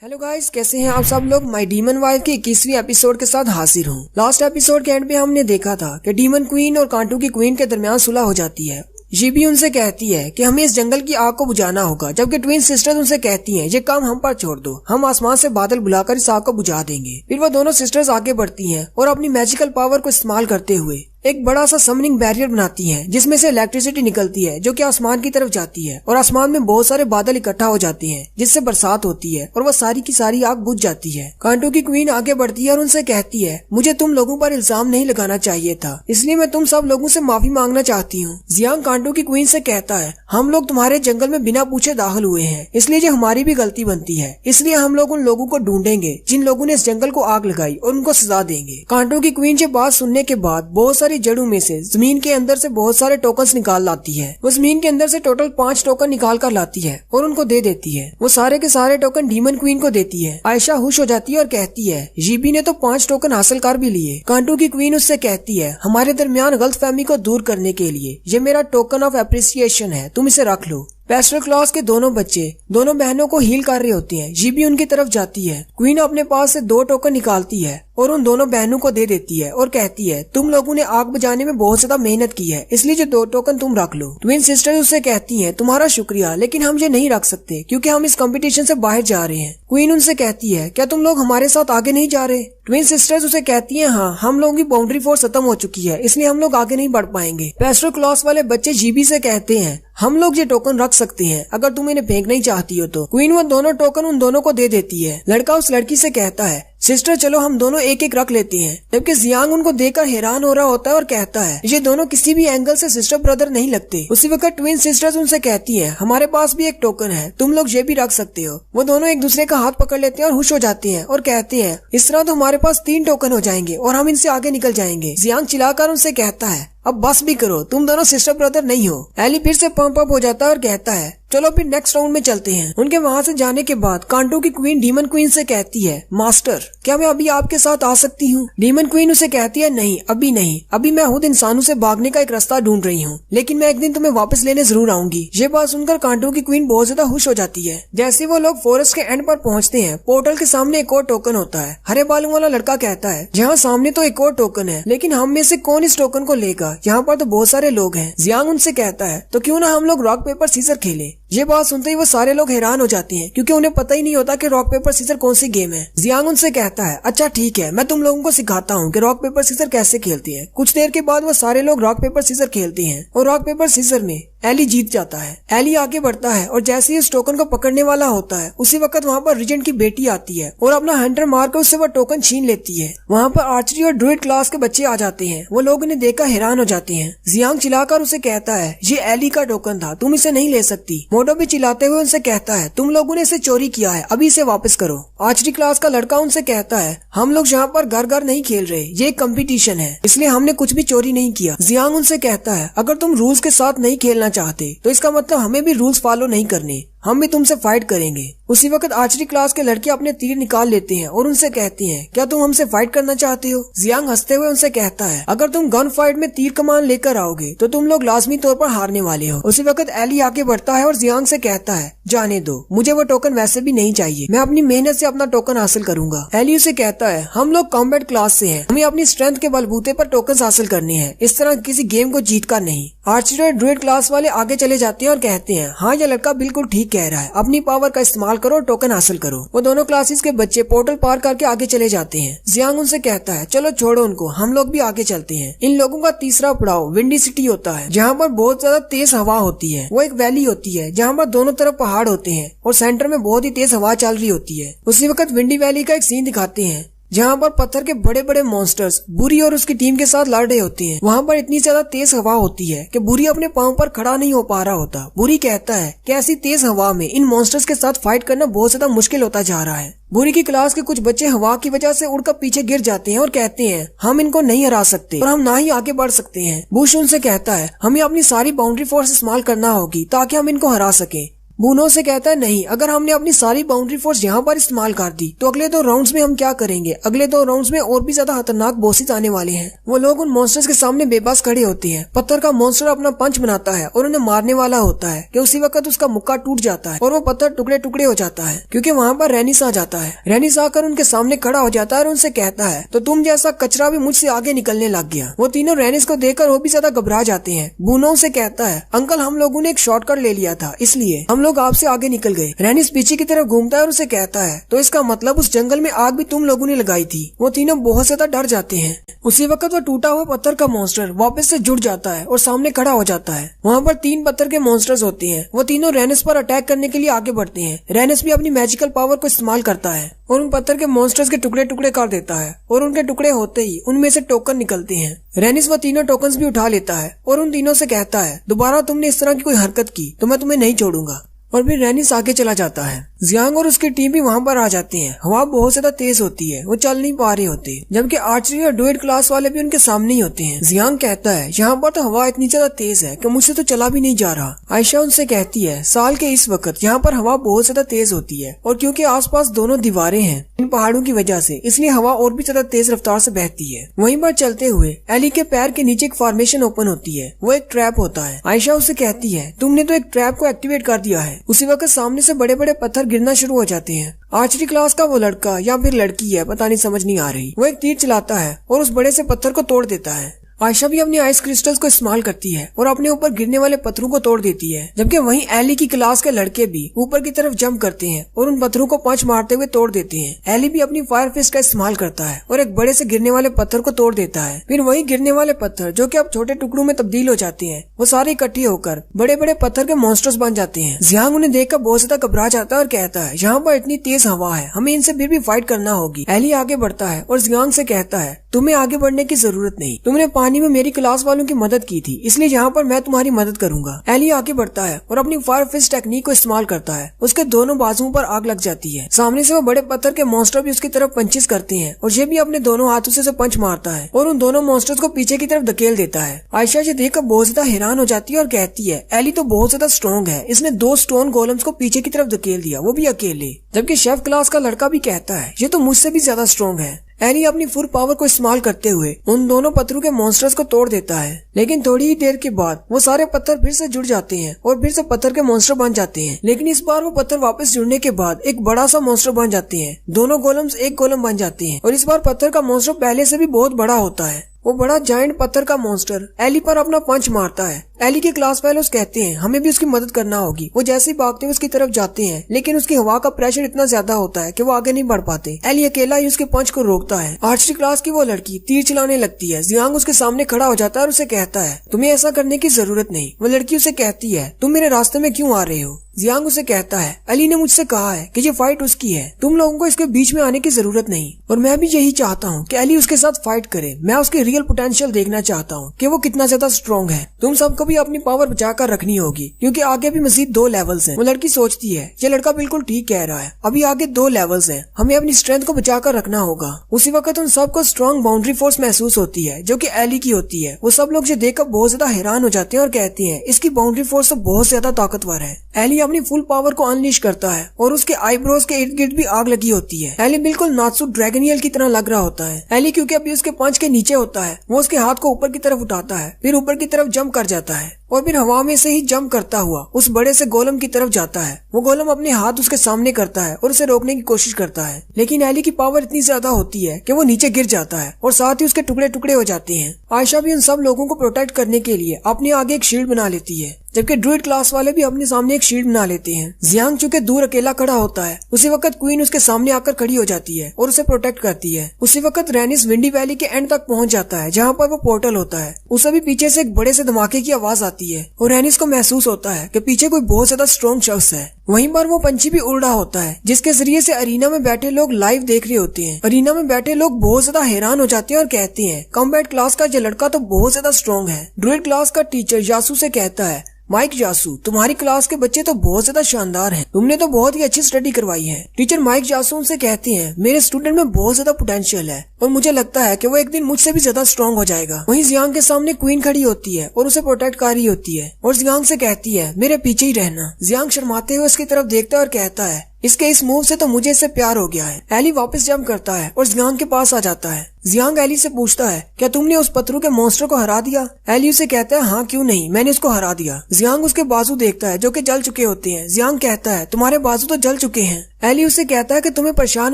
Hello guys, कैसे हैं आप सब लोग। माय डीमन वाइफ के 21वीं एपिसोड के साथ हाजिर हूँ। लास्ट एपिसोड के एंड पे हमने देखा था कि डीमन क्वीन और कांटू की क्वीन के दरमियान सुलह हो जाती है। ये भी उनसे कहती है कि हमें इस जंगल की आग को बुझाना होगा, जबकि ट्विन सिस्टर्स उनसे कहती हैं ये काम हम पर छोड़ दो, हम आसमान से बादल बुलाकर इस आग को बुझा देंगे। फिर वो दोनों सिस्टर्स आगे बढ़ती हैं और अपनी मैजिकल पावर को इस्तेमाल करते हुए एक बड़ा सा समनिंग बैरियर बनाती हैं, जिसमें से इलेक्ट्रिसिटी निकलती है जो कि आसमान की तरफ जाती है और आसमान में बहुत सारे बादल इकट्ठा हो जाते हैं, जिससे बरसात होती है और वो सारी की सारी आग बुझ जाती है। कांटू की क्वीन आगे बढ़ती है और उनसे कहती है मुझे तुम लोगों पर इल्जाम नहीं लगाना चाहिए था, इसलिए मैं तुम सब लोगों से माफी मांगना चाहती हूँ। जियांग कांटू की क्वीन से कहता है हम लोग तुम्हारे जंगल में बिना पूछे दाखिल हुए हैं, इसलिए ये हमारी भी गलती बनती है, इसलिए हम लोग उन लोगों को ढूंढेंगे जिन लोगों ने इस जंगल को आग लगाई और उनको सजा देंगे। कांटू की क्वीन ये बात सुनने के बाद बहुत सारी जड़ों में से जमीन के अंदर से बहुत सारे टोकन्स निकाल लाती है। वो जमीन के अंदर से टोटल 5 टोकन निकाल कर लाती है और उनको दे देती है। वो सारे के सारे टोकन डीमन क्वीन को देती है। आयशा खुश हो जाती है और कहती है जीबी ने तो 5 टोकन हासिल कर भी लिए। कांटू की क्वीन उससे कहती है हमारे दरमियान गलतफहमी को दूर करने के लिए ये मेरा टोकन ऑफ एप्रिसिएशन है, तुम इसे रख लो। पेस्टल क्लॉस के दोनों बच्चे दोनों बहनों को हील कर रहे होते हैं। जीबी उनकी तरफ जाती है। क्वीन अपने पास से 2 टोकन निकालती है और उन दोनों बहनों को दे देती है और कहती है तुम लोगों ने आग बुझाने में बहुत ज्यादा मेहनत की है, इसलिए जो 2 टोकन तुम रख लो। ट्विन सिस्टर्स उससे कहती हैं तुम्हारा शुक्रिया, लेकिन हम ये नहीं रख सकते क्योंकि हम इस कंपटीशन से बाहर जा रहे हैं। क्वीन उनसे कहती है क्या तुम लोग हमारे साथ आगे नहीं जा रहे। ट्विन सिस्टर्स उसे कहती हैं हाँ, हम लोगों की बाउंड्री फोर्स खत्म हो चुकी है, इसलिए हम लोग आगे नहीं बढ़ पाएंगे। पेस्टल क्लॉस वाले बच्चे जीबी से कहते हैं हम लोग ये टोकन रख सकते हैं अगर तुम इन्हें फेंक नहीं चाहती हो तो। क्वीन वो दोनों टोकन उन दोनों को दे देती है। लड़का उस लड़की से कहता है सिस्टर चलो हम दोनों एक एक रख लेते हैं, जबकि जियांग उनको देखकर हैरान हो रहा होता है और कहता है ये दोनों किसी भी एंगल से सिस्टर ब्रदर नहीं लगते। उसी वक्त ट्विन सिस्टर्स उनसे कहती हैं हमारे पास भी एक टोकन है, तुम लोग ये भी रख सकते हो। वो दोनों एक दूसरे का हाथ पकड़ लेते हैं और खुश हो जाते हैं और कहते हैं इस तरह तो हमारे पास 3 टोकन हो जाएंगे और हम इनसे आगे निकल जाएंगे। जियांग चिल्लाकर उनसे कहता है अब बस भी करो, तुम दोनों सिस्टर ब्रदर नहीं हो। एली फिर से पंप अप हो जाता है और कहता है चलो फिर नेक्स्ट राउंड में चलते हैं। उनके वहाँ से जाने के बाद कांटू की क्वीन डीमन क्वीन से कहती है मास्टर क्या मैं अभी आपके साथ आ सकती हूँ। डीमन क्वीन उसे कहती है नहीं अभी नहीं, अभी मैं खुद इंसानों से भागने का एक रास्ता ढूंढ रही हूँ, लेकिन मैं एक दिन तुम्हें वापस लेने जरूर आऊंगी। ये बात सुनकर कांटू की क्वीन बहुत ज्यादा खुश हो जाती है। जैसे वो लोग फॉरेस्ट के एंड पर पहुँचते हैं, पोर्टल के सामने एक और टोकन होता है। हरे बालों वाला लड़का कहता है जहाँ सामने तो एक और टोकन है, लेकिन हम में से कौन इस टोकन को लेगा, यहाँ पर तो बहुत सारे लोग हैं। जियांग उनसे कहता है तो क्यों ना हम लोग रॉक पेपर सीजर खेलें। ये बात सुनते ही वो सारे लोग हैरान हो जाते हैं क्योंकि उन्हें पता ही नहीं होता कि रॉक पेपर सीजर कौन सी गेम है। जियांग उनसे कहता है अच्छा ठीक है, मैं तुम लोगों को सिखाता हूँ कि रॉक पेपर सीजर कैसे खेलते हैं। कुछ देर के बाद वो सारे लोग रॉक पेपर सीजर खेलते हैं और रॉक पेपर सीजर में एली जीत जाता है। एली आगे बढ़ता है और जैसे ही उस टोकन को पकड़ने वाला होता है उसी वक्त वहाँ पर रिजेंट की बेटी आती है और अपना हंटर मारकर उससे वो टोकन छीन लेती है। वहाँ पर आर्चरी और ड्रूइड क्लास के बच्चे आ जाते हैं। वो लोग उन्हें देखकर हैरान हो जाते हैं। जियांग चिल्लाकर उसे कहता है ये एली का टोकन था, तुम इसे नहीं ले सकती। मोटो भी चिल्लाते हुए उनसे कहता है तुम लोगों ने इसे चोरी किया है, अभी इसे वापस करो। आर्चरी क्लास का लड़का उनसे कहता है हम लोग यहाँ पर घर घर नहीं खेल रहे, ये एक कंपटीशन है, इसलिए हमने कुछ भी चोरी नहीं किया। जियांग उनसे कहता है अगर तुम रूल्स के साथ नहीं खेलना चाहते तो इसका मतलब हमें भी रूल्स फॉलो नहीं करने, हम भी तुमसे फाइट करेंगे। उसी वक्त आर्चरी क्लास के लड़के अपने तीर निकाल लेते हैं और उनसे कहते हैं क्या तुम हमसे फाइट करना चाहते हो। जियांग हंसते हुए उनसे कहता है अगर तुम गन फाइट में तीर कमान लेकर आओगे तो तुम लोग लाजमी तौर पर हारने वाले हो। उसी वक्त एली आगे बढ़ता है और जियांग से कहता है जाने दो, मुझे वो टोकन वैसे भी नहीं चाहिए, मैं अपनी मेहनत से अपना टोकन हासिल करूंगा। एली उसे कहता है हम लोग कॉम्बैट क्लास से हैं, हमें अपनी स्ट्रेंथ के बलबूते पर टोकन हासिल करने हैं, इस तरह किसी गेम को जीत कर नहीं। आर्चरी और ड्रूइड क्लास वाले आगे चले जाते हैं और कहते हैं हाँ ये लड़का बिल्कुल ठीक कह रहा है, अपनी पावर का इस्तेमाल करो और टोकन हासिल करो। वो दोनों क्लासेस के बच्चे पोर्टल पार करके आगे चले जाते हैं। जियांग उनसे कहता है चलो छोड़ो उनको, हम लोग भी आगे चलते हैं। इन लोगों का तीसरा पड़ाव विंडी सिटी होता है, जहाँ पर बहुत ज्यादा तेज हवा होती है। वो एक वैली होती है जहाँ पर दोनों तरफ पहाड़ होते हैं और सेंटर में बहुत ही तेज हवा चल रही होती है। उसी वक्त विंडी वैली का एक सीन दिखाते हैं जहाँ पर पत्थर के बड़े बड़े मॉन्स्टर्स बुरी और उसकी टीम के साथ लड़ रहे होते हैं। वहाँ पर इतनी ज्यादा तेज हवा होती है कि बुरी अपने पाँव पर खड़ा नहीं हो पा रहा होता। बुरी कहता है कि ऐसी तेज हवा में इन मॉन्स्टर्स के साथ फाइट करना बहुत ज्यादा मुश्किल होता जा रहा है। बुरी की क्लास के कुछ बच्चे हवा की वजह से उड़कर पीछे गिर जाते हैं और कहते हैं हम इनको नहीं हरा सकते और हम ना ही आगे बढ़ सकते हैं। बुश उनसे कहता है हमें अपनी सारी बाउंड्री फोर्स इस्तेमाल करना होगी ताकि हम इनको हरा सके। बूनो से कहता है नहीं, अगर हमने अपनी सारी बाउंड्री फोर्स यहाँ पर इस्तेमाल कर दी तो अगले 2 राउंड्स में हम क्या करेंगे। अगले 2 राउंड्स में और भी ज्यादा खतरनाक बॉसेस आने वाले हैं। वो लोग उन मॉन्स्टर्स के सामने बेबस खड़े होते हैं। पत्थर का मॉन्स्टर अपना पंच बनाता है और उन्हें मारने वाला होता है कि उसी वक्त उसका मुक्का टूट जाता है और वो पत्थर टुकड़े टुकड़े हो जाता है, क्योंकि वहाँ पर रेनिस आ जाता है। रेनिस आकर उनके सामने खड़ा हो जाता है और उनसे कहता है तो तुम जैसा कचरा भी मुझसे आगे निकलने लग गया। वो तीनों रेनिस को देखकर वो भी ज्यादा घबरा जाते हैं। बूनो से कहता है अंकल, हम लोगों ने एक शॉर्टकट ले लिया था, इसलिए हम लोग आपसे आगे निकल गए। रेनिस पीछे की तरफ घूमता है और उसे कहता है तो इसका मतलब उस जंगल में आग भी तुम लोगों ने लगाई थी। वो तीनों बहुत ज्यादा डर जाते हैं। उसी वक्त वो टूटा हुआ पत्थर का मॉन्स्टर वापस से जुड़ जाता है और सामने खड़ा हो जाता है। वहाँ पर 3 पत्थर के मॉन्स्टर्स होते हैं। वो तीनों रेनिस पर अटैक करने के लिए आगे बढ़ते हैं। रेनिस भी अपनी मैजिकल पावर को इस्तेमाल करता है और उन पत्थर के मॉन्स्टर्स के टुकड़े टुकड़े कर देता है और उनके टुकड़े होते ही उनमें से टोकन निकलते हैं। रेनिस वो तीनों टोकन्स भी उठा लेता है और उन तीनों से कहता है दोबारा तुमने इस तरह की कोई हरकत की तो मैं तुम्हें नहीं छोड़ूंगा। और फिर रेनिस आगे चला जाता है। जियांग और उसकी टीम भी वहाँ पर आ जाते हैं। हवा बहुत ज्यादा तेज होती है, वो चल नहीं पा रहे होते, जबकि आर्चरी और ड्यूएट क्लास वाले भी उनके सामने ही होते हैं। जियांग कहता है यहाँ पर तो हवा इतनी ज्यादा तेज है कि मुझसे तो चला भी नहीं जा रहा। आयशा उनसे कहती है साल के इस वक्त यहाँ पर हवा बहुत ज्यादा तेज होती है और क्योंकि आसपास दोनों दीवारें हैं इन पहाड़ों की वजह से, इसलिए हवा और भी ज्यादा तेज रफ्तार से बहती है। वहीं पर चलते हुए एली के पैर के नीचे एक फॉर्मेशन ओपन होती है, वो एक ट्रैप होता है। आयशा उसे कहती है तुमने तो एक ट्रैप को एक्टिवेट कर दिया है। उसी वक्त सामने से बड़े बड़े पत्थर गिरना शुरू हो जाते हैं। आर्चरी क्लास का वो लड़का या फिर लड़की है, पता नहीं, समझ नहीं आ रही, वो एक तीर चलाता है और उस बड़े से पत्थर को तोड़ देता है। आयशा भी अपनी आइस क्रिस्टल्स को इस्तेमाल करती है और अपने ऊपर गिरने वाले पत्थरों को तोड़ देती है, जबकि वहीं एली की क्लास के लड़के भी ऊपर की तरफ जंप करते हैं और उन पत्थरों को पंच मारते हुए तोड़ देते हैं। एली भी अपनी फायर फिस्ट का इस्तेमाल करता है और एक बड़े से गिरने वाले पत्थर को तोड़ देता है। फिर वही गिरने वाले पत्थर जो कि अब छोटे टुकड़ों में तब्दील हो जाते हैं, वो सारे इकट्ठे होकर बड़े बड़े पत्थर के मॉन्स्टर्स बन जाते हैं। जियांग उन्हें देखकर बहुत ज्यादा घबरा जाता है और कहता है यहाँ पर इतनी तेज हवा है, हमें इनसे फिर भी फाइट करना होगी। एली आगे बढ़ता है और जियांग से कहता है तुम्हें आगे बढ़ने की जरूरत नहीं, तुमने पानी में मेरी क्लास वालों की मदद की थी, इसलिए यहाँ पर मैं तुम्हारी मदद करूंगा। एली आगे बढ़ता है और अपनी फायर फिस्ट टेक्निक को इस्तेमाल करता है। उसके दोनों बाजुओं पर आग लग जाती है। सामने से वो बड़े पत्थर के मॉन्स्टर भी उसकी तरफ पंचेस करते हैं और ये भी अपने दोनों हाथों से पंच मारता है और उन दोनों मॉन्स्टर्स को पीछे की तरफ धकेल देता है। आयशा ये देखकर बहुत ज्यादा हैरान हो जाती है और कहती है एली तो बहुत ज्यादा स्ट्रॉन्ग है, इसने 2 स्टोन गोलम्स को पीछे की तरफ धकेल दिया, वो भी अकेले। जबकि शेफ क्लास का लड़का भी कहता है ये तो मुझसे भी ज्यादा स्ट्रॉन्ग है। एली अपनी फुल पावर को इस्तेमाल करते हुए उन दोनों पत्थरों के मॉन्स्टर्स को तोड़ देता है, लेकिन थोड़ी ही देर के बाद वो सारे पत्थर फिर से जुड़ जाते हैं और फिर से पत्थर के मॉन्स्टर बन जाते हैं। लेकिन इस बार वो पत्थर वापस जुड़ने के बाद एक बड़ा सा मॉन्स्टर बन जाते हैं। दोनों गोलम्स एक गोलम बन जाते हैं और इस बार पत्थर का मॉन्स्टर पहले से भी बहुत बड़ा होता है। वो बड़ा जायंट पत्थर का मॉन्स्टर एली पर अपना पंच मारता है। एली के क्लास फेलोज कहते हैं हमें भी उसकी मदद करना होगी। वो जैसे ही भागते हुए उसकी तरफ जाते हैं, लेकिन उसकी हवा का प्रेशर इतना ज्यादा होता है कि वो आगे नहीं बढ़ पाते। एली अकेला ही उसके पंच को रोकता है। आर्चरी क्लास की वो लड़की तीर चलाने लगती है। जियांग उसके सामने खड़ा हो जाता है और उसे कहता है तुम्हें ऐसा करने की जरूरत नहीं। वो लड़की उसे कहती है तुम मेरे रास्ते में क्यों आ रहे हो। जियांग उसे कहता है अली ने मुझसे कहा है कि ये फाइट उसकी है, तुम लोगों को इसके बीच में आने की जरूरत नहीं। और मैं भी यही चाहता हूँ कि अली उसके साथ फाइट करे। मैं उसकी रियल पोटेंशियल देखना चाहता हूँ कि वो कितना ज्यादा स्ट्रॉन्ग है। तुम सबको भी अपनी पावर बचाकर रखनी होगी, क्योंकि आगे भी मजीद 2 लेवल्स हैं। वो लड़की सोचती है ये लड़का बिल्कुल ठीक कह रहा है, अभी आगे 2 लेवल्स हैं, हमें अपनी स्ट्रेंथ को बचाकर रखना होगा। उसी वक्त उन सबको स्ट्रॉन्ग बाउंड्री फोर्स महसूस होती है जो कि एली की होती है। वो सब लोग ये देखकर बहुत ज्यादा हैरान हो जाते हैं और कहते हैं इसकी बाउंड्री फोर्स तो बहुत ज्यादा ताकतवर है। एली अपनी फुल पावर को अनलीश करता है और उसके आईब्रोज के इर्द गिर्द भी आग लगी होती है। एली बिल्कुल नात्सु ड्रैगनियल की तरह लग रहा होता है। एली क्योंकि अभी उसके पंच के नीचे होता है, वो उसके हाथ को ऊपर की तरफ उठाता है, फिर ऊपर की तरफ जंप कर जाता है और फिर हवा में से ही जंप करता हुआ उस बड़े से गोलम की तरफ जाता है। वो गोलम अपने हाथ उसके सामने करता है और उसे रोकने की कोशिश करता है, लेकिन एली की पावर इतनी ज्यादा होती है कि वो नीचे गिर जाता है और साथ ही उसके टुकड़े टुकड़े हो जाते हैं। आयशा भी उन सब लोगों को प्रोटेक्ट करने के लिए अपने आगे एक शील्ड बना लेती है, जबकि ड्रूइड क्लास वाले भी अपने सामने एक शील्ड बना लेते हैं। जियांग चूंकि दूर अकेला खड़ा होता है, उसी वक्त क्वीन उसके सामने आकर खड़ी हो जाती है और उसे प्रोटेक्ट करती है। उसी वक्त रेनिस विंडी वैली के एंड तक पहुंच जाता है जहाँ पर वो पोर्टल होता है। उसे भी पीछे से एक बड़े से धमाके की आवाज आती है और रेनिस को महसूस होता है कि पीछे कोई बहुत ज्यादा स्ट्रॉन्ग शख्स है। वहीं पर वो पंछी भी उड़ रहा होता है जिसके जरिए से अरीना में बैठे लोग लाइव देख रहे होते हैं। अरीना में बैठे लोग बहुत ज्यादा हैरान हो जाते हैं और कहते हैं कॉम्बैट क्लास का ये लड़का तो बहुत ज्यादा स्ट्रॉन्ग है। ड्रूइड क्लास का टीचर यासू से कहता है माइक जासू, तुम्हारी क्लास के बच्चे तो बहुत ज्यादा शानदार हैं। तुमने तो बहुत ही अच्छी स्टडी करवाई है। टीचर माइक जासू उनसे कहती हैं, मेरे स्टूडेंट में बहुत ज्यादा पोटेंशियल है और मुझे लगता है कि वो एक दिन मुझसे भी ज्यादा स्ट्रॉन्ग हो जाएगा। वहीं जियांग के सामने क्वीन खड़ी होती है और उसे प्रोटेक्ट कर रही होती है और जियांग से कहती है, मेरे पीछे ही रहना। जियांग शर्माते हुए उसकी तरफ देखता है और कहता है, इसके इस मूव से तो मुझे इससे प्यार हो गया है। एली वापस जंप करता है और जियांग के पास आ जाता है। जियांग एली से पूछता है, क्या तुमने उस पत्थरों के मॉन्स्टर को हरा दिया? एली उसे कहता है, हाँ क्यों नहीं, मैंने उसको हरा दिया। जियांग उसके बाजू देखता है जो कि जल चुके होते हैं। जियांग कहता है, तुम्हारे बाजू तो जल चुके हैं। एली उसे कहता है कि तुम्हें परेशान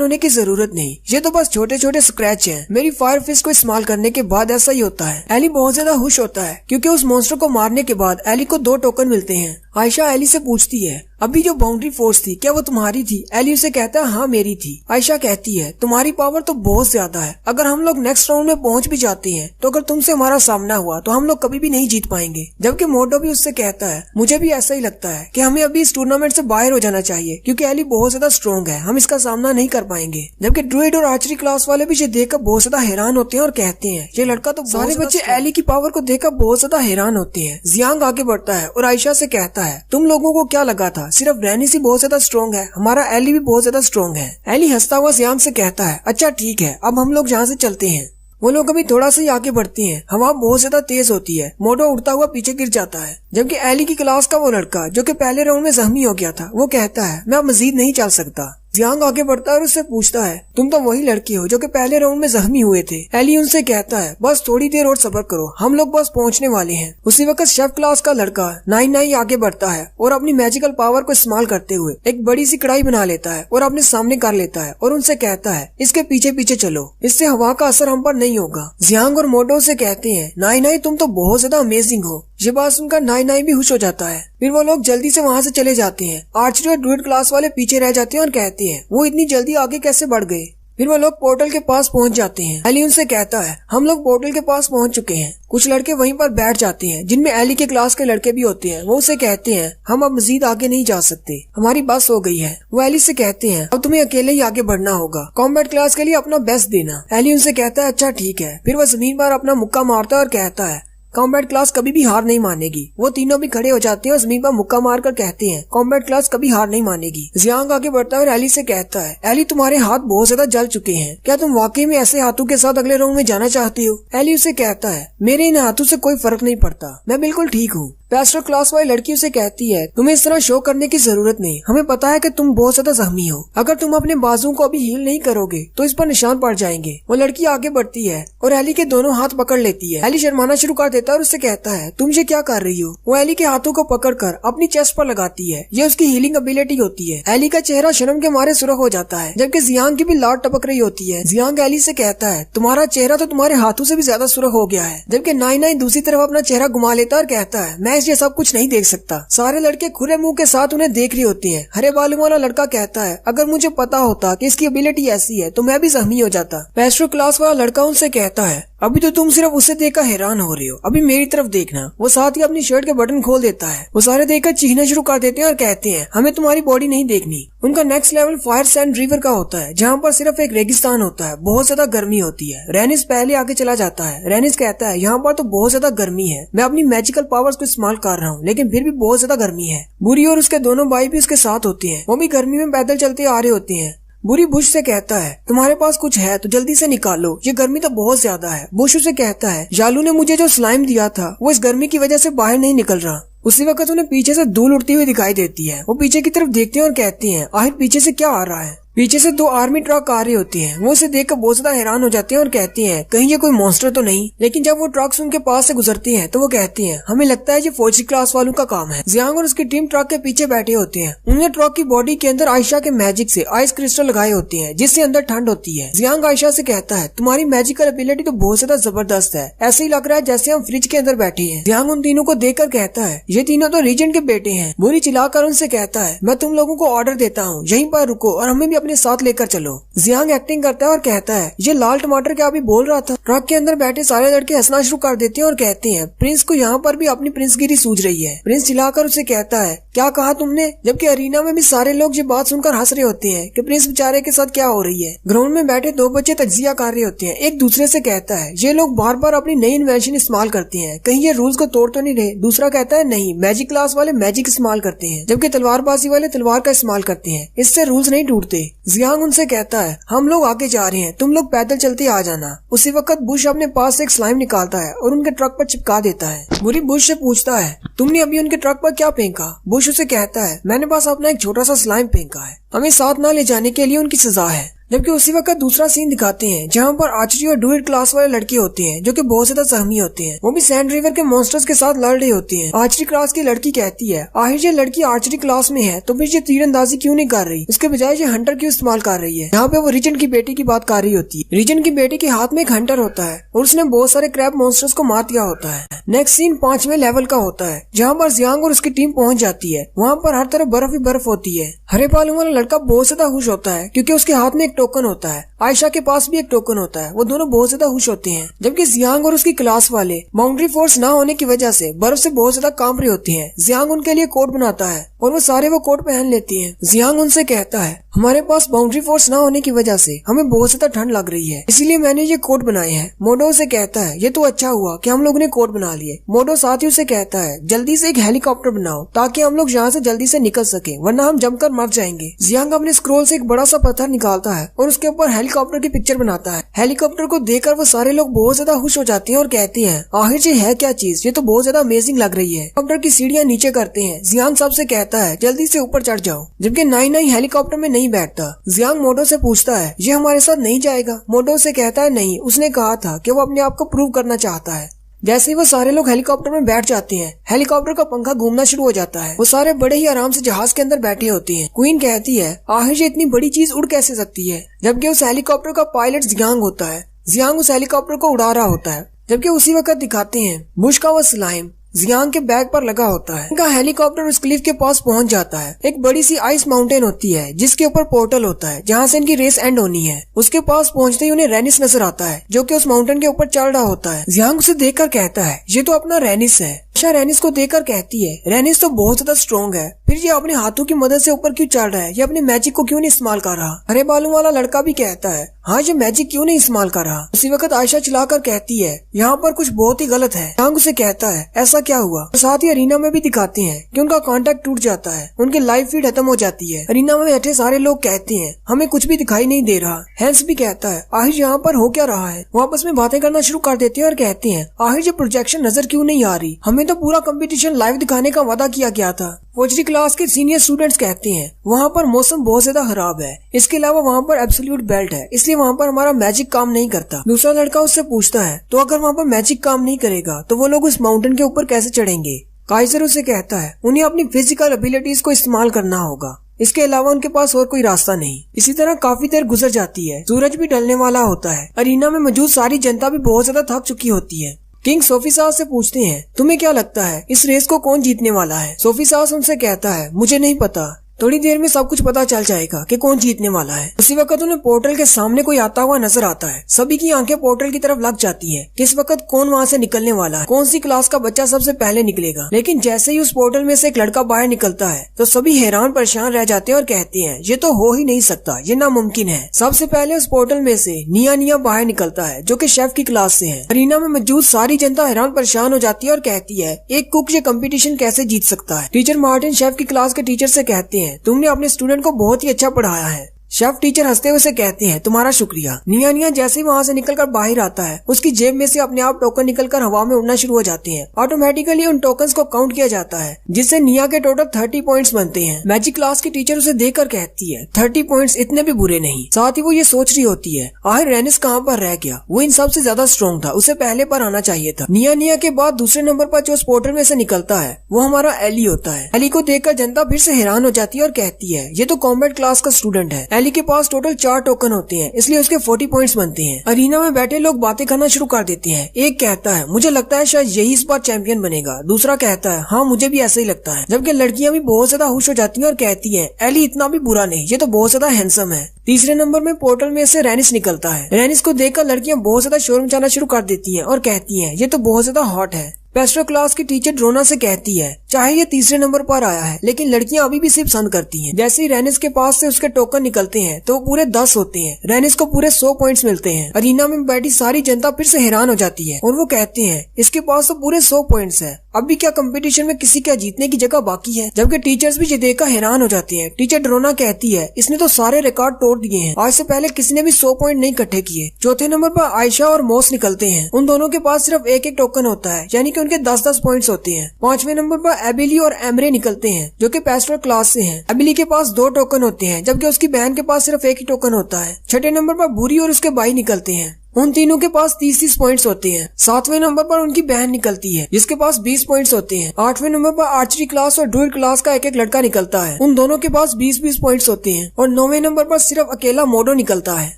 होने की जरूरत नहीं, ये तो बस छोटे छोटे स्क्रैच हैं। मेरी फायर फिस्ट को इस्तेमाल करने के बाद ऐसा ही होता है। एली बहुत ज्यादा खुश होता है क्योंकि उस मॉन्स्टर को मारने के बाद एली को 2 टोकन मिलते हैं। आयशा एली से पूछती है, अभी जो बाउंड्री फोर्स थी क्या वो तुम्हारी थी? एली उसे कहता है, हाँ मेरी थी। आयशा कहती है, तुम्हारी पावर तो बहुत ज्यादा है। अगर हम लोग नेक्स्ट राउंड में पहुंच भी जाते हैं तो अगर तुमसे हमारा सामना हुआ तो हम लोग कभी भी नहीं जीत पाएंगे। जबकि मोटो भी उससे कहता है, मुझे भी ऐसा ही लगता है कि हमें अभी इस टूर्नामेंट से बाहर हो जाना चाहिए क्योंकि एली बहुत ज्यादा स्ट्रॉन्ग है, हम इसका सामना नहीं कर पाएंगे। जबकि ड्रूइड और आर्चरी क्लास वाले भी ये देखकर बहुत ज्यादा हैरान होते हैं और कहते हैं, ये लड़का तो सारे बच्चे एली की पावर को देखकर बहुत ज्यादा हैरान होते हैं। जियांग आगे बढ़ता है और आयशा से कहता है, तुम लोगों को क्या लगा था सिर्फ रैनिस ही बहुत ज्यादा स्ट्रॉन्ग है? हमारा एली भी बहुत ज्यादा स्ट्रॉन्ग है। एली हंसता हुआ जियांग से कहता है, अच्छा ठीक है, अब हम लोग यहाँ से चलते हैं। वो लोग अभी थोड़ा सा ही आगे बढ़ते हैं। हवा बहुत ज्यादा तेज होती है। मोटो उड़ता हुआ पीछे गिर जाता है। जबकि एली की क्लास का वो लड़का जो कि पहले राउंड में जख्मी हो गया था, वो कहता है, मैं अब मजीद नहीं चल सकता। जियांग आगे बढ़ता है और उससे पूछता है, तुम तो वही लड़की हो जो कि पहले राउंड में जख्मी हुए थे। एली उनसे कहता है, बस थोड़ी देर और सब्र करो, हम लोग बस पहुंचने वाले हैं। उसी वक्त शेफ क्लास का लड़का 9-9 आगे बढ़ता है और अपनी मैजिकल पावर को इस्तेमाल करते हुए एक बड़ी सी कढ़ाई बना लेता है और अपने सामने कर लेता है और उनसे कहता है, इसके पीछे पीछे चलो, इससे हवा का असर हम पर नहीं होगा। जियांग और मोटो से कहते हैं, 9-9 तुम तो बहुत ज्यादा अमेजिंग हो। ये बात सुनकर 9-9 भी खुश हो जाता है। फिर वो लोग जल्दी से वहाँ से चले जाते हैं। आर्चरी और ड्रूइड क्लास वाले पीछे रह जाते हैं और कहते हैं, वो इतनी जल्दी आगे कैसे बढ़ गए? फिर वो लोग पोर्टल के पास पहुंच जाते हैं। एली उनसे कहता है, हम लोग पोर्टल के पास पहुंच चुके हैं। कुछ लड़के वहीं पर बैठ जाते हैं जिनमें एली के क्लास के लड़के भी होते हैं। वो उसे कहते हैं, हम अब मजीद आगे नहीं जा सकते, हमारी बस हो गई है। वो एली से कहते हैं, अब तुम्हें अकेले ही आगे बढ़ना होगा, कॉम्बैट क्लास के लिए अपना बेस्ट देना। एली उनसे कहता है, अच्छा ठीक है। फिर वो जमीन पर अपना मुक्का मारता है और कहता है, कॉम्बैट क्लास कभी भी हार नहीं मानेगी। वो तीनों भी खड़े हो जाते हैं और जमीन पर मुक्का मारकर कहते हैं, कॉम्बैट क्लास कभी हार नहीं मानेगी। जियांग आगे बढ़ता है और एली से कहता है, एली तुम्हारे हाथ बहुत ज्यादा जल चुके हैं, क्या तुम वाकई में ऐसे हाथों के साथ अगले राउंड में जाना चाहती हो? एली उसे कहता है, मेरे इन हाथों से कोई फर्क नहीं पड़ता, मैं बिल्कुल ठीक हूँ। पेस्टर क्लास वाली लड़की उसे कहती है, तुम्हें इस तरह शो करने की जरूरत नहीं, हमें पता है कि तुम बहुत ज्यादा जख्मी हो। अगर तुम अपने बाजू को अभी हील नहीं करोगे तो इस पर निशान पड़ जाएंगे। वो लड़की आगे बढ़ती है और एली के दोनों हाथ पकड़ लेती है। एली शर्माना शुरू कर देता है और उससे कहता है, तुम ये क्या कर रही हो? वो एली के हाथों को पकड़कर अपनी चेस्ट पर लगाती है। ये उसकी हीलिंग एबिलिटी होती है। एली का चेहरा शर्म के मारे सुर्ख हो जाता है, जबकि जियांग की भी लाट टपक रही होती है। जियांग एली से कहता है, तुम्हारा चेहरा तो तुम्हारे हाथों से भी ज्यादा सुर्ख हो गया है। जबकि 9-9 दूसरी तरफ अपना चेहरा घुमा लेता है और कहता है, मैं ये सब कुछ नहीं देख सकता। सारे लड़के खुले मुंह के साथ उन्हें देख रही होती हैं। हरे बालों वाला लड़का कहता है, अगर मुझे पता होता कि इसकी एबिलिटी ऐसी है तो मैं भी जख्मी हो जाता। पेस्ट्रो क्लास वाला लड़का उनसे कहता है, अभी तो तुम सिर्फ उसे देखकर हैरान हो रही हो, अभी मेरी तरफ देखना। वो साथ ही अपनी शर्ट के बटन खोल देता है। वो सारे देखकर चीखना शुरू कर देते हैं और कहते हैं, हमें तुम्हारी बॉडी नहीं देखनी। उनका next level fire sand river का होता है, जहाँ पर सिर्फ एक रेगिस्तान होता है, बहुत ज्यादा गर्मी होती है। रेनिस पहले आगे चला जाता है। रेनिस कहता है, यहाँ पर तो बहुत ज्यादा गर्मी है, मैं अपनी मैजिकल पावर्स को इस्तेमाल कर रहा हूँ लेकिन फिर भी बहुत ज्यादा गर्मी है। बुरी और उसके दोनों भाई भी उसके साथ होते हैं, वो भी गर्मी में पैदल चलते आ रहे होते हैं। बुरी बुश से कहता है, तुम्हारे पास कुछ है तो जल्दी से निकालो, ये गर्मी तो बहुत ज्यादा है। बुश उसे कहता है, जालू ने मुझे जो स्लाइम दिया था वो इस गर्मी की वजह से बाहर नहीं निकल रहा। उसी वक्त उन्हें पीछे से धूल उड़ती हुई दिखाई देती है। वो पीछे की तरफ देखते हैं और कहते हैं, आखिर पीछे से क्या आ रहा है? पीछे से 2 आर्मी ट्रक आ रही होती हैं। वो उसे देखकर बहुत ज्यादा हैरान हो जाते हैं और कहते हैं, कहीं ये कोई मॉन्स्टर तो नहीं? लेकिन जब वो ट्रक्स उनके पास से गुजरती हैं तो वो कहते हैं, हमें लगता है ये फौजी क्लास वालों का काम है। जियांग और उसकी टीम ट्रक के पीछे बैठे होते हैं। उन्हें ट्रक की बॉडी के अंदर आयशा के मैजिक से आइस क्रिस्टल लगाए होते हैं, जिससे अंदर ठंड होती है। जियांग आयशा से कहता है, तुम्हारी मैजिकल एबिलिटी तो बहुत ज्यादा जबरदस्त है, ऐसे ही लग रहा है जैसे हम फ्रिज के अंदर बैठे हैं। जियांग उन तीनों को देखकर कहता है, ये तीनों तो रीजेंट के बेटे हैं। बुरी चिल्लाकर उनसे कहता है, मैं तुम लोगों को ऑर्डर देता हूँ, यहीं पर रुको और हमें भी अपने साथ लेकर चलो। जियांग एक्टिंग करता है और कहता है, ये लाल टमाटर क्या अभी बोल रहा था। ट्रक के अंदर बैठे सारे लड़के हंसना शुरू कर देते हैं और कहते हैं, प्रिंस को यहाँ पर भी अपनी प्रिंसगिरी सूझ रही है। प्रिंस चिल्लाकर उसे कहता है, क्या कहा तुमने? जबकि अरीना में भी सारे लोग ये बात सुनकर हंस रहे होते हैं कि प्रिंस बेचारे के साथ क्या हो रही है। ग्राउंड में बैठे दो बच्चे तज्जिया कर रहे होते हैं। एक दूसरे से कहता है, ये लोग बार बार अपनी नई इन्वेंशन इस्तेमाल करते हैं, कहीं ये रूल्स को तोड़ तो नहीं रहे। दूसरा कहता है, नहीं, मैजिक क्लास वाले मैजिक इस्तेमाल करते हैं, जबकि तलवारबाजी वाले तलवार का इस्तेमाल करते हैं, इससे रूल्स नहीं टूटते। जियांग उनसे कहता है, हम लोग आगे जा रहे हैं, तुम लोग पैदल चलते आ जाना। उसी वक्त बुश अपने पास से एक स्लाइम निकालता है और उनके ट्रक पर चिपका देता है। मुरी बुश से पूछता है, तुमने अभी उनके ट्रक पर क्या फेंका? बुश उसे कहता है, मैंने बस अपना एक छोटा सा स्लाइम फेंका है, हमें साथ न ले जाने के लिए उनकी सजा है। जबकि उसी वक्त दूसरा सीन दिखाते हैं जहाँ पर आर्चरी और ड्यूएट क्लास वाले लड़के होते हैं जो कि बहुत ज्यादा सहमी होते हैं। वो भी सैंड रिवर के मॉन्स्टर्स के साथ लड़ रहे होते हैं। आर्चरी क्लास की लड़की कहती है, आखिर ये लड़की आर्चरी क्लास में है तो फिर ये तीरंदाजी क्यों नहीं कर रही, उसके बजाय ये हंटर क्यों इस्तेमाल कर रही है। यहाँ पे वो रीजन की बेटी की बात कर रही होती है। रीजन की बेटी के हाथ में एक हंटर होता है और उसने बहुत सारे क्रैब मॉन्स्टर्स को मार दिया होता है। नेक्स्ट सीन 5वें लेवल का होता है जहाँ पर जियांग और उसकी टीम पहुंच जाती है। वहाँ पर हर तरफ बर्फ ही बर्फ होती है। हरे बालों वाला लड़का बहुत ज्यादा खुश होता है क्योंकि उसके हाथ में एक टोकन होता है। आयशा के पास भी एक टोकन होता है। वो दोनों बहुत ज्यादा खुश होते हैं। जबकि जियांग और उसकी क्लास वाले बाउंड्री फोर्स ना होने की वजह से बर्फ से बहुत ज्यादा कांप रहे होते हैं। जियांग उनके लिए कोट बनाता है और वो सारे वो कोट पहन लेती हैं। जियांग उनसे कहता है, हमारे पास बाउंड्री फोर्स ना होने की वजह से हमें बहुत ज्यादा ठंड लग रही है, इसीलिए मैंने ये कोट बनाए हैं। मोडो उसे कहता है, ये तो अच्छा हुआ कि हम लोग ने कोट बना लिए। मोडो साथ ही उसे कहता है, जल्दी से एक हेलीकॉप्टर बनाओ ताकि हम लोग यहाँ से जल्दी से निकल सके, वरना हम जमकर मर जाएंगे। जियांग अपने स्क्रोल से एक बड़ा सा पत्थर निकालता है और उसके ऊपर हेलीकॉप्टर की पिक्चर बनाता है। हेलीकॉप्टर को देखकर वो सारे लोग बहुत ज्यादा खुश हो जाते हैं और कहते हैं, आखिर ये है क्या चीज, ये तो बहुत ज्यादा अमेजिंग लग रही है। हेलीकॉप्टर की सीढ़ियाँ नीचे करते हैं। जियांग सबसे कहता है, जल्दी से ऊपर चढ़ जाओ, जबकि नाई हेलीकॉप्टर में नहीं बैठता। जियांग मोडो से पूछता है, ये हमारे साथ नहीं जाएगा? मोडो से कहता है, नहीं, उसने कहा था कि वो अपने आप को प्रूव करना चाहता है। जैसे ही वो सारे लोग हेलीकॉप्टर में बैठ जाते हैं, हेलीकॉप्टर का पंखा घूमना शुरू हो जाता है। वो सारे बड़े ही आराम से जहाज के अंदर बैठे होते हैं। क्वीन कहती है, आखिर ये इतनी बड़ी चीज उड़ कैसे सकती है? जबकि उस हेलीकॉप्टर का पायलट जियांग होता है। जियांग उस हेलीकॉप्टर को उड़ा रहा होता है। जबकि उसी वक्त दिखाते हैं बुश का वो स्लाइम जियांग के बैग पर लगा होता है। उनका हेलीकॉप्टर उस क्लिफ के पास पहुंच जाता है। एक बड़ी सी आइस माउंटेन होती है जिसके ऊपर पोर्टल होता है जहां से इनकी रेस एंड होनी है। उसके पास पहुंचते ही उन्हें रेनिस नजर आता है जो कि उस माउंटेन के ऊपर चढ़ रहा होता है। जियांग उसे देखकर कहता है, ये तो अपना रेनिस है। आयशा रेनिस को देखकर कहती है, रेनिस तो बहुत ज्यादा स्ट्रॉन्ग है, फिर ये अपने हाथों की मदद से ऊपर क्यों चढ़ रहा है? ये अपने मैजिक को क्यों नहीं इस्तेमाल कर रहा? हरे बालों वाला लड़का भी कहता है, हाँ, ये मैजिक क्यों नहीं इस्तेमाल कर रहा? उसी वक्त आयशा चिल्लाकर कहती है, यहाँ पर कुछ बहुत ही गलत है। जियांग उसे कहता है, ऐसा क्या हुआ? तो साथ ही अरीना में भी दिखाते हैं कि उनका कांटेक्ट टूट जाता है, उनकी लाइव फीड खत्म हो जाती है। अरीना में बैठे सारे लोग कहते हैं, हमें कुछ भी दिखाई नहीं दे रहा। हैंस भी कहता है, आखिर यहाँ पर हो क्या रहा है? वो आपस में बातें करना शुरू कर देते हैं और कहते हैं, आखिर ये प्रोजेक्शन नजर क्यों नहीं आ रही? हमें तो पूरा कंपटीशन लाइव दिखाने का वादा किया गया था। फौजी क्लास के सीनियर स्टूडेंट्स कहते हैं, वहाँ पर मौसम बहुत ज्यादा खराब है, इसके अलावा वहाँ पर एब्सोल्यूट बेल्ट है, इसलिए वहाँ पर हमारा मैजिक काम नहीं करता। दूसरा लड़का उससे पूछता है, तो अगर वहाँ पर मैजिक काम नहीं करेगा तो वो लोग उस माउंटेन के ऊपर कैसे चढ़ेंगे? काइजर उसे कहता है, उन्हें अपनी फिजिकल एबिलिटीज को इस्तेमाल करना होगा, इसके अलावा उनके पास और कोई रास्ता नहीं। इसी तरह काफी देर गुजर जाती है। सूरज भी ढलने वाला होता है। अरीना में मौजूद सारी जनता भी बहुत ज्यादा थक चुकी होती है। किंग सोफी सास से पूछते हैं, तुम्हें क्या लगता है इस रेस को कौन जीतने वाला है? सोफी सास उनसे कहता है, मुझे नहीं पता, थोड़ी देर में सब कुछ पता चल जाएगा कि कौन जीतने वाला है। उसी वक्त उन्हें पोर्टल के सामने कोई आता हुआ नजर आता है। सभी की आंखें पोर्टल की तरफ लग जाती हैं। किस वक्त कौन वहां से निकलने वाला है, कौन सी क्लास का बच्चा सबसे पहले निकलेगा। लेकिन जैसे ही उस पोर्टल में से एक लड़का बाहर निकलता है तो सभी हैरान परेशान रह जाते हैं और कहते हैं, ये तो हो ही नहीं सकता, ये नामुमकिन है। सबसे पहले उस पोर्टल में से निया बाहर निकलता है जो कि शेफ की क्लास से है। अरीना में मौजूद सारी जनता हैरान परेशान हो जाती है और कहती है, एक कुक ये कंपटीशन कैसे जीत सकता है? टीचर मार्टिन शेफ की क्लास के टीचर से कहते हैं, तुमने अपने स्टूडेंट को बहुत ही अच्छा पढ़ाया है। शेफ टीचर हंसते हुए कहते हैं, तुम्हारा शुक्रिया। निया जैसे ही वहाँ से निकलकर बाहर आता है, उसकी जेब में से अपने आप टोकन निकलकर हवा में उड़ना शुरू हो जाते हैं। ऑटोमेटिकली उन टोकन्स को काउंट किया जाता है जिससे निया के टोटल 30 पॉइंट्स बनते हैं। मैजिक क्लास की टीचर उसे देखकर कहती है, 30 पॉइंट्स इतने भी बुरे नहीं। साथ ही वो ये सोच रही होती है, आखिर रेनिस कहाँ पर रह गया? वो इन सबसे ज्यादा स्ट्रॉन्ग था, उसे पहले पर आना चाहिए था। निया के बाद दूसरे नंबर पर जो उस पोर्टल में से निकलता है वो हमारा एली होता है। एली को देखकर जनता फिर से हैरान हो जाती है और कहती है, ये तो कॉम्बैट क्लास का स्टूडेंट है। एली के पास टोटल 4 टोकन होते हैं, इसलिए उसके 40 पॉइंट्स बनते हैं। अरीना में बैठे लोग बातें करना शुरू कर देते हैं। एक कहता है मुझे लगता है शायद यही इस बार चैंपियन बनेगा। दूसरा कहता है हाँ मुझे भी ऐसा ही लगता है। जबकि लड़कियां भी बहुत ज्यादा खुश हो जाती हैं और कहती हैं एली इतना भी बुरा नहीं, ये तो बहुत ज्यादा हैंडसम है। तीसरे नंबर में पोर्टल में से रेनिस निकलता है। रेनिस को देखकर लड़कियां बहुत ज्यादा शोर मचाना शुरू कर देती हैं और कहती हैं ये तो बहुत ज्यादा हॉट है। पेस्ट्रो क्लास की टीचर ड्रोना से कहती है चाहे ये तीसरे नंबर पर आया है लेकिन लड़कियां अभी भी सिर्फ पसंद करती हैं। जैसे ही रेनिस के पास से उसके टोकन निकलते हैं तो वो पूरे 10 होते हैं। रेनिस को पूरे 100 पॉइंट्स मिलते हैं। अरीना में बैठी सारी जनता फिर से हैरान हो जाती है और वो कहते हैं इसके पास तो पूरे 100 पॉइंट्स है, अब भी क्या कंपटीशन में किसी के जीतने की जगह बाकी है। जबकि टीचर्स भी ये देखकर हैरान हो जाते हैं। टीचर ड्रोना कहती है इसने तो सारे रिकॉर्ड तोड़ दिए हैं, आज से पहले किसी ने भी 100 पॉइंट नहीं इकट्ठे किए। चौथे नंबर पर आयशा और मोस निकलते हैं। उन दोनों के पास सिर्फ एक एक टोकन होता है, यानी कि उनके 10-10 पॉइंट्स होते हैं। पांचवें नंबर पर एबिली और एमरे निकलते हैं जो कि पेस्ट्रो क्लास से हैं। एबिली के पास 2 टोकन होते हैं जबकि उसकी बहन के पास सिर्फ एक ही टोकन होता है। छठे नंबर पर बुरी और उसके भाई निकलते हैं। उन तीनों के पास 30-30 पॉइंट्स होते हैं। 7वें नंबर पर उनकी बहन निकलती है जिसके पास 20 पॉइंट्स होते हैं। 8वें नंबर पर आर्चरी क्लास और ड्यूल क्लास का एक एक लड़का निकलता है, उन दोनों के पास 20-20 पॉइंट्स होते हैं। और 9वें नंबर पर सिर्फ अकेला मोडो निकलता है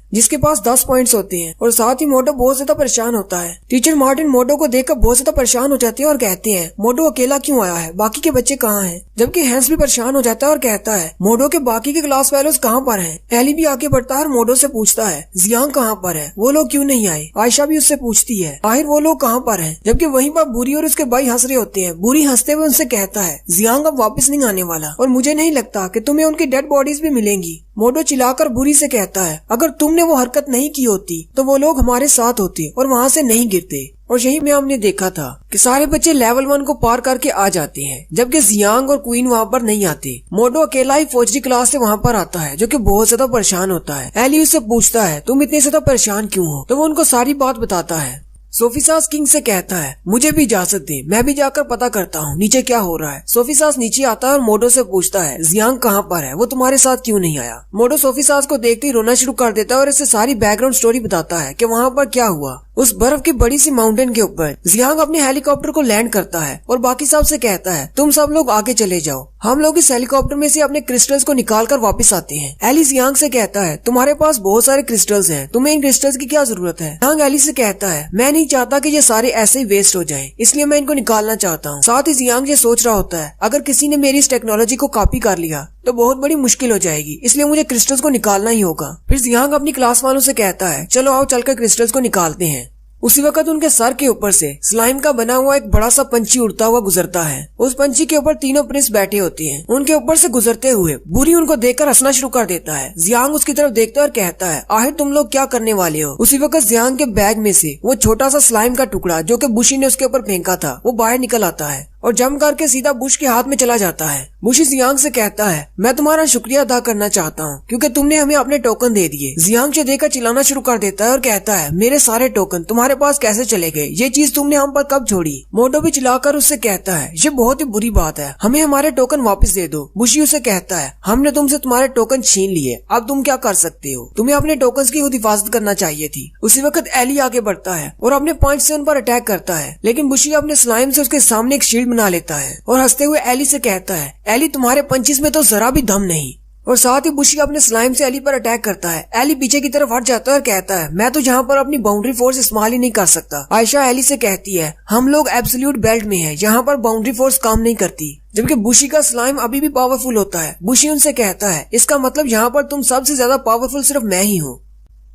जिसके पास 10 पॉइंट्स होते हैं। और साथ ही मोडो बहुत ज्यादा परेशान होता है। टीचर मार्टिन मोडो को देखकर बहुत ज्यादा परेशान हो जाते हैं और कहते हैं मोडो अकेला क्यों आया है, बाकी के बच्चे कहाँ हैं। जबकि हैंस भी परेशान हो जाता है और कहता है मोडो के बाकी के क्लास फेलोज कहाँ पर हैं। एली भी आगे बढ़ता है और मोडो से पूछता है जियांग कहाँ पर है, वो लोग क्यों नहीं आए। आयशा भी उससे पूछती है आखिर वो लोग कहाँ पर हैं। जबकि वहीं पर बुरी और उसके भाई हंस रहे होते हैं। बुरी हंसते हुए उनसे कहता है जियांग अब वापस नहीं आने वाला और मुझे नहीं लगता कि तुम्हें उनकी डेड बॉडीज भी मिलेंगी। मोडो चिल्लाकर बुरी से कहता है अगर तुमने वो हरकत नहीं की होती तो वो लोग हमारे साथ होते और वहाँ से नहीं गिरते। और यही में हमने देखा था कि सारे बच्चे लेवल 1 को पार करके आ जाते हैं जबकि जियांग और क्वीन वहाँ पर नहीं आते। मोडो अकेला ही फौजी क्लास से वहाँ पर आता है जो कि बहुत ज्यादा परेशान होता है। एली उससे पूछता है तुम इतने ज्यादा परेशान क्यों हो, तो वो उनको सारी बात बताता है। सोफिसास किंग से कहता है मुझे भी इजाजत दे, मैं भी जाकर पता करता हूँ नीचे क्या हो रहा है। सोफिसास नीचे आता है और मोडो से पूछता है जियांग कहाँ पर है, वो तुम्हारे साथ क्यों नहीं आया। मोडो सोफिसास को देखते ही रोना शुरू कर देता है और इसे सारी बैकग्राउंड स्टोरी बताता है कि वहाँ पर क्या हुआ। उस बर्फ की बड़ी सी माउंटेन के ऊपर जियांग अपने हेलीकॉप्टर को लैंड करता है और बाकी सब से कहता है तुम सब लोग आगे चले जाओ, हम लोग इस हेलीकॉप्टर में से अपने क्रिस्टल्स को निकाल कर वापस आते हैं। एली जियांग से कहता है तुम्हारे पास बहुत सारे क्रिस्टल्स हैं, तुम्हें इन क्रिस्टल्स की क्या जरूरत है। जियांग एली से कहता है मैं नहीं चाहता कि ये सारे ऐसे ही वेस्ट हो जाएं, इसलिए मैं इनको निकालना चाहता हूँ। साथ ही जियांग ये सोच रहा होता है अगर किसी ने मेरी इस टेक्नोलॉजी को कॉपी कर लिया तो बहुत बड़ी मुश्किल हो जाएगी, इसलिए मुझे क्रिस्टल्स को निकालना ही होगा। फिर जियांग अपनी क्लास वालों से कहता है चलो आओ चलकर क्रिस्टल्स को निकालते हैं। उसी वक्त उनके सर के ऊपर से स्लाइम का बना हुआ एक बड़ा सा पंछी उड़ता हुआ गुजरता है। उस पंछी के ऊपर तीनों प्रिंस बैठे होते हैं। उनके ऊपर से गुजरते हुए बुरी उनको देखकर हंसना शुरू कर देता है। जियांग उसकी तरफ देखता है और कहता है आखिर तुम लोग क्या करने वाले हो। उसी वक्त जियांग के बैग में से वो छोटा सा स्लाइम का टुकड़ा जो कि बुशी ने उसके ऊपर फेंका था वो बाहर निकल आता है और जंप करके सीधा बुश के हाथ में चला जाता है। बुश जियांग से कहता है मैं तुम्हारा शुक्रिया अदा करना चाहता हूँ क्योंकि तुमने हमें अपने टोकन दे दिए। जियांग से देखकर चिल्लाना शुरू कर देता है और कहता है मेरे सारे टोकन तुम्हारे पास कैसे चले गए, ये चीज तुमने हम पर कब छोड़ी। मोटो भी चिल्लाकर उससे कहता है ये बहुत ही बुरी बात है, हमें हमारे टोकन वापस दे दो। बुशी उसे कहता है हमने तुमसे तुम्हारे टोकन छीन लिए, अब तुम क्या कर सकते हो, तुम्हें अपने टोकन की खुद हिफाजत करना चाहिए थी। उसी वक्त एली आगे बढ़ता है और अपने पॉइंट से उन पर अटैक करता है, लेकिन बुशी अपने स्लाइम से उसके सामने एक शील्ड बना लेता है और हंसते हुए एली से कहता है एली तुम्हारे पंचेस में तो जरा भी दम नहीं। और साथ ही बुशी अपने स्लाइम से एली पर अटैक करता है। एली पीछे की तरफ हट जाता है और कहता है मैं तो यहाँ पर अपनी बाउंड्री फोर्स इस्तेमाल ही नहीं कर सकता। आयशा एली से कहती है हम लोग एब्सोल्यूट बेल्ट में हैं, यहाँ पर बाउंड्री फोर्स काम नहीं करती। जबकि बुशी का स्लाइम अभी भी पावरफुल होता है। बुशी उनसे कहता है इसका मतलब यहाँ पर तुम सबसे ज्यादा पावरफुल सिर्फ मैं ही हूँ।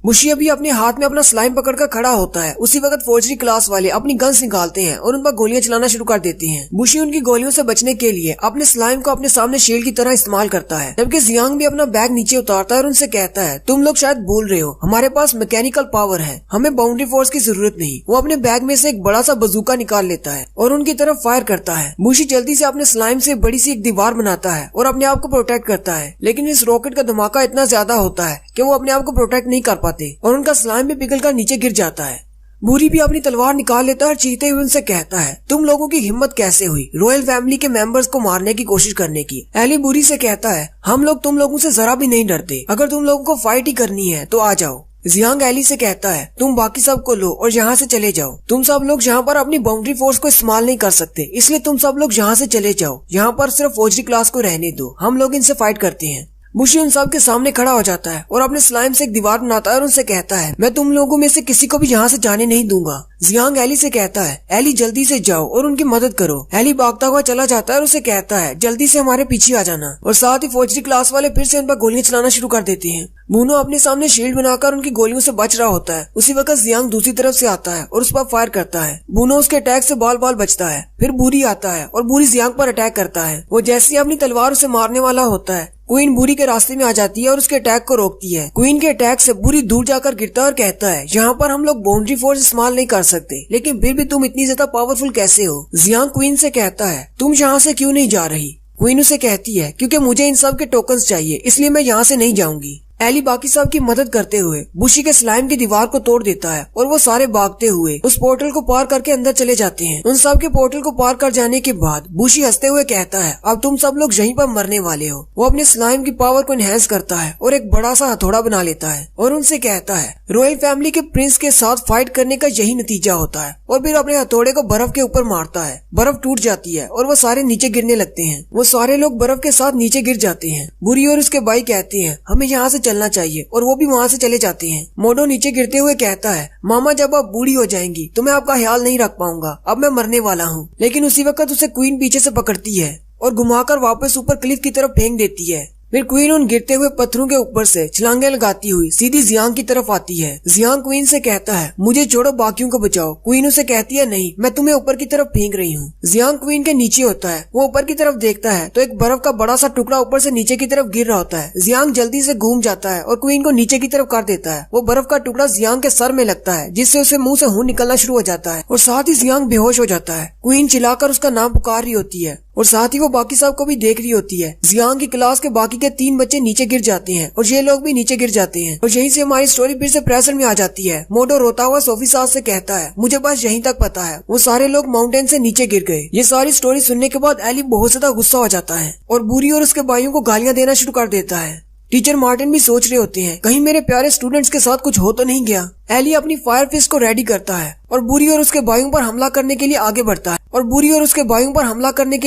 बुशी अभी अपने हाथ में अपना स्लाइम पकड़कर खड़ा होता है। उसी वक्त फौजी क्लास वाले अपनी गन्स निकालते हैं और उन पर गोलियां चलाना शुरू कर देते हैं। बुशी उनकी गोलियों से बचने के लिए अपने स्लाइम को अपने सामने शील्ड की तरह इस्तेमाल करता है। जबकि जियांग भी अपना बैग नीचे उतारता है और उनसे कहता है तुम लोग शायद भूल रहे हो, हमारे पास मैकेनिकल पावर है, हमें बाउंड्री फोर्स की जरूरत नहीं। वो अपने बैग में से एक बड़ा सा बजूका निकाल लेता है और उनकी तरफ फायर करता है। बुशी जल्दी से अपने स्लाइम से बड़ी सी एक दीवार बनाता है और अपने आप को प्रोटेक्ट करता है, लेकिन इस रॉकेट का धमाका इतना ज्यादा होता है कि वो अपने आप को प्रोटेक्ट नहीं कर पाते और उनका स्लाइम भी पिघलकर नीचे गिर जाता है। बुरी भी अपनी तलवार निकाल लेता है और चीखते हुए उनसे कहता है तुम लोगों की हिम्मत कैसे हुई रॉयल फैमिली के मेंबर्स को मारने की कोशिश करने की। एली बुरी से कहता है हम लोग तुम लोगों से जरा भी नहीं डरते, अगर तुम लोगों को फाइट ही करनी है तो आ जाओ। जियांग एली से कहता है तुम बाकी सब को लो और यहाँ से चले जाओ, तुम सब लोग यहाँ पर अपनी बाउंड्री फोर्स को इस्तेमाल नहीं कर सकते, इसलिए तुम सब लोग यहाँ से चले जाओ, यहाँ पर सिर्फ फौजी क्लास को रहने दो, हम लोग इनसे फाइट करते हैं। बुशी उन सब के सामने खड़ा हो जाता है और अपने स्लाइम से एक दीवार बनाता है और उनसे कहता है, मैं तुम लोगों में से किसी को भी यहाँ से जाने नहीं दूंगा। जियांग एली से कहता है, एली जल्दी से जाओ और उनकी मदद करो। एली भागता हुआ चला जाता है और उसे कहता है, जल्दी से हमारे पीछे आ जाना। और साथ ही फौजी क्लास वाले फिर से उन पर गोलियां चलाना शुरू कर देते हैं। बूनो अपने सामने शील्ड बनाकर उनकी गोलियों से बच रहा होता है। उसी वक्त जियांग दूसरी तरफ से आता है और उस पर फायर करता है। बूनो उसके अटैक से बाल बाल बचता है। फिर बुरी आता है और बुरी जियांग पर अटैक करता है। वो जैसे ही अपनी तलवार उसे मारने वाला होता है, क्वीन बुरी के रास्ते में आ जाती है और उसके अटैक को रोकती है। क्वीन के अटैक से बुरी दूर जाकर गिरता है और कहता है, यहाँ पर हम लोग बाउंड्री फोर्स इस्तेमाल नहीं कर सकते, लेकिन फिर भी तुम इतनी ज्यादा पावरफुल कैसे हो? जियांग क्वीन से कहता है, तुम यहाँ से क्यों नहीं जा रही? क्वीन उसे कहती है, क्योंकि मुझे इन सब के टोकन्स चाहिए, इसलिए मैं यहाँ से नहीं जाऊंगी। एली बाकी सब की मदद करते हुए बुशी के स्लाइम की दीवार को तोड़ देता है और वो सारे भागते हुए उस पोर्टल को पार करके अंदर चले जाते हैं। उन सब के पोर्टल को पार कर जाने के बाद बुशी हंसते हुए कहता है, अब तुम सब लोग यहीं पर मरने वाले हो। वो अपने स्लाइम की पावर को एनहेंस करता है और एक बड़ा सा हथौड़ा बना लेता है और उनसे कहता है, रॉयल फैमिली के प्रिंस के साथ फाइट करने का यही नतीजा होता है। और फिर अपने हथौड़े को बर्फ के ऊपर मारता है। बर्फ टूट जाती है और वो सारे नीचे गिरने लगते हैं। वो सारे लोग बर्फ के साथ नीचे गिर जाते हैं। बुरी और उसके भाई कहते हैं, हमें यहाँ से चलना चाहिए, और वो भी वहाँ से चले जाते हैं। मोडो नीचे गिरते हुए कहता है, मामा जब आप बूढ़ी हो जाएंगी तो मैं आपका ख्याल नहीं रख पाऊंगा, अब मैं मरने वाला हूँ। लेकिन उसी वक्त उसे क्वीन पीछे से पकड़ती है और घुमाकर वापस ऊपर क्लिफ की तरफ फेंक देती है। फिर क्वीन उन गिरते हुए पत्थरों के ऊपर से छलांगे लगाती हुई सीधी जियांग की तरफ आती है। जियांग क्वीन से कहता है, मुझे छोड़ो, बाकियों को बचाओ। क्वीन उसे कहती है, नहीं, मैं तुम्हें ऊपर की तरफ फेंक रही हूँ। जियांग क्वीन के नीचे होता है। वो ऊपर की तरफ देखता है तो एक बर्फ का बड़ा सा टुकड़ा ऊपर से नीचे की तरफ गिर रहा होता है। जियांग जल्दी से घूम जाता है और क्वीन को नीचे की तरफ कर देता है। वो बर्फ का टुकड़ा जियांग के सर में लगता है, जिससे उसे मुंह से खून निकलना शुरू हो जाता है और साथ ही जियांग बेहोश हो जाता है। क्वीन चिल्लाकर उसका नाम पुकार रही होती है और साथ ही वो बाकी सब को भी देख रही होती है। जियांग की क्लास के बाकी के 3 बच्चे नीचे गिर जाते हैं और ये लोग भी नीचे गिर जाते हैं और यहीं से हमारी स्टोरी फिर से प्रेजेंट में आ जाती है। मोडो रोता हुआ सोफी सास से कहता है, मुझे बस यहीं तक पता है, वो सारे लोग माउंटेन से नीचे गिर गए। ये सारी स्टोरी सुनने के बाद एली बहुत ज्यादा गुस्सा हो जाता है और बुरी और उसके भाइयों को गालियां देना शुरू कर देता है। टीचर मार्टिन भी सोच रहे होते हैं, कहीं मेरे प्यारे स्टूडेंट्स के साथ कुछ हो तो नहीं गया। एली अपनी फायर फिस्ट को रेडी करता है और बुरी और उसके भाइयों पर हमला करने के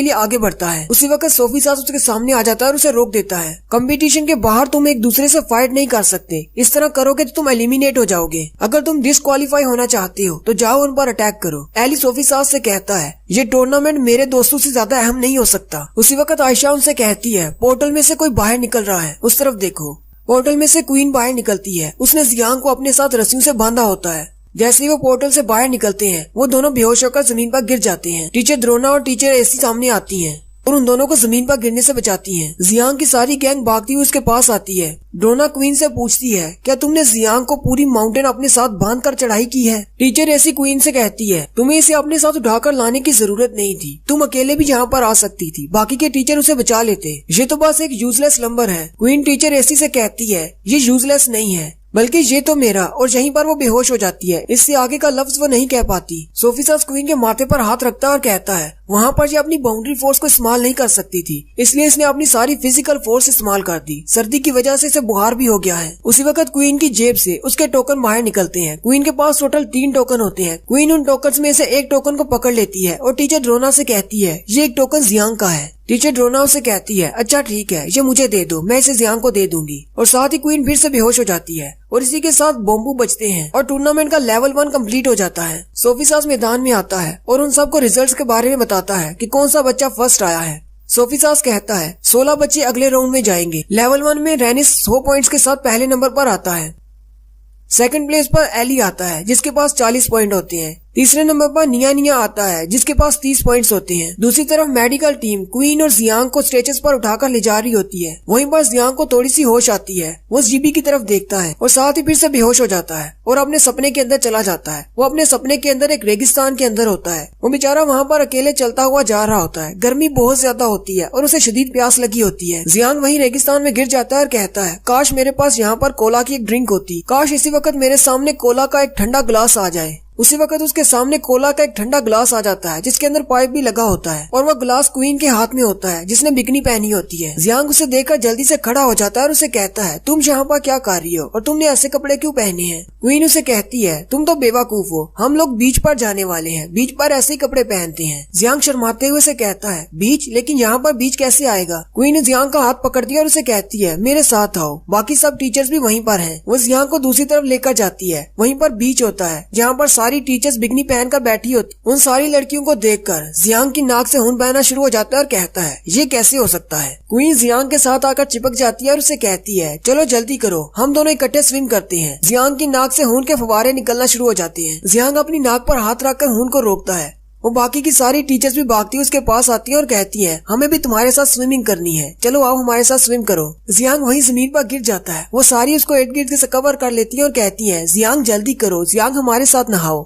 लिए आगे बढ़ता है उसी वक्त सोफी सास उसके सामने आ जाता है और उसे रोक देता है। कंपटीशन के बाहर तुम एक दूसरे से फाइट नहीं कर सकते, इस तरह करोगे तो तुम एलिमिनेट हो जाओगे। अगर तुम डिस्क्वालीफाई होना चाहते हो तो जाओ उन पर अटैक करो। एली सोफी सास से कहता है, ये टूर्नामेंट मेरे दोस्तों से ज्यादा अहम नहीं हो सकता। उसी वक्त आयशा उनसे कहती है, पोर्टल में से कोई बाहर निकल रहा है, उस तरफ देखो। पोर्टल में से क्वीन बाहर निकलती है। उसने जियांग को अपने साथ रस्सियों से बांधा होता है। जैसे ही वो पोर्टल से बाहर निकलते हैं, वो दोनों बेहोश होकर जमीन पर गिर जाते हैं। टीचर द्रोना और टीचर एसी सामने आती हैं और उन दोनों को जमीन पर गिरने से बचाती हैं। जियांग की सारी गैंग भागती हुई उसके पास आती है। ड्रोना क्वीन से पूछती है, क्या तुमने जियांग को पूरी माउंटेन अपने साथ बांध कर चढ़ाई की है? टीचर ऐसी क्वीन से कहती है, तुम्हें इसे अपने साथ उठाकर लाने की जरूरत नहीं थी, तुम अकेले भी यहाँ पर आ सकती थी, बाकी के टीचर उसे बचा लेते। ये तो बस एक यूजलेस नंबर है। क्वीन टीचर ऐसी से कहती है, ये यूजलेस नहीं है, बल्कि ये तो मेरा। और यहीं पर वो बेहोश हो जाती है। इससे आगे का लफ्ज वो नहीं कह पाती। सोफी सास क्वीन के माथे पर हाथ रखता है और कहता है, वहाँ पर ये अपनी बाउंड्री फोर्स को इस्तेमाल नहीं कर सकती थी, इसलिए इसने अपनी सारी फिजिकल फोर्स इस्तेमाल कर दी। सर्दी की वजह से इसे बुखार भी हो गया है। उसी वक्त क्वीन की जेब से उसके टोकन बाहर निकलते हैं। क्वीन के पास टोटल 3 टोकन होते हैं। क्वीन उन टोकन में से एक टोकन को पकड़ लेती है और टीचर ड्रोना से कहती है, ये एक टोकन जियांग का है। टीचर ड्रोना उसे कहती है, अच्छा ठीक है, ये मुझे दे दो, मैं इसे जियांग को दे दूंगी। और साथ ही क्वीन फिर से बेहोश हो जाती है और इसी के साथ बॉम्बू बचते हैं और टूर्नामेंट का लेवल 1 कंप्लीट हो जाता है। सोफी सास मैदान में आता है और उन सबको रिजल्ट्स के बारे में बताता है कि कौन सा बच्चा फर्स्ट आया है। सोफी सास कहता है, 16 बच्चे अगले राउंड में जाएंगे। लेवल 1 में रेनिस 100 पॉइंट्स के साथ पहले नंबर पर आता है। सेकंड प्लेस पर एली आता है जिसके पास 40 पॉइंट होते हैं। तीसरे नंबर पर निया आता है जिसके पास 30 पॉइंट्स होते हैं। दूसरी तरफ मेडिकल टीम क्वीन और जियांग को स्ट्रेचर्स पर उठाकर ले जा रही होती है। वहीं पर जियांग को थोड़ी सी होश आती है। वो जीबी की तरफ देखता है और साथ ही फिर से बेहोश हो जाता है और अपने सपने के अंदर चला जाता है। वो अपने सपने के अंदर एक रेगिस्तान के अंदर होता है। वो बेचारा वहाँ पर अकेले चलता हुआ जा रहा होता है। गर्मी बहुत ज्यादा होती है और उसे शदीद प्यास लगी होती है। जियांग वहीं रेगिस्तान में गिर जाता है और कहता है, काश मेरे पास यहाँ पर कोला की एक ड्रिंक होती, काश इसी वक्त मेरे सामने कोला का एक ठंडा गिलास आ जाए। उसी वक्त उसके सामने कोला का एक ठंडा ग्लास आ जाता है जिसके अंदर पाइप भी लगा होता है और वह ग्लास क्वीन के हाथ में होता है जिसने बिकनी पहनी होती है। जियांग उसे देखकर जल्दी से खड़ा हो जाता है और उसे कहता है, तुम यहाँ पर क्या कर रही हो और तुमने ऐसे कपड़े क्यों पहने हैं? क्वीन उसे कहती है, तुम तो बेवकूफ हो, हम लोग बीच पर जाने वाले हैं, बीच पर ऐसे ही कपड़े पहनते हैं। जियांग शर्माते हुए उसे कहता है, बीच? लेकिन यहाँ पर बीच कैसे आएगा? क्वीन जियांग का हाथ पकड़ती है और उसे कहती है, मेरे साथ आओ, बाकी सब टीचर्स भी वहीं पर हैं। वो जियांग को दूसरी तरफ लेकर जाती है। वहीं पर बीच होता है जहाँ पर सारी टीचर्स बिकनी पहनकर बैठी होती। उन सारी लड़कियों को देखकर जियांग की नाक से खून बहना शुरू हो जाता है और कहता है, ये कैसे हो सकता है? क्वीन जियांग के साथ आकर चिपक जाती है और उसे कहती है, चलो जल्दी करो, हम दोनों इकट्ठे स्विम करते हैं। जियांग की नाक से खून के फव्वारे निकलना शुरू हो जाते हैं। जियांग अपनी नाक पर हाथ रखकर खून को रोकता है। वो बाकी की सारी टीचर्स भी भागती उसके पास आती हैं और कहती हैं, हमें भी तुम्हारे साथ स्विमिंग करनी है, चलो आओ हमारे साथ स्विम करो। जियांग वहीं जमीन पर गिर जाता है। वो सारी उसको इर्द गिर्द से कवर कर लेती हैं और कहती हैं, जियांग जल्दी करो, जियांग हमारे साथ नहाओ।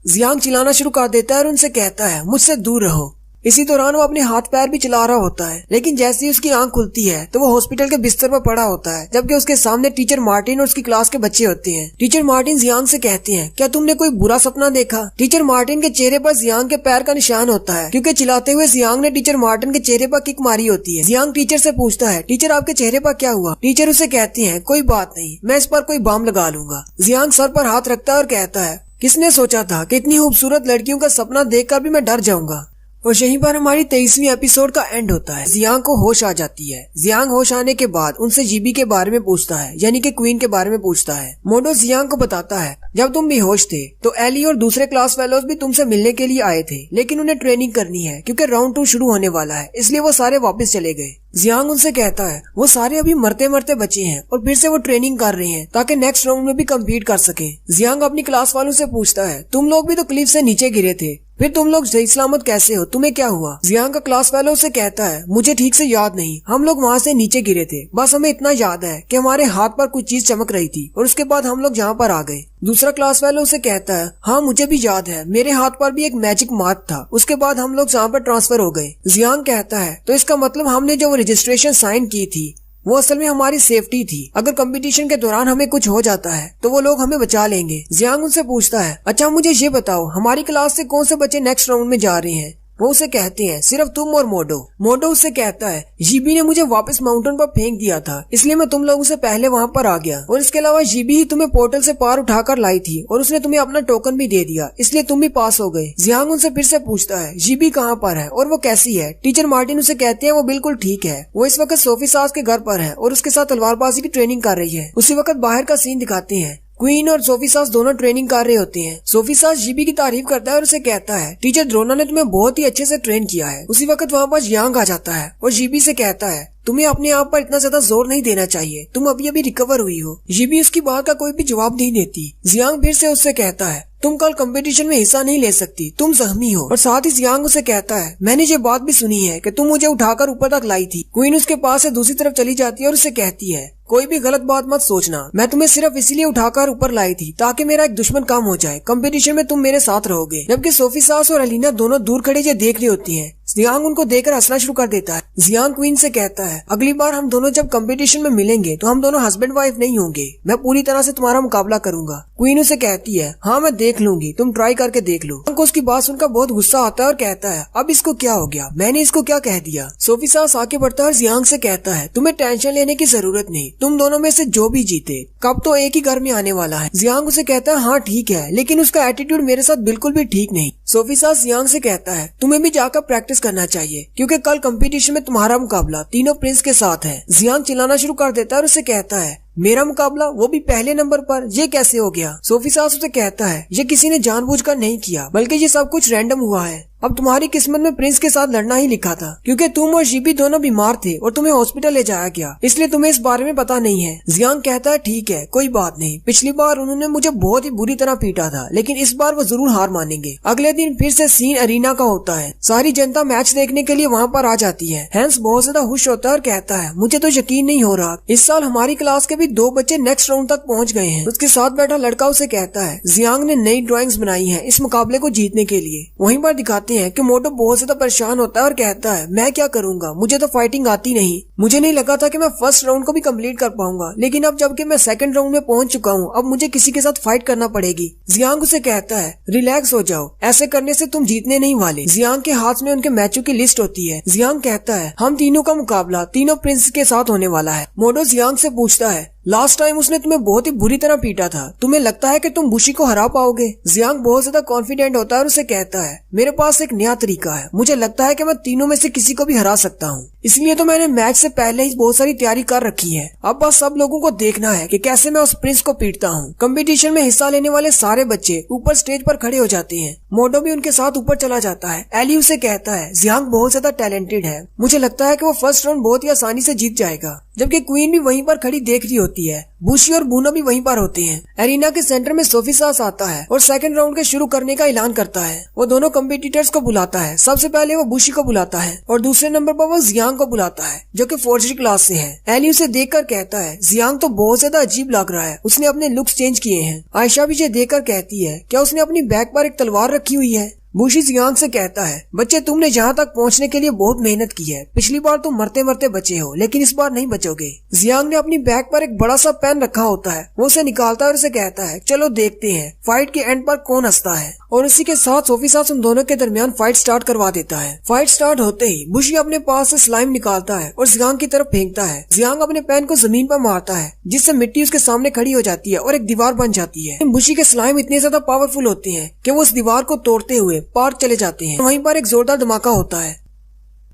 जियांग चिल्लाना शुरू कर देता है और उनसे कहता है, मुझसे दूर रहो। इसी दौरान वो अपने हाथ पैर भी चला रहा होता है, लेकिन जैसे ही उसकी आंख खुलती है तो वो हॉस्पिटल के बिस्तर पर पड़ा होता है, जबकि उसके सामने टीचर मार्टिन और उसकी क्लास के बच्चे होते हैं। टीचर मार्टिन जियांग से कहते हैं, क्या तुमने कोई बुरा सपना देखा? टीचर मार्टिन के चेहरे पर जियांग के पैर का निशान होता है, क्योंकि चिल्लाते हुए जियांग ने टीचर मार्टिन के चेहरे पर किक मारी होती है। जियांग टीचर से पूछता है, टीचर आपके चेहरे पर क्या हुआ? टीचर उसे कहती है, कोई बात नहीं, मैं इस पर कोई बम लगा लूंगा। जियांग सर पर हाथ रखता है और कहता है, किसने सोचा था कि इतनी खूबसूरत लड़कियों का सपना देखकर भी मैं डर जाऊंगा। और यहीं पर हमारी 23वीं एपिसोड का एंड होता है। जियांग को होश आ जाती है। जियांग होश आने के बाद उनसे जीबी के बारे में पूछता है, यानी कि क्वीन के बारे में पूछता है। मोडो जियांग को बताता है, जब तुम बेहोश थे तो एली और दूसरे क्लास फेलोज भी तुमसे मिलने के लिए आए थे, लेकिन उन्हें ट्रेनिंग करनी है क्योंकि राउंड 2 शुरू होने वाला है, इसलिए वो सारे वापस चले गए। जियांग उनसे कहता है, वो सारे अभी मरते मरते बचे हैं और फिर से वो ट्रेनिंग कर रहे हैं ताकि नेक्स्ट राउंड में भी कम्पीट कर सके। जियांग अपनी क्लास वालों से पूछता है, तुम लोग भी तो क्लिफ से नीचे गिरे थे, फिर तुम लोग सही सलामत कैसे हो? तुम्हें क्या हुआ? जियांग का क्लास फेलो से कहता है, मुझे ठीक से याद नहीं, हम लोग वहाँ से नीचे गिरे थे, बस हमें इतना याद है कि हमारे हाथ पर कुछ चीज चमक रही थी और उसके बाद हम लोग यहाँ पर आ गए। दूसरा क्लास फेलो उसे कहता है, हाँ मुझे भी याद है, मेरे हाथ पर भी एक मैजिक मार्क था, उसके बाद हम लोग यहाँ पर ट्रांसफर हो गए। जियांग कहता है, तो इसका मतलब हमने जो रजिस्ट्रेशन साइन की थी वो असल में हमारी सेफ्टी थी, अगर कंपटीशन के दौरान हमें कुछ हो जाता है तो वो लोग हमें बचा लेंगे। जियांग उनसे पूछता है, अच्छा मुझे ये बताओ, हमारी क्लास से कौन से बच्चे नेक्स्ट राउंड में जा रहे हैं? वो उसे कहते हैं, सिर्फ तुम और मोडो। मोडो उससे कहता है, जीबी ने मुझे वापस माउंटेन पर फेंक दिया था, इसलिए मैं तुम लोगों से पहले वहाँ पर आ गया, और इसके अलावा जीबी ही तुम्हें पोर्टल से पार उठाकर लाई थी और उसने तुम्हें अपना टोकन भी दे दिया, इसलिए तुम भी पास हो गए। जियांग उनसे फिर से पूछता है, जीबी कहाँ पर है और वो कैसी है? टीचर मार्टिन उसे कहते हैं, वो बिल्कुल ठीक है, वो इस वक्त सोफी सास के घर पर है और उसके साथ तलवारबाजी की ट्रेनिंग कर रही है। उसी वक्त बाहर का सीन दिखाते हैं। क्वीन और सोफी सास दोनों ट्रेनिंग कर रहे होते हैं। सोफी सास जीबी की तारीफ करता है और उसे कहता है, टीचर द्रोना ने तुम्हें बहुत ही अच्छे से ट्रेन किया है। उसी वक्त वहाँ पर जियांग आ जाता है और जीबी से कहता है, तुम्हें अपने आप पर इतना ज्यादा जोर नहीं देना चाहिए, तुम अभी अभी रिकवर हुई हो। जीबी उसकी बात का कोई भी जवाब नहीं देती। जियांग फिर से उससे कहता है, तुम कल कंपटीशन में हिस्सा नहीं ले सकती, तुम जख्मी हो। और साथ ही जियांग उसे कहता है, मैंने ये बात भी सुनी है कि तुम मुझे उठाकर ऊपर तक लाई थी। क्वीन उसके पास से दूसरी तरफ चली जाती है और उसे कहती है, कोई भी गलत बात मत सोचना, मैं तुम्हें सिर्फ इसीलिए उठाकर ऊपर लाई थी ताकि मेरा एक दुश्मन कम हो जाए, कंपटीशन में तुम मेरे साथ रहोगे। जबकि सोफी सास और अलीना दोनों दूर खड़े ये देख रही होती हैं। जियांग उनको देखकर हंसना शुरू कर देता है। जियांग क्वीन से कहता है, अगली बार हम दोनों जब कंपटीशन में मिलेंगे तो हम दोनों हस्बैंड वाइफ नहीं होंगे, मैं पूरी तरह से तुम्हारा मुकाबला करूंगा। क्वीन उसे कहती है, हाँ मैं देख लूंगी, तुम ट्राई करके देख लो। उनको उसकी बात सुनकर बहुत गुस्सा आता है और कहता है, अब इसको क्या हो गया, मैंने इसको क्या कह दिया? सोफी सास आगे बढ़ता है और जियांग से कहता है, तुम्हें टेंशन लेने की जरूरत नहीं, तुम दोनों में से जो भी जीते कब तो एक ही घर में आने वाला है। जियांग उसे कहता है, हाँ ठीक है, लेकिन उसका एटीट्यूड मेरे साथ बिल्कुल भी ठीक नहीं। सोफी सास जियांग से कहता है, तुम्हें भी जाकर प्रैक्टिस करना चाहिए क्योंकि कल कंपटीशन में तुम्हारा मुकाबला तीनों प्रिंस के साथ है। जियांग चिल्लाना शुरू कर देता है और उसे कहता है, मेरा मुकाबला, वो भी पहले नंबर पर, ये कैसे हो गया? सोफी सास उसे कहता है, ये किसी ने जानबूझकर नहीं किया, बल्कि ये सब कुछ रैंडम हुआ है। अब तुम्हारी किस्मत में प्रिंस के साथ लड़ना ही लिखा था, क्योंकि तुम और जीबी दोनों बीमार थे और तुम्हें हॉस्पिटल ले जाया गया, इसलिए तुम्हें इस बारे में पता नहीं है। जियांग कहता है, ठीक है, कोई बात नहीं, पिछली बार उन्होंने मुझे बहुत ही बुरी तरह पीटा था, लेकिन इस बार वो जरूर हार मानेंगे। अगले दिन फिर से सीन अरीना का होता है। सारी जनता मैच देखने के लिए वहाँ पर आ जाती है। हैंस बहुत ज्यादा खुश होता है और कहता है, मुझे तो यकीन नहीं हो रहा, इस साल हमारी क्लास के भी 2 बच्चे नेक्स्ट राउंड तक पहुँच गए हैं। उसके साथ बैठा लड़का उसे कहता है, जियांग ने नई ड्राइंग्स बनाई है इस मुकाबले को जीतने के लिए। वहीं पर दिखाते हैं कि मोटो बहुत ज्यादा परेशान होता है और कहता है, मैं क्या करूंगा, मुझे तो फाइटिंग आती नहीं। मुझे नहीं लगा था कि मैं फर्स्ट राउंड को भी कंप्लीट कर पाऊंगा, लेकिन अब जबकि मैं सेकंड राउंड में पहुंच चुका हूं, अब मुझे किसी के साथ फाइट करना पड़ेगी। जियांग उसे कहता है रिलैक्स हो जाओ, ऐसे करने से तुम जीतने नहीं वाले। जियांग के हाथ में उनके मैचों की लिस्ट होती है। जियांग कहता है हम तीनों का मुकाबला तीनों प्रिंस के साथ होने वाला है। मोडो जियांग से पूछता है लास्ट टाइम उसने तुम्हें बहुत ही बुरी तरह पीटा था, तुम्हें लगता है कि तुम बुशी को हरा पाओगे? जियांग बहुत ज्यादा कॉन्फिडेंट होता है और उसे कहता है मेरे पास एक नया तरीका है, मुझे लगता है कि मैं तीनों में से किसी को भी हरा सकता हूँ, इसलिए तो मैंने मैच से पहले ही बहुत सारी तैयारी कर रखी है। अब बस सब लोगों को देखना है कि कैसे मैं उस प्रिंस को पीटता हूँ। कंपटीशन में हिस्सा लेने वाले सारे बच्चे ऊपर स्टेज पर खड़े हो जाते हैं। मोडो भी उनके साथ ऊपर चला जाता है। एली उसे कहता है जियांग बहुत ज्यादा टैलेंटेड है, मुझे लगता है कि वो फर्स्ट राउंड बहुत ही आसानी से जीत जाएगा। जबकि क्वीन भी वहीं पर खड़ी देख रही होती है। बुशी और बूनो भी वहीं पर होते हैं। एरिना के सेंटर में सोफी सास आता है और सेकंड राउंड के शुरू करने का ऐलान करता है। वो दोनों कम्पिटिटर्स को बुलाता है। सबसे पहले वो बुशी को बुलाता है और दूसरे नंबर पर वो जियांग को बुलाता है जो कि फोर्जरी क्लास से है। एली उसे देखकर कहता है जियांग तो बहुत ज्यादा अजीब लग रहा है, उसने अपने लुक्स चेंज किए हैं। आयशा भी ये देखकर कहती है क्या उसने अपनी बैग पर एक तलवार रखी हुई है? बुशी जियांग से कहता है बच्चे तुमने जहाँ तक पहुँचने के लिए बहुत मेहनत की है, पिछली बार तुम मरते मरते बचे हो लेकिन इस बार नहीं बचोगे। जियांग ने अपनी बैग पर एक बड़ा सा पेन रखा होता है, वो उसे निकालता है और उसे कहता है चलो देखते हैं फाइट के एंड पर कौन हंसता है। और इसी के साथ सोफी सास उन दोनों के दरमियान फाइट स्टार्ट करवा देता है। फाइट स्टार्ट होते ही बुशी अपने पास से स्लाइम निकालता है और जियांग की तरफ फेंकता है। जियांग अपने पेन को जमीन पर मारता है जिससे मिट्टी उसके सामने खड़ी हो जाती है और एक दीवार बन जाती है। बुशी के स्लाइम इतने ज्यादा पावरफुल होते हैं कि वो उस दीवार को तोड़ते हुए पार चले जाते हैं। वहीं पर एक जोरदार धमाका होता है।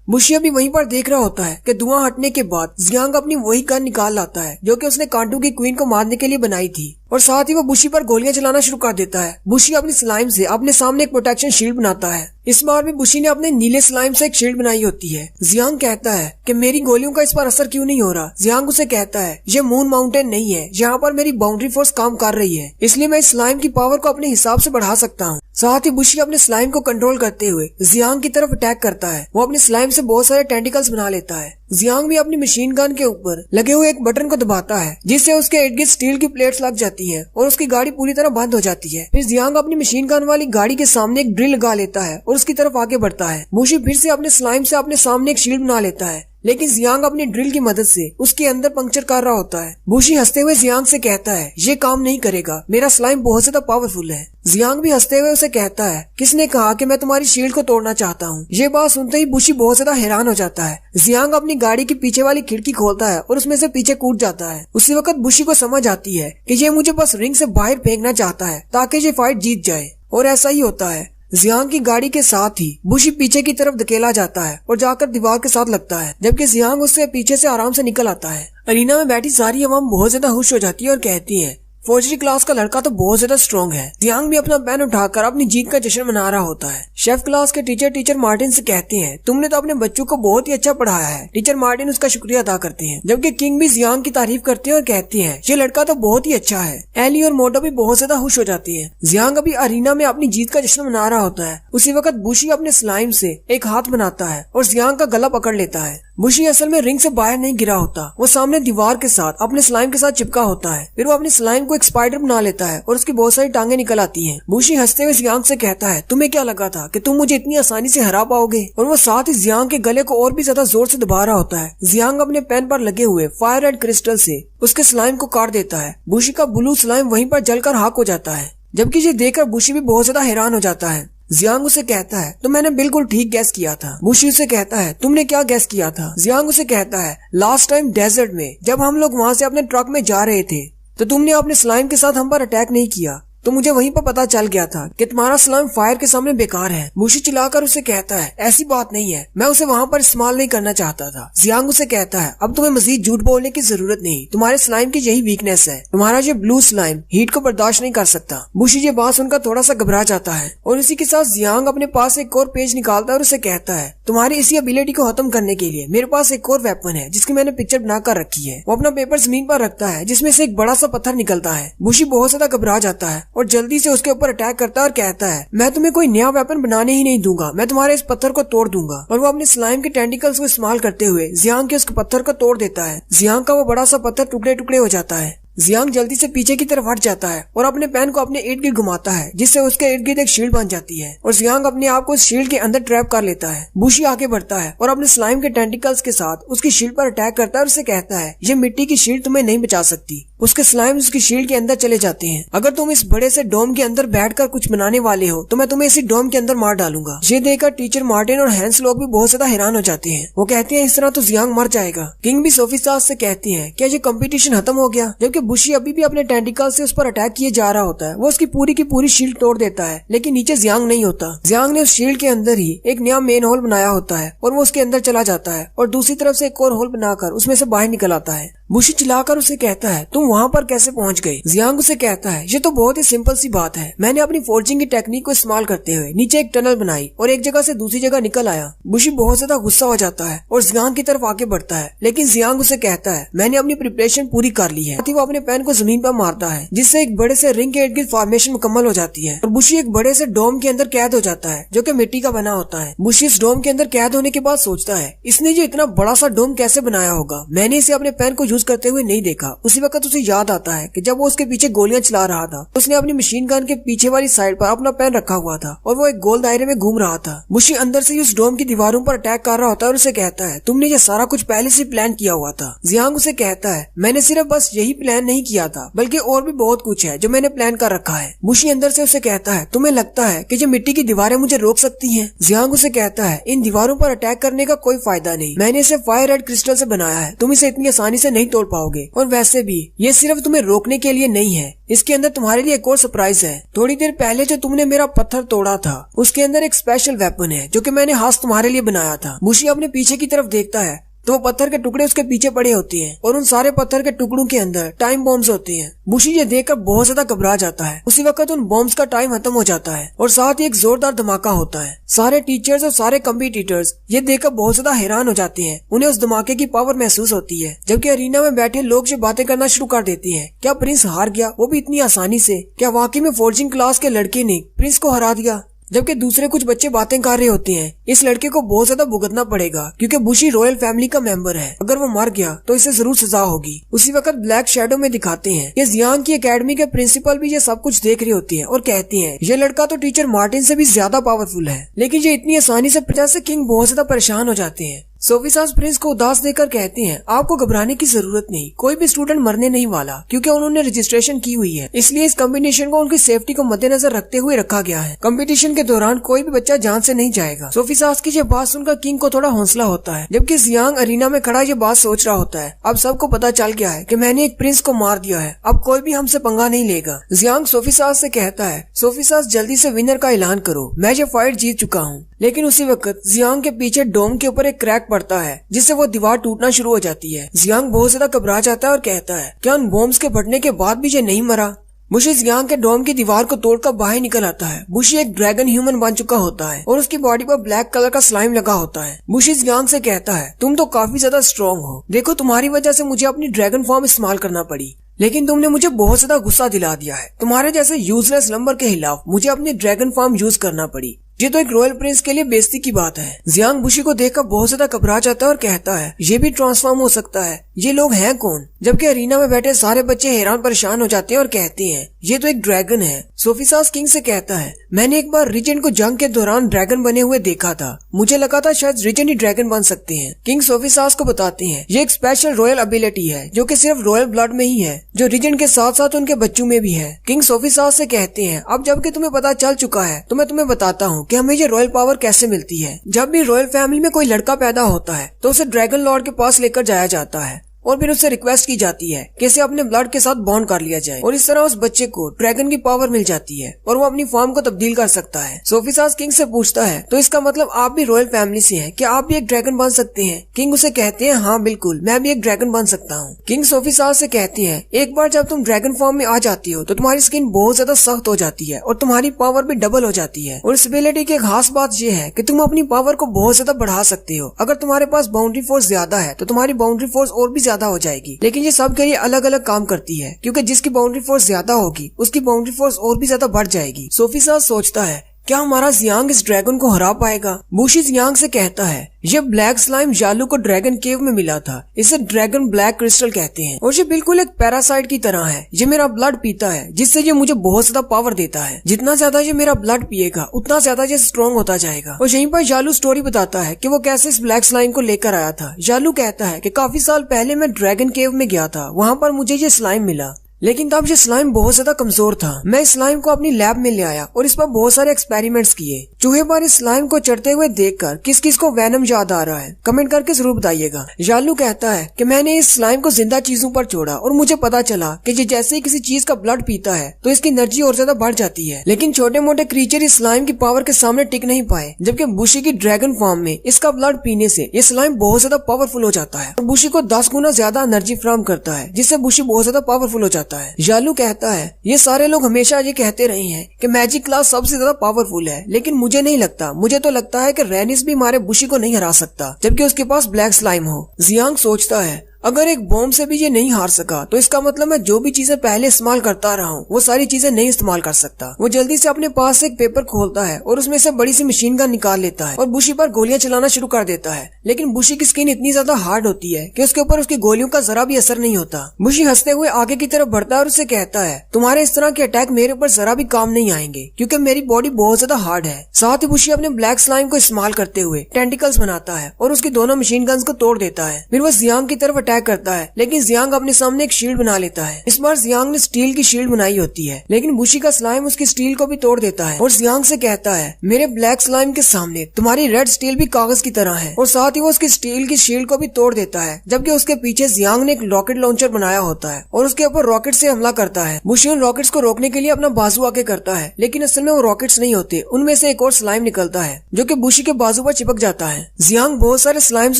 बुशी अभी वहीं पर देख रहा होता है कि धुआं हटने के बाद जियांग अपनी वही गन निकाल लाता है जो कि उसने कांटू की क्वीन को मारने के लिए बनाई थी और साथ ही वो बुशी पर गोलियां चलाना शुरू कर देता है। बुशी अपनी स्लाइम से अपने सामने एक प्रोटेक्शन शील्ड बनाता है। इस बार भी बुशी ने अपने नीले स्लाइम से एक शील्ड बनाई होती है। जियांग कहता है कि मेरी गोलियों का इस पर असर क्यों नहीं हो रहा? जियांग उसे कहता है ये मून माउंटेन नहीं है, यहाँ पर मेरी बाउंड्री फोर्स काम कर रही है, इसलिए मैं इस स्लाइम की पावर को अपने हिसाब से बढ़ा सकता हूँ। साथ ही बुशी अपने स्लाइम को कंट्रोल करते हुए जियांग की तरफ अटैक करता है। वो अपने स्लाइम से बहुत सारे टेंटिकल्स बना लेता है। जियांग भी अपनी मशीन गन के ऊपर लगे हुए एक बटन को दबाता है जिससे उसके इर्द गिर्द स्टील की प्लेट्स लग जाती हैं और उसकी गाड़ी पूरी तरह बंद हो जाती है। फिर जियांग अपनी मशीन गन वाली गाड़ी के सामने एक ड्रिल लगा लेता है और उसकी तरफ आगे बढ़ता है। बुशी फिर से अपने स्लाइम से अपने सामने एक शील्ड बना लेता है लेकिन जियांग अपनी ड्रिल की मदद से उसके अंदर पंक्चर कर रहा होता है। बुशी हंसते हुए जियांग से कहता है ये काम नहीं करेगा, मेरा स्लाइम बहुत ज्यादा पावरफुल है। जियांग भी हंसते हुए उसे कहता है किसने कहा कि मैं तुम्हारी शील्ड को तोड़ना चाहता हूँ? ये बात सुनते ही बुशी बहुत ज्यादा हैरान हो जाता है। जियांग अपनी गाड़ी की पीछे वाली खिड़की खोलता है और उसमें से पीछे कूद जाता है। उसी वक्त बुशी को समझ आती है कि ये मुझे बस रिंग से बाहर फेंकना चाहता है ताकि ये फाइट जीत जाए, और ऐसा ही होता है। जियांग की गाड़ी के साथ ही बुशी पीछे की तरफ धकेला जाता है और जाकर दीवार के साथ लगता है, जबकि जियांग उससे पीछे से आराम से निकल आता है। अरीना में बैठी सारी अवाम बहुत ज्यादा खुश हो जाती है और कहती है फोर्जरी क्लास का लड़का तो बहुत ज्यादा स्ट्रॉन्ग है। जियांग भी अपना पेन उठाकर अपनी जीत का जश्न मना रहा होता है। शेफ क्लास के टीचर मार्टिन से कहते हैं तुमने तो अपने बच्चों को बहुत ही अच्छा पढ़ाया है। टीचर मार्टिन उसका शुक्रिया अदा करते हैं, जबकि किंग भी जियांग की तारीफ करते हैं और कहते हैं ये लड़का तो बहुत ही अच्छा है। एली और मोटो भी बहुत ज्यादा खुश हो जाती है। जियांग अभी अरीना में अपनी जीत का जश्न मना रहा होता है। उसी वक्त बुशी अपने स्लाइम से एक हाथ बनाता है और जियांग का गला पकड़ लेता है। बुशी असल में रिंग से बाहर नहीं गिरा होता, वो सामने दीवार के साथ अपने स्लाइम के साथ चिपका होता है। फिर वो अपने स्लाइम को एक स्पाइडर बना लेता है और उसकी बहुत सारी टांगे निकल आती हैं। बुशी हंसते हुए जियांग से कहता है तुम्हें क्या लगा था कि तुम मुझे इतनी आसानी से हरा पाओगे? और वो साथ ही जियांग के गले को और भी ज्यादा जोर से दबा रहा होता है। जियांग अपने पेन पर लगे हुए फायर रेड क्रिस्टल से उसके स्लाइम को काट देता है। बुशी का ब्लू स्लाइम वहीं पर जलकर खाक हो जाता है, जबकि ये देखकर बुशी भी बहुत ज्यादा हैरान हो जाता है। जियांग उसे कहता है तो मैंने बिल्कुल ठीक गैस किया था। बुशी उसे कहता है तुमने क्या गैस किया था? जियांग उसे कहता है लास्ट टाइम डेजर्ट में जब हम लोग वहाँ से अपने ट्रक में जा रहे थे तो तुमने अपने स्लाइम के साथ हम पर अटैक नहीं किया, तो मुझे वहीं पर पता चल गया था कि तुम्हारा स्लाइम फायर के सामने बेकार है। बुशी चिल्लाकर उसे कहता है ऐसी बात नहीं है, मैं उसे वहाँ पर इस्तेमाल नहीं करना चाहता था। जियांग उसे कहता है अब तुम्हें मजीद झूठ बोलने की जरूरत नहीं, तुम्हारे स्लाइम की यही वीकनेस है, तुम्हारा ये ब्लू स्लाइम हीट को बर्दाश्त नहीं कर सकता। बुशी ये बात सुनकर थोड़ा सा घबरा जाता है और इसी के साथ जियांग अपने पास एक और पेज निकालता है और उसे कहता है तुम्हारी इसी एबिलिटी को खत्म करने के लिए मेरे पास एक और वेपन है जिसकी मैंने पिक्चर बना कर रखी है। वो अपना पेपर जमीन पर रखता है जिसमें से एक बड़ा सा पत्थर निकलता है। बुशी बहुत ज्यादा घबरा जाता है और जल्दी से उसके ऊपर अटैक करता है और कहता है मैं तुम्हें कोई नया वेपन बनाने ही नहीं दूंगा, मैं तुम्हारे इस पत्थर को तोड़ दूंगा। और वो अपने स्लाइम के टेंटिकल्स को इस्तेमाल करते हुए जियांग के उस पत्थर को तोड़ देता है। जियांग का वो बड़ा सा पत्थर टुकड़े टुकड़े हो जाता है। जियांग जल्दी से पीछे की तरफ हट जाता है और अपने पेन को अपने इर्द गिर्द घुमाता है, जिससे उसके इर्द गिर्द एक शील्ड बन जाती है और जियांग अपने आप को उस शील्ड के अंदर ट्रैप कर लेता है। बुशी आगे बढ़ता है और अपने स्लाइम के टेंटिकल्स के साथ उसकी शील्ड पर अटैक करता है और उसे कहता है, ये मिट्टी की शील्ड तुम्हें नहीं बचा सकती। उसके स्लाइम उसकी शील्ड के अंदर चले जाते हैं। अगर तुम इस बड़े से डोम के अंदर बैठकर कुछ बनाने वाले हो तो मैं तुम्हें इसी डोम के अंदर मार डालूंगा। ये देखकर टीचर मार्टिन और हैंस लोग भी बहुत ज्यादा हैरान हो जाते हैं। वो कहते हैं इस तरह तो जियांग मर जाएगा। किंग भी सोफी सास से कहती है, क्या ये कंपटीशन खत्म हो गया? जबकि बुशी अभी भी अपने टेंटिकल से उस पर अटैक किए जा रहा होता है। वो उसकी पूरी की पूरी शील्ड तोड़ देता है, लेकिन नीचे जियांग नहीं होता। जियांग ने उस शील्ड के अंदर ही एक नया मेन होल बनाया होता है और वो उसके अंदर चला जाता है और दूसरी तरफ से एक और होल बनाकर उसमें से बाहर निकल आता है। बुशी चिल्लाकर उसे कहता है, तुम वहाँ पर कैसे पहुँच गए? जियांग उसे कहता है, ये तो बहुत ही सिंपल सी बात है। मैंने अपनी फोर्जिंग की टेक्निक को इस्तेमाल करते हुए नीचे एक टनल बनाई और एक जगह से दूसरी जगह निकल आया। बुशी बहुत ज्यादा गुस्सा हो जाता है और जियांग की तरफ आगे बढ़ता है, लेकिन जियांग उसे कहता है, मैंने अपनी प्रिपरेशन पूरी कर ली है। वो अपने पेन को जमीन पर मारता है, जिससे एक बड़े से रिंग के इर्द गिर्द फॉर्मेशन मुकम्मल हो जाती है और बुशी एक बड़े से डोम के अंदर कैद हो जाता है, जो कि मिट्टी का बना होता है। बुशी इस डोम के अंदर कैद होने के बाद सोचता है, इसने जो इतना बड़ा सा डोम कैसे बनाया होगा? मैंने इसे अपने पेन को यूज करते हुए नहीं देखा। उसी वक्त उसे याद आता है कि जब वो उसके पीछे गोलियां चला रहा था, उसने अपनी मशीन गन के पीछे वाली साइड पर अपना पेन रखा हुआ था और वो एक गोल दायरे में घूम रहा था। बुशी अंदर से उस डोम की दीवारों पर अटैक कर रहा होता है और उसे कहता है, तुमने ये सारा कुछ पहले से प्लान किया हुआ था। जियांग उसे कहता है, मैंने सिर्फ बस यही प्लान नहीं किया था, बल्कि और भी बहुत कुछ है जो मैंने प्लान कर रखा है। बुशी अंदर से उसे कहता है, तुम्हें लगता है कि ये मिट्टी की दीवारें मुझे रोक सकती हैं? जियांग उसे कहता है, इन दीवारों पर अटैक करने का कोई फायदा नहीं। मैंने इसे फायर रेड क्रिस्टल से बनाया है, तुम इसे इतनी आसानी से नहीं तोड़ पाओगे। और वैसे भी ये सिर्फ तुम्हें रोकने के लिए नहीं है, इसके अंदर तुम्हारे लिए एक और सरप्राइज है। थोड़ी देर पहले जो तुमने मेरा पत्थर तोड़ा था, उसके अंदर एक स्पेशल वेपन है जो कि मैंने हाथ तुम्हारे लिए बनाया था। बुशी अपने पीछे की तरफ देखता है तो वो पत्थर के टुकड़े उसके पीछे पड़े होते हैं और उन सारे पत्थर के टुकड़ों के अंदर टाइम बॉम्ब्स होते हैं। बुशी ये देखकर बहुत ज्यादा घबरा जाता है। उसी वक्त उन बॉम्ब्स का टाइम खत्म हो जाता है और साथ ही एक जोरदार धमाका होता है। सारे टीचर्स और सारे कम्पिटिटर्स ये देखकर बहुत ज्यादा हैरान हो जाते हैं। उन्हें उस धमाके की पावर महसूस होती है, जबकि अरीना में बैठे लोग जो बातें करना शुरू कर देते हैं। क्या प्रिंस हार गया, वो भी इतनी आसानी से? क्या वाकई में फोर्जिंग क्लास के लड़के ने प्रिंस को हरा दिया? जबकि दूसरे कुछ बच्चे बातें कर रहे होते हैं, इस लड़के को बहुत ज्यादा भुगतना पड़ेगा क्योंकि बुशी रॉयल फैमिली का मेंबर है। अगर वो मर गया तो इसे जरूर सजा होगी। उसी वक्त ब्लैक शैडो में दिखाते हैं कि जियांग की एकेडमी के प्रिंसिपल भी ये सब कुछ देख रही होती है और कहती हैं, ये लड़का तो टीचर मार्टिन से भी ज्यादा पावरफुल है। लेकिन ये इतनी आसानी से जैसे किंग बहुत ज्यादा परेशान हो जाते हैं। सोफी सास प्रिंस को उदास देकर कहती हैं, आपको घबराने की जरूरत नहीं, कोई भी स्टूडेंट मरने नहीं वाला क्योंकि उन्होंने रजिस्ट्रेशन की हुई है। इसलिए इस कंपटीशन को उनकी सेफ्टी को मद्देनजर रखते हुए रखा गया है। कंपटीशन के दौरान कोई भी बच्चा जान से नहीं जाएगा। सोफी सास की ये बात सुनकर किंग को थोड़ा हौसला होता है, जबकि जियांग अरीना में खड़ा ये बात सोच रहा होता है। अब सबको पता चल गया है कि मैंने एक प्रिंस को मार दिया है, अब कोई भी हमसे पंगा नहीं लेगा। जियांग सोफी सास से कहता है, सोफी सास जल्दी से विनर का ऐलान करो, मैं ये फाइट जीत चुका हूँ। लेकिन उसी वक्त जियांग के पीछे डोम के ऊपर एक क्रैक पड़ता है, जिससे वो दीवार टूटना शुरू हो जाती है। जियांग बहुत ज्यादा घबरा जाता है और कहता है, क्या उन बॉम्ब्स के फटने के बाद भी ये नहीं मरा? बुशी जियांग के डोम की दीवार को तोड़कर बाहर निकल आता है। बुशी एक ड्रैगन ह्यूमन बन चुका होता है और उसकी बॉडी पर ब्लैक कलर का स्लाइम लगा होता है। बुशी जियांग से कहता है, तुम तो काफी ज्यादा स्ट्रॉन्ग हो, देखो तुम्हारी वजह से मुझे अपनी ड्रैगन फॉर्म इस्तेमाल करना पड़ी, लेकिन तुमने मुझे बहुत ज्यादा गुस्सा दिला दिया है। तुम्हारे जैसे यूजलेस नंबर के खिलाफ मुझे अपनी ड्रैगन फॉर्म यूज करना पड़ी। ये तो एक रॉयल प्रिंस के लिए बेइज्जती की बात है। जियांग बुशी को देखकर बहुत ज्यादा घबरा जाता है और कहता है, ये भी ट्रांसफॉर्म हो सकता है, ये लोग हैं कौन? जबकि अरीना में बैठे सारे बच्चे हैरान परेशान हो जाते हैं और कहते हैं, ये तो एक ड्रैगन है। सोफी सास किंग से कहता है, मैंने एक बार रिजेंट को जंग के दौरान ड्रैगन बने हुए देखा था, मुझे लगा था शायद रिजेंट ही ड्रैगन बन सकते हैं। किंग सोफी सास को बताते हैं, ये एक स्पेशल रॉयल एबिलिटी है जो कि सिर्फ रॉयल ब्लड में ही है, जो रिजेंट के साथ साथ उनके बच्चों में भी है। किंग सोफी सास से कहते हैं, अब जबकि तुम्हें पता चल चुका है तो मैं तुम्हें बताता हूँ कि हमें ये रॉयल पावर कैसे मिलती है। जब भी रॉयल फैमिली में कोई लड़का पैदा होता है तो उसे ड्रैगन लॉर्ड के पास लेकर जाया जाता है और फिर उससे रिक्वेस्ट की जाती है कि इसे अपने ब्लड के साथ बॉन्ड कर लिया जाए और इस तरह उस बच्चे को ड्रैगन की पावर मिल जाती है और वो अपनी फॉर्म को तब्दील कर सकता है। सोफी सास किंग से पूछता है, तो इसका मतलब आप भी रॉयल फैमिली से हैं, क्या आप भी एक ड्रैगन बन सकते हैं? किंग उसे कहते हैं, हाँ बिल्कुल, मैं भी एक ड्रैगन बन सकता हूँ। किंग सोफी सास से कहती है, एक बार जब तुम ड्रैगन फॉर्म में आ जाती हो तो तुम्हारी स्किन बहुत ज्यादा सख्त हो जाती है और तुम्हारी पावर भी डबल हो जाती है। और इस एबिलिटी की खास बात यह है कि तुम अपनी पावर को बहुत ज्यादा बढ़ा सकते हो। अगर तुम्हारे पास बाउंड्री फोर्स ज्यादा है तो तुम्हारी बाउंड्री फोर्स और भी ज्यादा हो जाएगी, लेकिन ये सब के लिए अलग अलग काम करती है, क्योंकि जिसकी बाउंड्री फोर्स ज्यादा होगी उसकी बाउंड्री फोर्स और भी ज्यादा बढ़ जाएगी। सोफी सास सोचता है क्या हमारा जियांग इस ड्रैगन को हरा पाएगा? बुशी जियांग से कहता है, ये ब्लैक स्लाइम जालू को ड्रैगन केव में मिला था। इसे ड्रैगन ब्लैक क्रिस्टल कहते हैं और ये बिल्कुल एक पैरासाइट की तरह है। ये मेरा ब्लड पीता है, जिससे ये मुझे बहुत ज्यादा पावर देता है। जितना ज्यादा ये मेरा ब्लड पिएगा उतना ज्यादा ये स्ट्रॉन्ग होता जाएगा। और यहीं पर जालू स्टोरी बताता है कि वो कैसे इस ब्लैक स्लाइम को लेकर आया था। जालू कहता है कि काफी साल पहले मैं ड्रैगन केव में गया था, वहाँ पर मुझे ये स्लाइम मिला, लेकिन तब ये स्लाइम बहुत ज्यादा कमजोर था। मैं इस स्लाइम को अपनी लैब में ले आया और इस पर बहुत सारे एक्सपेरिमेंट्स किए। चूहे पर इस स्लाइम को चढ़ते हुए देखकर किस किस को वैनम याद आ रहा है? कमेंट करके जरूर बताइएगा। जालू कहता है कि मैंने इस स्लाइम को जिंदा चीजों पर छोड़ा और मुझे पता चला कि ये जैसे ही किसी चीज का ब्लड पीता है तो इसकी एनर्जी और ज्यादा बढ़ जाती है। लेकिन छोटे मोटे क्रीचर इस स्लाइम की पावर के सामने टिक नहीं पाए, जबकि बुशी की ड्रैगन फॉर्म में इसका ब्लड पीने से ये स्लाइम बहुत ज्यादा पावरफुल हो जाता है और बुशी को 10 गुना ज्यादा एनर्जी फ्राहम करता है, जिससे बुशी बहुत ज्यादा पावरफुल हो जाता है। जालू कहता है, ये सारे लोग हमेशा ये कहते रहे हैं कि मैजिक क्लास सबसे ज्यादा पावरफुल है, लेकिन मुझे नहीं लगता। मुझे तो लगता है कि रेनिस भी हमारे बुशी को नहीं हरा सकता, जबकि उसके पास ब्लैक स्लाइम हो। जियांग सोचता है, अगर एक बॉम्ब से भी ये नहीं हार सका तो इसका मतलब मैं जो भी चीजें पहले इस्तेमाल करता रहा हूँ वो सारी चीजें नहीं इस्तेमाल कर सकता। वो जल्दी से अपने पास से एक पेपर खोलता है और उसमें से बड़ी सी मशीन गन निकाल लेता है और बुशी पर गोलियां चलाना शुरू कर देता है। लेकिन बुशी की स्किन इतनी ज्यादा हार्ड होती है कि उसके ऊपर उसकी गोलियों का जरा भी असर नहीं होता। बुशी हंसते हुए आगे की तरफ बढ़ता है और उसे कहता है, तुम्हारे इस तरह के अटैक मेरे ऊपर जरा भी काम नहीं आएंगे, क्योंकि मेरी बॉडी बहुत ज्यादा हार्ड है। साथ ही बुशी अपने ब्लैक स्लाइम को इस्तेमाल करते हुए टेंटिकल्स बनाता है और उसकी दोनों मशीन गन्स को तोड़ देता है। फिर वो जियांग की तरफ अटैक करता है, लेकिन जियांग अपने सामने एक शील्ड बना लेता है। इस बार जियांग ने स्टील की शील्ड बनाई होती है, लेकिन बुशी का स्लाइम उसकी स्टील को भी तोड़ देता है और जियांग से कहता है, मेरे ब्लैक स्लाइम के सामने तुम्हारी रेड स्टील भी कागज की तरह है। और साथ ही वो उसकी स्टील की शील्ड को भी तोड़ देता है, जबकि उसके पीछे जियांग ने एक रॉकेट लॉन्चर बनाया होता है और उसके ऊपर रॉकेट से हमला करता है। बुशी उन रॉकेट्स को रोकने के लिए अपना बाजू आगे करता है, लेकिन असल में वो रॉकेट्स नहीं होते, उनमें से एक और स्लाइम निकलता है जो कि बुशी के बाजू पर चिपक जाता है। जियांग बहुत सारे स्लाइम्स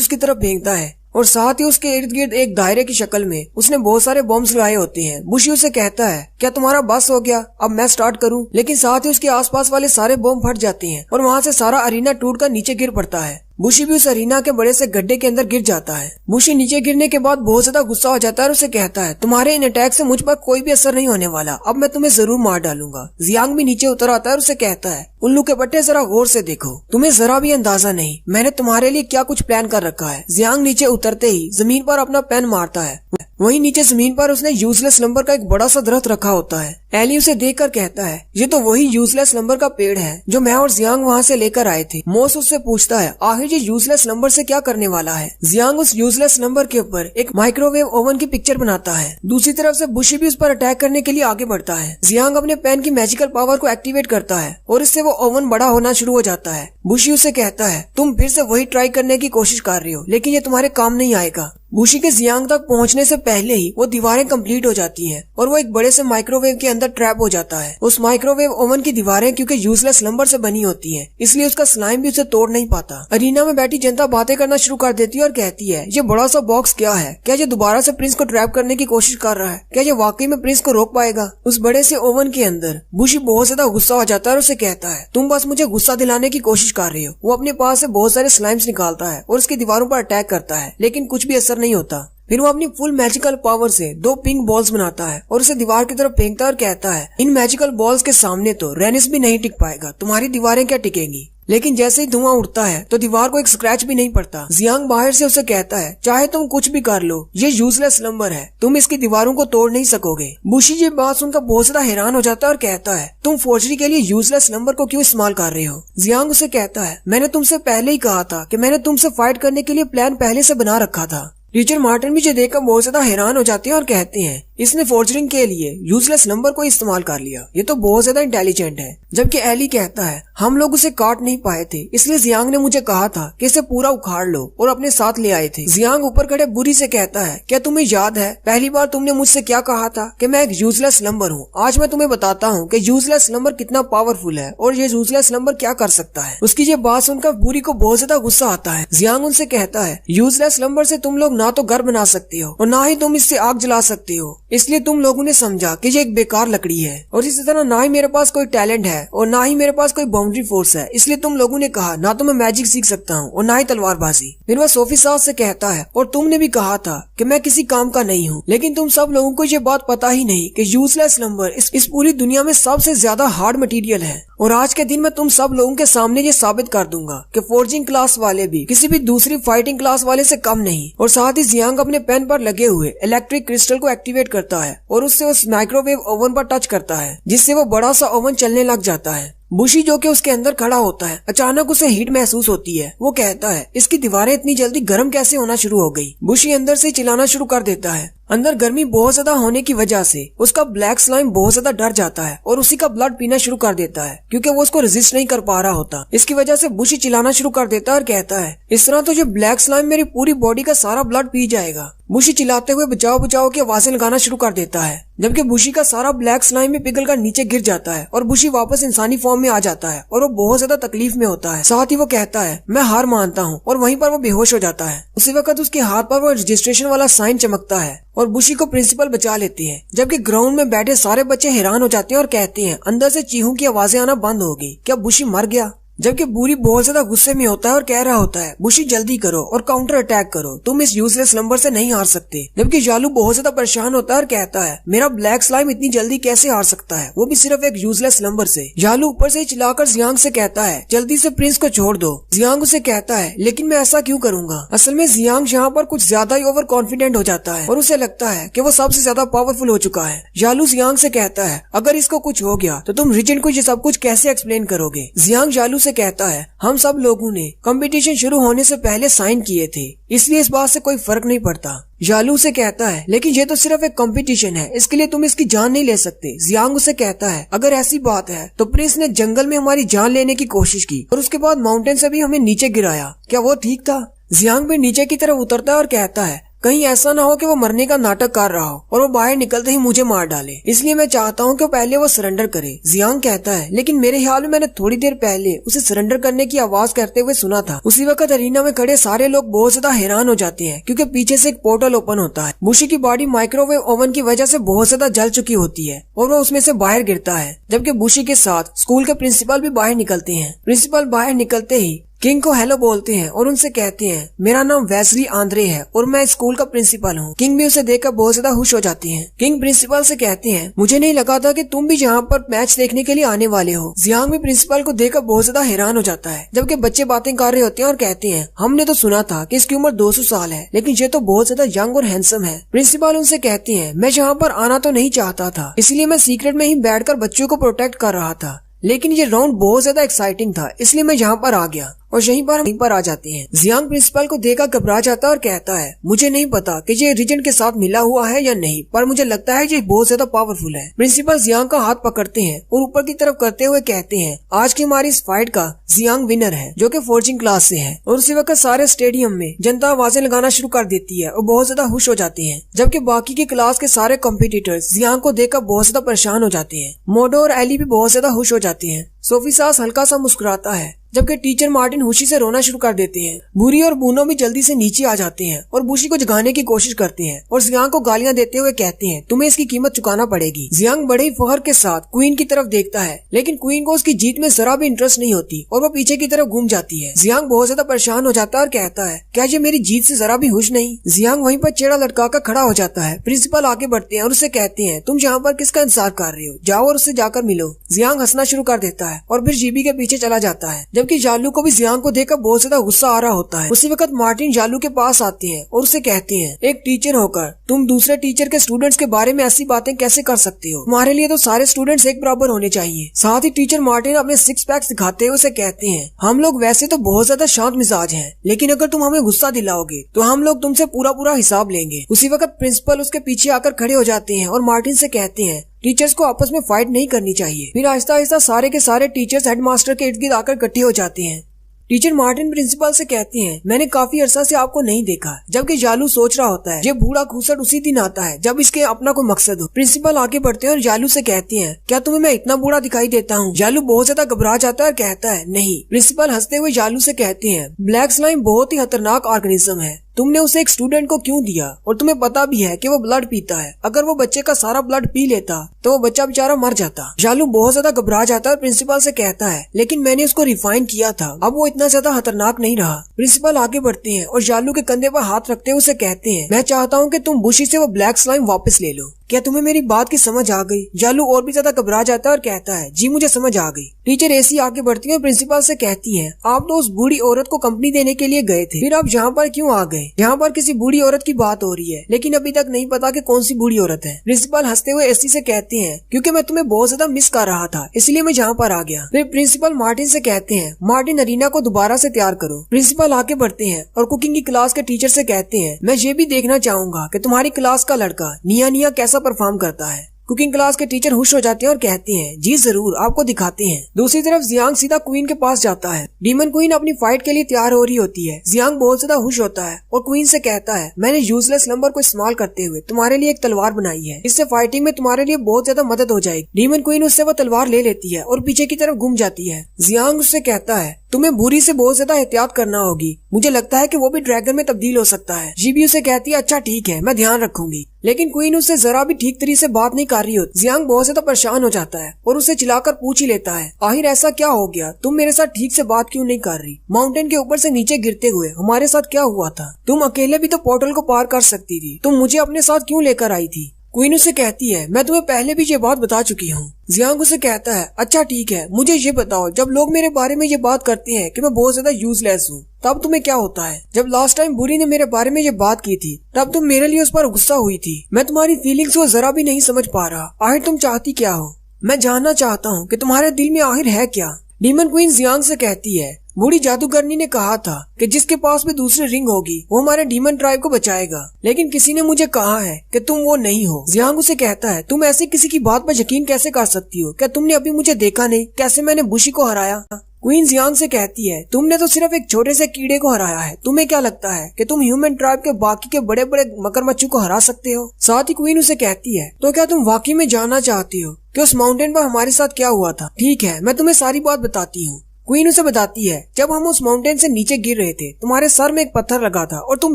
उसकी तरफ फेंकता है और साथ ही उसके इर्द गिर्द एक दायरे की शक्ल में उसने बहुत सारे बॉम्ब्स लगाए होते हैं। बुशी उसे कहता है, क्या तुम्हारा बस हो गया, अब मैं स्टार्ट करूं? लेकिन साथ ही उसके आसपास वाले सारे बॉम्ब फट जाते हैं और वहाँ से सारा अरीना टूटकर नीचे गिर पड़ता है। बुशी भी उस अरीना के बड़े से गड्ढे के अंदर गिर जाता है। बुशी नीचे गिरने के बाद बहुत ज्यादा गुस्सा हो जाता है और उसे कहता है, तुम्हारे इन अटैक से मुझ पर कोई भी असर नहीं होने वाला, अब मैं तुम्हें जरूर मार डालूंगा। जियांग भी नीचे उतर आता है और उसे कहता है, उल्लू के बट्टे जरा गौर से देखो, तुम्हें जरा भी अंदाजा नहीं मैंने तुम्हारे लिए क्या कुछ प्लान कर रखा है। जियांग नीचे उतरते ही जमीन पर अपना पेन मारता है। वहीं नीचे जमीन पर उसने यूजलेस नंबर का एक बड़ा सा दरख्त रखा होता है। एली उसे देखकर कहता है, ये तो वही यूजलेस नंबर का पेड़ है जो मैं और जियांग वहाँ से लेकर आए थे। मोस उससे पूछता है, आखिर ये यूजलेस नंबर से क्या करने वाला है? जियांग उस यूजलेस नंबर के ऊपर एक माइक्रोवेव ओवन की पिक्चर बनाता है। दूसरी तरफ से बुशी भी उस पर अटैक करने के लिए आगे बढ़ता है। जियांग अपने पेन की मैजिकल पावर को एक्टिवेट करता है और इससे वो ओवन बड़ा होना शुरू हो जाता है। बुशी उसे कहता है, तुम फिर से वही ट्राई करने की कोशिश कर रही हो, लेकिन ये तुम्हारे काम नहीं आएगा। बुशी के जियांग तक पहुंचने से पहले ही वो दीवारें कंप्लीट हो जाती हैं और वो एक बड़े से माइक्रोवेव के अंदर ट्रैप हो जाता है। उस माइक्रोवेव ओवन की दीवारें क्योंकि यूजलेस नंबर से बनी होती हैं, इसलिए उसका स्लाइम भी उसे तोड़ नहीं पाता। अरीना में बैठी जनता बातें करना शुरू कर देती है और कहती है, ये बड़ा सा बॉक्स क्या है? क्या ये दोबारा से प्रिंस को ट्रैप करने की कोशिश कर रहा है? क्या ये वाकई में प्रिंस को रोक पाएगा? उस बड़े से ओवन के अंदर बुशी बहुत ज्यादा गुस्सा हो जाता है और उसे कहता है, तुम बस मुझे गुस्सा दिलाने की कोशिश कर रही हो। वो अपने पास से बहुत सारे स्लाइम्स निकालता है और उसकी दीवारों पर अटैक करता है, लेकिन कुछ भी असर नहीं होता। फिर वो अपनी फुल मैजिकल पावर से 2 पिंक बॉल्स बनाता है और उसे दीवार की तरफ फेंकता है और कहता है, इन मैजिकल बॉल्स के सामने तो रेनिस भी नहीं टिक पाएगा, तुम्हारी दीवारें क्या टिकेंगी? लेकिन जैसे ही धुआं उठता है तो दीवार को एक स्क्रैच भी नहीं पड़ता। जियांग बाहर से उसे कहता है, चाहे तुम कुछ भी कर लो, ये यूजलेस नंबर है, तुम इसकी दीवारों को तोड़ नहीं सकोगे। बुशी ये बात सुनकर बहुत ज्यादा हैरान हो जाता है और कहता है, तुम फोर्जरी के लिए यूजलेस नंबर को क्यों इस्तेमाल कर रहे हो? जियांग उसे कहता है, मैंने तुमसे पहले ही कहा था कि मैंने तुमसे फाइट करने के लिए प्लान पहले से बना रखा था। टीचर मार्टिन भी ये देखकर बहुत ज्यादा हैरान हो जाते हैं और कहते हैं, इसने फोर्जरिंग के लिए यूजलेस नंबर को इस्तेमाल कर लिया, ये तो बहुत ज्यादा इंटेलिजेंट है। जबकि एली कहता है, हम लोग उसे काट नहीं पाए थे, इसलिए जियांग ने मुझे कहा था कि इसे पूरा उखाड़ लो और अपने साथ ले आए थे। जियांग ऊपर खड़े बुरी से कहता है, क्या तुम्हें याद है पहली बार तुमने मुझसे क्या कहा था कि मैं एक यूजलेस नंबर हूँ? आज मैं तुम्हें बताता हूँ कि यूजलेस नंबर कितना पावरफुल है और ये यूजलेस नंबर क्या कर सकता है। उसकी ये बात सुनकर बुरी को बहुत ज्यादा गुस्सा आता है। जियांग उनसे कहता है, यूजलेस नंबर से तुम लोग ना तो घर बना सकते हो और ना ही तुम इससे आग जला सकते हो, इसलिए तुम लोगों ने समझा कि ये एक बेकार लकड़ी है। और इसी तरह ना ही मेरे पास कोई टैलेंट है और ना ही मेरे पास कोई बाउंड्री फोर्स है, इसलिए तुम लोगों ने कहा ना तो मैं मैजिक सीख सकता हूँ और ना ही तलवारबाजी। फिर वह सोफी सास से कहता है, और तुमने भी कहा था कि मैं किसी काम का नहीं हूँ, लेकिन तुम सब लोगों को ये बात पता ही नहीं कि यूजलेस नंबर इस पूरी दुनिया में सबसे ज्यादा हार्ड मटेरियल है। और आज के दिन मैं तुम सब लोगों के सामने ये साबित कर दूंगा कि फोर्जिंग क्लास वाले भी किसी भी दूसरी फाइटिंग क्लास वाले से कम नहीं। और साथ ही जियांग अपने पेन पर लगे हुए इलेक्ट्रिक क्रिस्टल को एक्टिवेट करता है और उससे उस माइक्रोवेव ओवन पर टच करता है, जिससे वो बड़ा सा ओवन चलने लग जाता है। बुशी जो कि उसके अंदर खड़ा होता है, अचानक उसे हीट महसूस होती है। वो कहता है, इसकी दीवारें इतनी जल्दी गर्म कैसे होना शुरू हो गई। बुशी अंदर से चिल्लाना शुरू कर देता है। अंदर गर्मी बहुत ज्यादा होने की वजह से उसका ब्लैक स्लाइम बहुत ज्यादा डर जाता है और उसी का ब्लड पीना शुरू कर देता है, क्योंकि वो उसको रेजिस्ट नहीं कर पा रहा होता। इसकी वजह से बुशी चिल्लाना शुरू कर देता है और कहता है, इस तरह तो ये ब्लैक स्लाइम मेरी पूरी बॉडी का सारा ब्लड पी जाएगा। बुशी चिल्लाते हुए बचाओ बचाओ की आवाजें लगाना शुरू कर देता है, जबकि बुशी का सारा ब्लैक स्लाइम भी पिघल कर नीचे गिर जाता है और बुशी वापस इंसानी फॉर्म में आ जाता है और वो बहुत ज्यादा तकलीफ में होता है। साथ ही वो कहता है, मैं हार मानता हूँ, और वहीं पर वो बेहोश हो जाता है। उसी वक्त उसके हाथ पर वो रजिस्ट्रेशन वाला साइन चमकता है और बुशी को प्रिंसिपल बचा लेती है, जबकि ग्राउंड में बैठे सारे बच्चे हैरान हो जाते हैं और कहते हैं, अंदर से चीहों की आवाजें आना बंद हो गई, क्या बुशी मर गया। जबकि बुरी बहुत ज्यादा गुस्से में होता है और कह रहा होता है, बुशी जल्दी करो और काउंटर अटैक करो, तुम इस यूजलेस नंबर से नहीं हार सकते। जबकि जालू बहुत ज्यादा परेशान होता है और कहता है, मेरा ब्लैक स्लाइम इतनी जल्दी कैसे हार सकता है, वो भी सिर्फ एक यूजलेस नंबर से। जालू ऊपर से चिल्लाकर जियांग से कहता है, जल्दी से प्रिंस को छोड़ दो। जियांग उसे कहता है, लेकिन मैं ऐसा क्यों करूंगा। असल में जियांग यहाँ पर कुछ ज्यादा ही ओवर कॉन्फिडेंट हो जाता है और उसे लगता है कि वो सबसे ज्यादा पावरफुल हो चुका है। जालू जियांग से कहता है, अगर इसको कुछ हो गया तो तुम रिजेंट को ये सब कुछ कैसे एक्सप्लेन करोगे। जियांग जालू से कहता है, हम सब लोगों ने कंपटीशन शुरू होने से पहले साइन किए थे, इसलिए इस बात से कोई फर्क नहीं पड़ता। जालू से कहता है, लेकिन ये तो सिर्फ एक कंपटीशन है, इसके लिए तुम इसकी जान नहीं ले सकते। जियांग उसे कहता है, अगर ऐसी बात है तो प्रिंस ने जंगल में हमारी जान लेने की कोशिश की और उसके बाद माउंटेन से भी हमें नीचे गिराया, क्या वो ठीक था। जियांग भी नीचे की तरफ उतरता है और कहता है, कहीं ऐसा ना हो कि वो मरने का नाटक कर रहा हो और वो बाहर निकलते ही मुझे मार डाले, इसलिए मैं चाहता हूँ कि पहले वो सरेंडर करे। जियांग कहता है, लेकिन मेरे ख्याल में मैंने थोड़ी देर पहले उसे सरेंडर करने की आवाज करते हुए सुना था। उसी वक्त अरीना में खड़े सारे लोग बहुत ज्यादा हैरान हो जाते हैं, क्योंकि पीछे से एक पोर्टल ओपन होता है। बुशी की बॉडी माइक्रोवेव ओवन की वजह से बहुत ज्यादा जल चुकी होती है और वो उसमें से बाहर गिरता है, जबकि बुशी के साथ स्कूल के प्रिंसिपल भी बाहर निकलते हैं। प्रिंसिपल बाहर निकलते ही किंग को हेलो बोलते हैं और उनसे कहते हैं, मेरा नाम वेस्ली आंद्रे है और मैं स्कूल का प्रिंसिपल हूँ। किंग भी उसे देखकर बहुत ज्यादा खुश हो जाती हैं। किंग प्रिंसिपल से कहते हैं, मुझे नहीं लगा था कि तुम भी यहाँ पर मैच देखने के लिए आने वाले हो। जियांग भी प्रिंसिपल को देखकर बहुत ज्यादा हैरान हो जाता है, जबकि बच्चे बातें कर रहे होते हैं और कहते हैं, हमने तो सुना था कि इसकी उम्र 200 साल है, लेकिन ये तो बहुत ज्यादा यंग और हैंडसम है। प्रिंसिपल उनसे कहते हैं, मैं यहाँ पर आना तो नहीं चाहता था, इसलिए मैं सीक्रेट में ही बैठकर बच्चों को प्रोटेक्ट कर रहा था, लेकिन ये राउंड बहुत ज्यादा एक्साइटिंग था, इसलिए मैं यहाँ पर आ गया। और यहीं पर आ जाते हैं। जियांग प्रिंसिपल को देखकर घबरा जाता है और कहता है, मुझे नहीं पता कि ये रीजेंट के साथ मिला हुआ है या नहीं, पर मुझे लगता है ये बहुत ज्यादा पावरफुल है। प्रिंसिपल जियांग का हाथ पकड़ते हैं और ऊपर की तरफ करते हुए कहते हैं, आज की हमारी इस फाइट का जियांग विनर है, जो कि फोर्जिंग क्लास से है। और उसी वक्त सारे स्टेडियम में जनता आवाजें लगाना शुरू कर देती है और बहुत ज्यादा खुश हो जाते हैं, जबकि बाकी की क्लास के सारे कॉम्पिटिटर्स जियांग को देखकर बहुत ज्यादा परेशान हो जाते हैं। मोडो और एली भी बहुत ज्यादा खुश हो जाती है। सोफी सास हल्का सा मुस्कुराता है, जबकि टीचर मार्टिन खुशी से रोना शुरू कर देते हैं। बुरी और बूनो भी जल्दी से नीचे आ जाते हैं और बुशी को जगाने की कोशिश करते हैं और जियांग को गालियां देते हुए कहते हैं, तुम्हें इसकी कीमत चुकाना पड़ेगी। जियांग बड़े ही फख्र के साथ क्वीन की तरफ देखता है, लेकिन क्वीन को उसकी जीत में जरा भी इंटरेस्ट नहीं होती और वो पीछे की तरफ घूम जाती है। जियांग बहुत ज्यादा परेशान हो जाता है और कहता है, क्या ये मेरी जीत से जरा भी खुश नहीं। जियांग वहीं पर चेहरा लटकाकर खड़ा हो जाता है। प्रिंसिपल आगे बढ़ते हैं और उसे कहते हैं, तुम यहाँ पर किसका इंतजार कर रहे हो, जाओ और उससे जाकर मिलो। जियांग हंसना शुरू कर देता है और फिर जीबी के पीछे चला जाता है, जबकि जालू को भी जियांग को देखकर बहुत ज्यादा गुस्सा आ रहा होता है। उसी वक्त मार्टिन जालू के पास आते हैं और उसे कहते हैं, एक टीचर होकर तुम दूसरे टीचर के स्टूडेंट्स के बारे में ऐसी बातें कैसे कर सकते हो, तुम्हारे लिए तो सारे स्टूडेंट्स एक बराबर होने चाहिए। साथ ही टीचर मार्टिन अपने 6 पैक्स दिखाते हुए उसे कहते हैं, हम लोग वैसे तो बहुत ज्यादा शांत मिजाज हैं, लेकिन अगर तुम हमें गुस्सा दिलाओगे तो हम लोग तुमसे पूरा हिसाब लेंगे। उसी वक्त प्रिंसिपल उसके पीछे आकर खड़े हो जाते हैं और मार्टिन से कहते हैं, टीचर्स को आपस में फाइट नहीं करनी चाहिए। फिर आहिस्ता आहिस्ता सारे के सारे टीचर्स हेडमास्टर के इर्द गिर्द आकर इकट्ठे हो जाते हैं। टीचर मार्टिन प्रिंसिपल से कहते हैं, मैंने काफी अरसा से आपको नहीं देखा। जबकि जालू सोच रहा होता है, ये बूढ़ा खूसट उसी दिन आता है जब इसके अपना कोई मकसद हो। प्रिंसिपल आगे बढ़ते हैं और जालू से कहते हैं, क्या तुम्हें मैं इतना बूढ़ा दिखाई देता हूँ। जालू बहुत ज्यादा घबरा जाता है और कहता है, नहीं। प्रिंसिपल हंसते हुए जालू से कहते हैं, ब्लैक स्लाइम बहुत ही खतरनाक ऑर्गेनिज्म है तुमने उसे एक स्टूडेंट को क्यों दिया और तुम्हें पता भी है कि वो ब्लड पीता है। अगर वो बच्चे का सारा ब्लड पी लेता तो वो बच्चा बेचारा मर जाता। जालू बहुत ज्यादा घबरा जाता है और प्रिंसिपल से कहता है लेकिन मैंने उसको रिफाइन किया था, अब वो इतना ज्यादा खतरनाक नहीं रहा। प्रिंसिपल आगे बढ़ते हैं और जालू के कंधे पर हाथ रखते हुए उसे कहते हैं मैं चाहता हूँ कि तुम बुशी से वो ब्लैक स्लाइम वापस ले लो। क्या तुम्हें मेरी बात की समझ आ गई? जालू और भी ज्यादा घबरा जाता है और कहता है जी मुझे समझ आ गई। टीचर एसी आगे बढ़ती है और प्रिंसिपल से कहती है आप तो उस बूढ़ी औरत को कंपनी देने के लिए गए थे, फिर आप यहाँ पर क्यों आ गए? यहाँ पर किसी बूढ़ी औरत की बात हो रही है लेकिन अभी तक नहीं पता कि कौन सी बूढ़ी औरत है। प्रिंसिपल हंसते हुए एसी से कहते हैं क्योंकि मैं तुम्हें बहुत ज्यादा मिस कर रहा था इसलिए मैं यहाँ पर आ गया। फिर प्रिंसिपल मार्टिन से कहते हैं मार्टिन अरीना को दोबारा से तैयार करो। प्रिंसिपल आगे बढ़ते हैं और कुकिंग की क्लास के टीचर से कहते हैं मैं ये भी देखना चाहूंगा कि तुम्हारी क्लास का लड़का निया निया कैसा परफॉर्म करता है। कुकिंग क्लास के टीचर खुश हो जाते हैं और कहते हैं जी जरूर आपको दिखाते हैं। दूसरी तरफ जियांग सीधा क्वीन के पास जाता है। डीमन क्वीन अपनी फाइट के लिए तैयार हो रही होती है। जियांग बहुत ज्यादा खुश होता है और क्वीन से कहता है मैंने यूजलेस नंबर को इस्तेमाल करते हुए तुम्हारे लिए एक तलवार बनाई है, इससे फाइटिंग में तुम्हारे लिए बहुत ज्यादा मदद हो जाएगी। डीमन क्वीन उससे वो तलवार ले लेती है और पीछे की तरफ घूम जाती है। जियांग उससे कहता है तुम्हें बुरी से बहुत ज्यादा एहतियात करना होगी, मुझे लगता है कि वो भी ड्रैगन में तब्दील हो सकता है। जीबी उसे कहती है अच्छा ठीक है मैं ध्यान रखूंगी, लेकिन क्वीन उससे जरा भी ठीक तरीके से बात नहीं कर रही होती। जियांग बहुत ज्यादा परेशान हो जाता है और उसे चिल्लाकर पूछ ही लेता है आखिर ऐसा क्या हो गया, तुम मेरे साथ ठीक से बात क्यों नहीं कर रही? माउंटेन के ऊपर से नीचे गिरते हुए हमारे साथ क्या हुआ था? तुम अकेले भी तो पोर्टल को पार कर सकती थी, तुम मुझे अपने साथ क्यों लेकर आई थी? क्वीन उसे कहती है मैं तुम्हें पहले भी ये बात बता चुकी हूँ। जियांग उसे कहता है अच्छा ठीक है मुझे ये बताओ जब लोग मेरे बारे में ये बात करते हैं कि मैं बहुत ज्यादा यूजलेस हूँ तब तुम्हें क्या होता है? जब लास्ट टाइम बुरी ने मेरे बारे में ये बात की थी तब तुम मेरे लिए उस पर गुस्सा हुई थी। मैं तुम्हारी फीलिंग्स को जरा भी नहीं समझ पा रहा, आखिर तुम चाहती क्या हो? मैं जानना चाहता हूँ कि तुम्हारे दिल में आखिर है क्या? डीमन क्वीन जियांग से कहती है बूढ़ी जादूगरनी ने कहा था कि जिसके पास भी दूसरी रिंग होगी वो हमारे डीमन ट्राइब को बचाएगा, लेकिन किसी ने मुझे कहा है कि तुम वो नहीं हो। जियांग उसे कहता है तुम ऐसे किसी की बात पर यकीन कैसे कर सकती हो? क्या तुमने अभी मुझे देखा नहीं कैसे मैंने बुशी को हराया? क्वीन जियांग से कहती है तुमने तो सिर्फ एक छोटे से कीड़े को हराया है, तुम्हें क्या लगता है कि तुम ह्यूमन ट्राइब के बाकी के बड़े बड़े मगरमच्छों को हरा सकते हो? साथ ही क्वीन उसे कहती है तो क्या तुम वाकई में जानना चाहती हो कि उस माउंटेन पर हमारे साथ क्या हुआ था? ठीक है मैं तुम्हें सारी बात बताती हूँ। क्वीन उसे बताती है जब हम उस माउंटेन से नीचे गिर रहे थे तुम्हारे सर में एक पत्थर लगा था और तुम